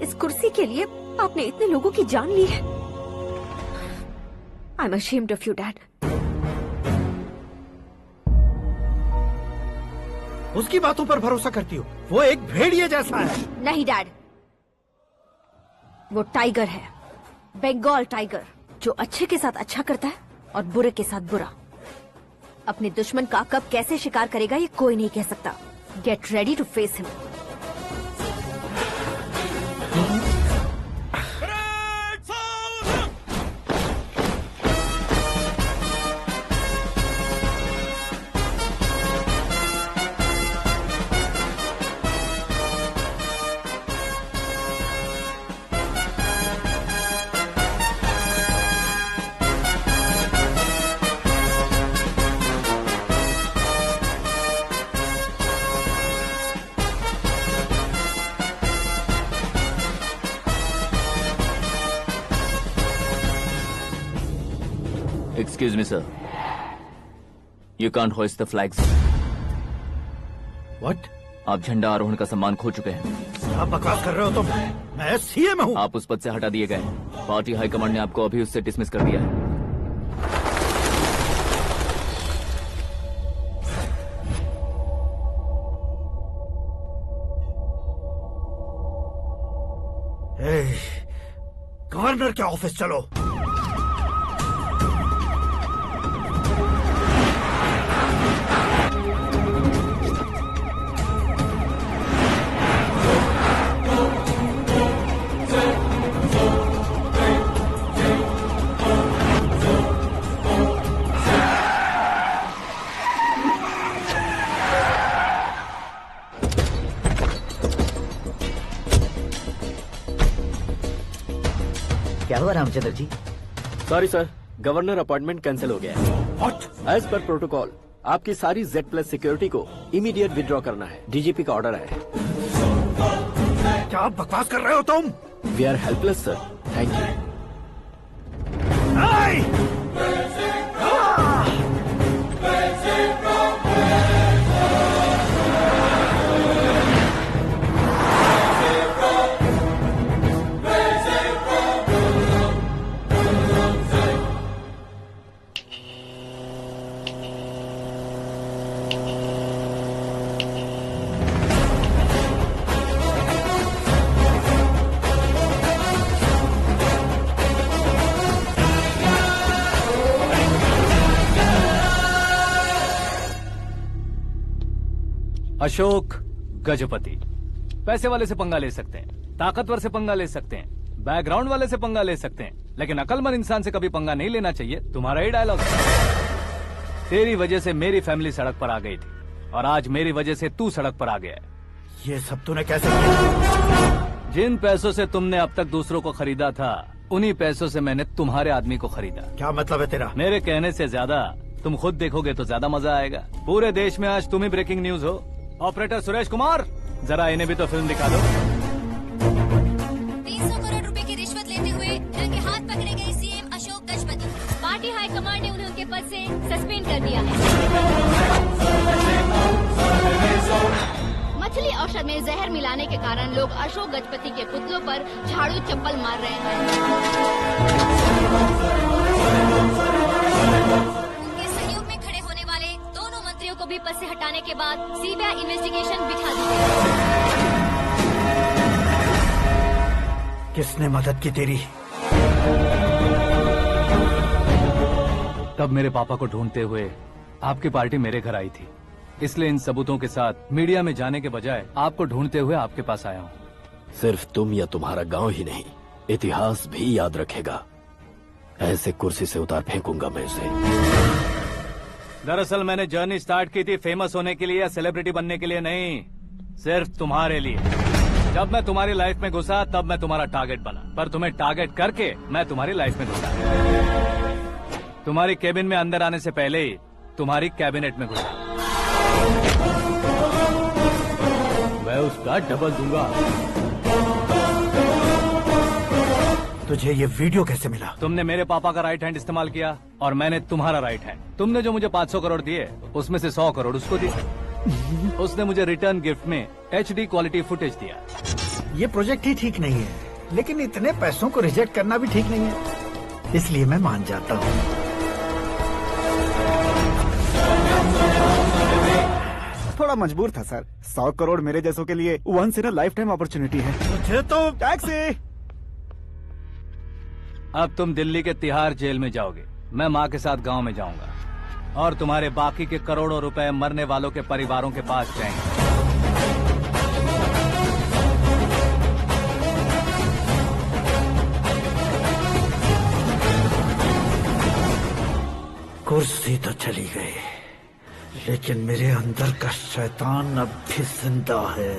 इस कुर्सी के लिए आपने इतने लोगों की जान ली है। I am ashamed of you dad. उसकी बातों पर भरोसा करती हो? वो एक भेड़िए जैसा है। नहीं डैड, वो टाइगर है, बंगाल टाइगर, जो अच्छे के साथ अच्छा करता है और बुरे के साथ बुरा। अपने दुश्मन का कब कैसे शिकार करेगा ये कोई नहीं कह सकता। Get ready to face him. Excuse me, sir. You can't hoist the flags. What? आप झंडा आरोहण का सम्मान खो चुके हैं। आप बकवास कर रहे हो तुम? मैं सीएम हूँ। आप उस पद से हटा दिए गए। पार्टी हाईकमांड ने आपको अभी उससे डिसमिस कर दिया है। गवर्नर के ऑफिस चलो। क्या हुआ Ramchandra ji? Sorry sir, governor appointment cancel हो गया है। What? एज पर प्रोटोकॉल आपकी सारी Z+ सिक्योरिटी को इमीडिएट विड्रॉ करना है। डीजीपी का ऑर्डर है। क्या बकवास कर रहे हो तुम? We are helpless sir, thank you. Ashok Gajapati. पैसे वाले से पंगा ले सकते हैं, ताकतवर से पंगा ले सकते हैं, बैकग्राउंड वाले से पंगा ले सकते हैं, लेकिन अकलमंद इंसान से कभी पंगा नहीं लेना चाहिए। तुम्हारा ही डायलॉग। तेरी वजह से मेरी फैमिली सड़क पर आ गई थी और आज मेरी वजह से तू सड़क पर आ गया है। ये सब तूने कैसे किया? जिन पैसों से तुमने अब तक दूसरों को खरीदा था, उन्हीं पैसों से मैंने तुम्हारे आदमी को खरीदा। क्या मतलब है तेरा? मेरे कहने से ज्यादा तुम खुद देखोगे तो ज्यादा मजा आएगा। पूरे देश में आज तुम ही ब्रेकिंग न्यूज हो। ऑपरेटर सुरेश कुमार, जरा इन्हें भी तो फिल्म दिखा दो। 300 करोड़ रुपए की रिश्वत लेते हुए रंगे हाथ पकड़े गए CM Ashok Gajapati. Party high command ने उन्हें उनके पद से सस्पेंड कर दिया है। मछली औषध में जहर मिलाने के कारण लोग अशोक गजपति के पुतलों पर झाड़ू चप्पल मार रहे हैं। उनके सहयोग में खड़े होने वाले दोनों मंत्रियों को भी पद से हटाने के बाद सीबीआई इन्वेस्टिगेशन बिठा दी गई। किसने मदद की तेरी? तब मेरे पापा को ढूंढते हुए आपकी पार्टी मेरे घर आई थी, इसलिए इन सबूतों के साथ मीडिया में जाने के बजाय आपको ढूंढते हुए आपके पास आया हूँ। सिर्फ तुम या तुम्हारा गांव ही नहीं, इतिहास भी याद रखेगा। ऐसे कुर्सी से उतार फेंकूंगा मैं उसे। दरअसल मैंने जर्नी स्टार्ट की थी फेमस होने के लिए या सेलिब्रिटी बनने के लिए नहीं, सिर्फ तुम्हारे लिए। जब मैं तुम्हारी लाइफ में घुसा तब मैं तुम्हारा टारगेट बना, पर तुम्हें टारगेट करके मैं तुम्हारी लाइफ में घुसा। तुम्हारी केबिन में अंदर आने से पहले ही तुम्हारी कैबिनेट में घुसा। मैं उसका डबल दूंगा। तुझे ये वीडियो कैसे मिला? तुमने मेरे पापा का राइट हैंड इस्तेमाल किया और मैंने तुम्हारा राइट हैंड। तुमने जो मुझे 500 करोड़ दिए, उसमें से 100 करोड़ उसको दिए। उसने मुझे रिटर्न गिफ्ट में HD क्वालिटी फुटेज दिया। ये प्रोजेक्ट ही ठीक नहीं है, लेकिन इतने पैसों को रिजेक्ट करना भी ठीक नहीं है, इसलिए मैं मान जाता हूँ। थोड़ा मजबूर था सर। 100 करोड़ मेरे जैसों के लिए once in a lifetime opportunity है। मुझे तो टैक्सी। अब तुम दिल्ली के तिहाड़ जेल में जाओगे, मैं माँ के साथ गांव में जाऊंगा और तुम्हारे बाकी के करोड़ों रुपए मरने वालों के परिवारों के पास जाएंगे। कुर्सी तो चली गई, लेकिन मेरे अंदर का शैतान अब भी जिंदा है।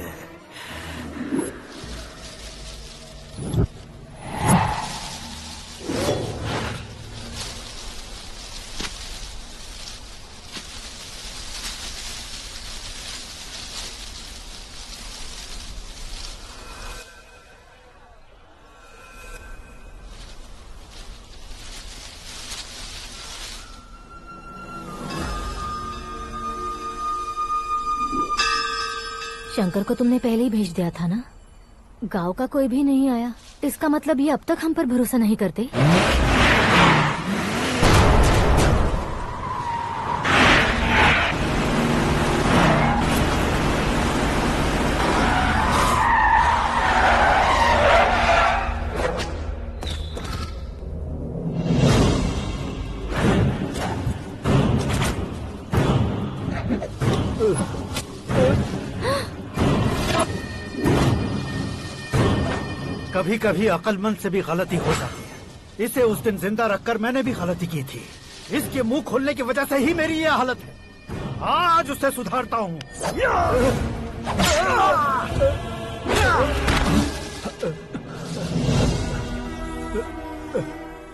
शंकर को तुमने पहले ही भेज दिया था ना? गांव का कोई भी नहीं आया, इसका मतलब ये अब तक हम पर भरोसा नहीं करते। कभी कभी अक्लमंद से भी गलती हो जाती है। इसे उस दिन जिंदा रखकर मैंने भी गलती की थी। इसके मुंह खोलने की वजह से ही मेरी ये हालत है। आज उसे सुधारता हूँ।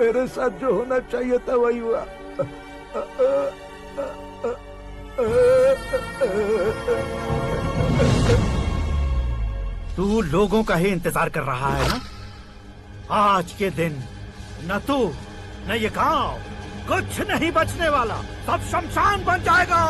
मेरे साथ जो होना चाहिए था वही हुआ। तू लोगों का ही इंतजार कर रहा है ना? आज के दिन न तू न ये गांव कुछ नहीं बचने वाला, सब शमशान बन जाएगा।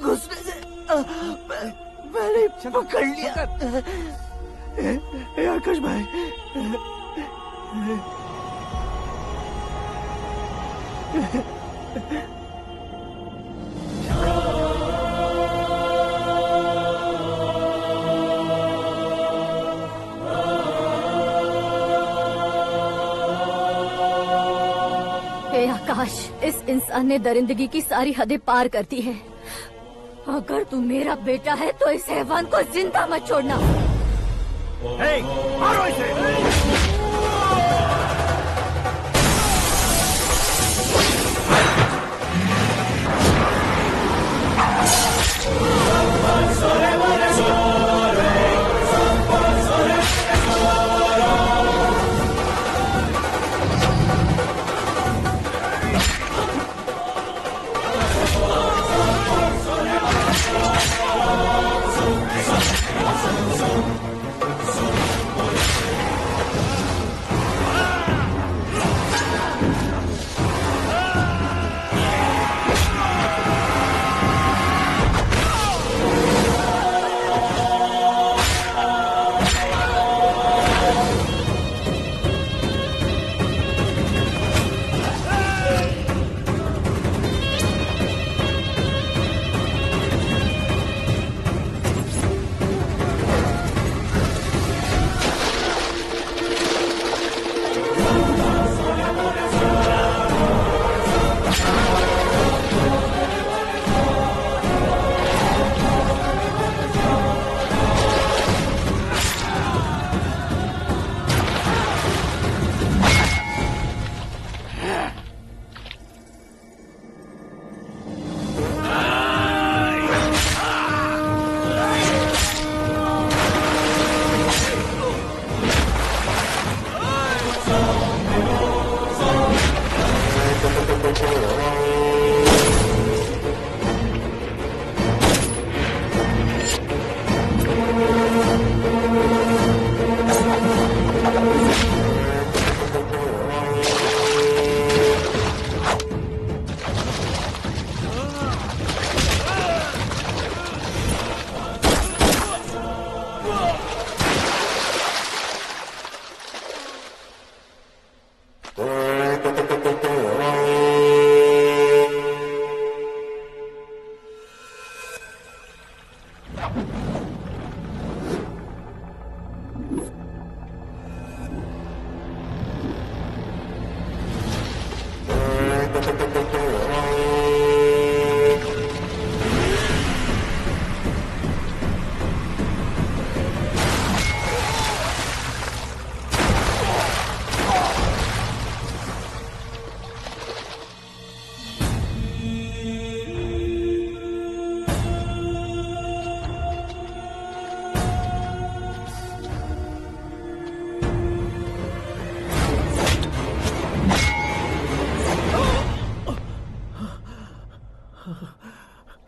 घुसने से मैंने पकड़ लिया। आकाश भाई, हे आकाश, इस इंसान ने दरिंदगी की सारी हदें पार कर दी है। अगर तू मेरा बेटा है तो इस हैवान को जिंदा मत छोड़ना। मारो इसे।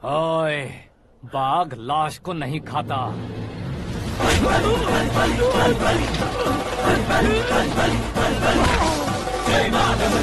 ओए, बाघ लाश को नहीं खाता। जय माता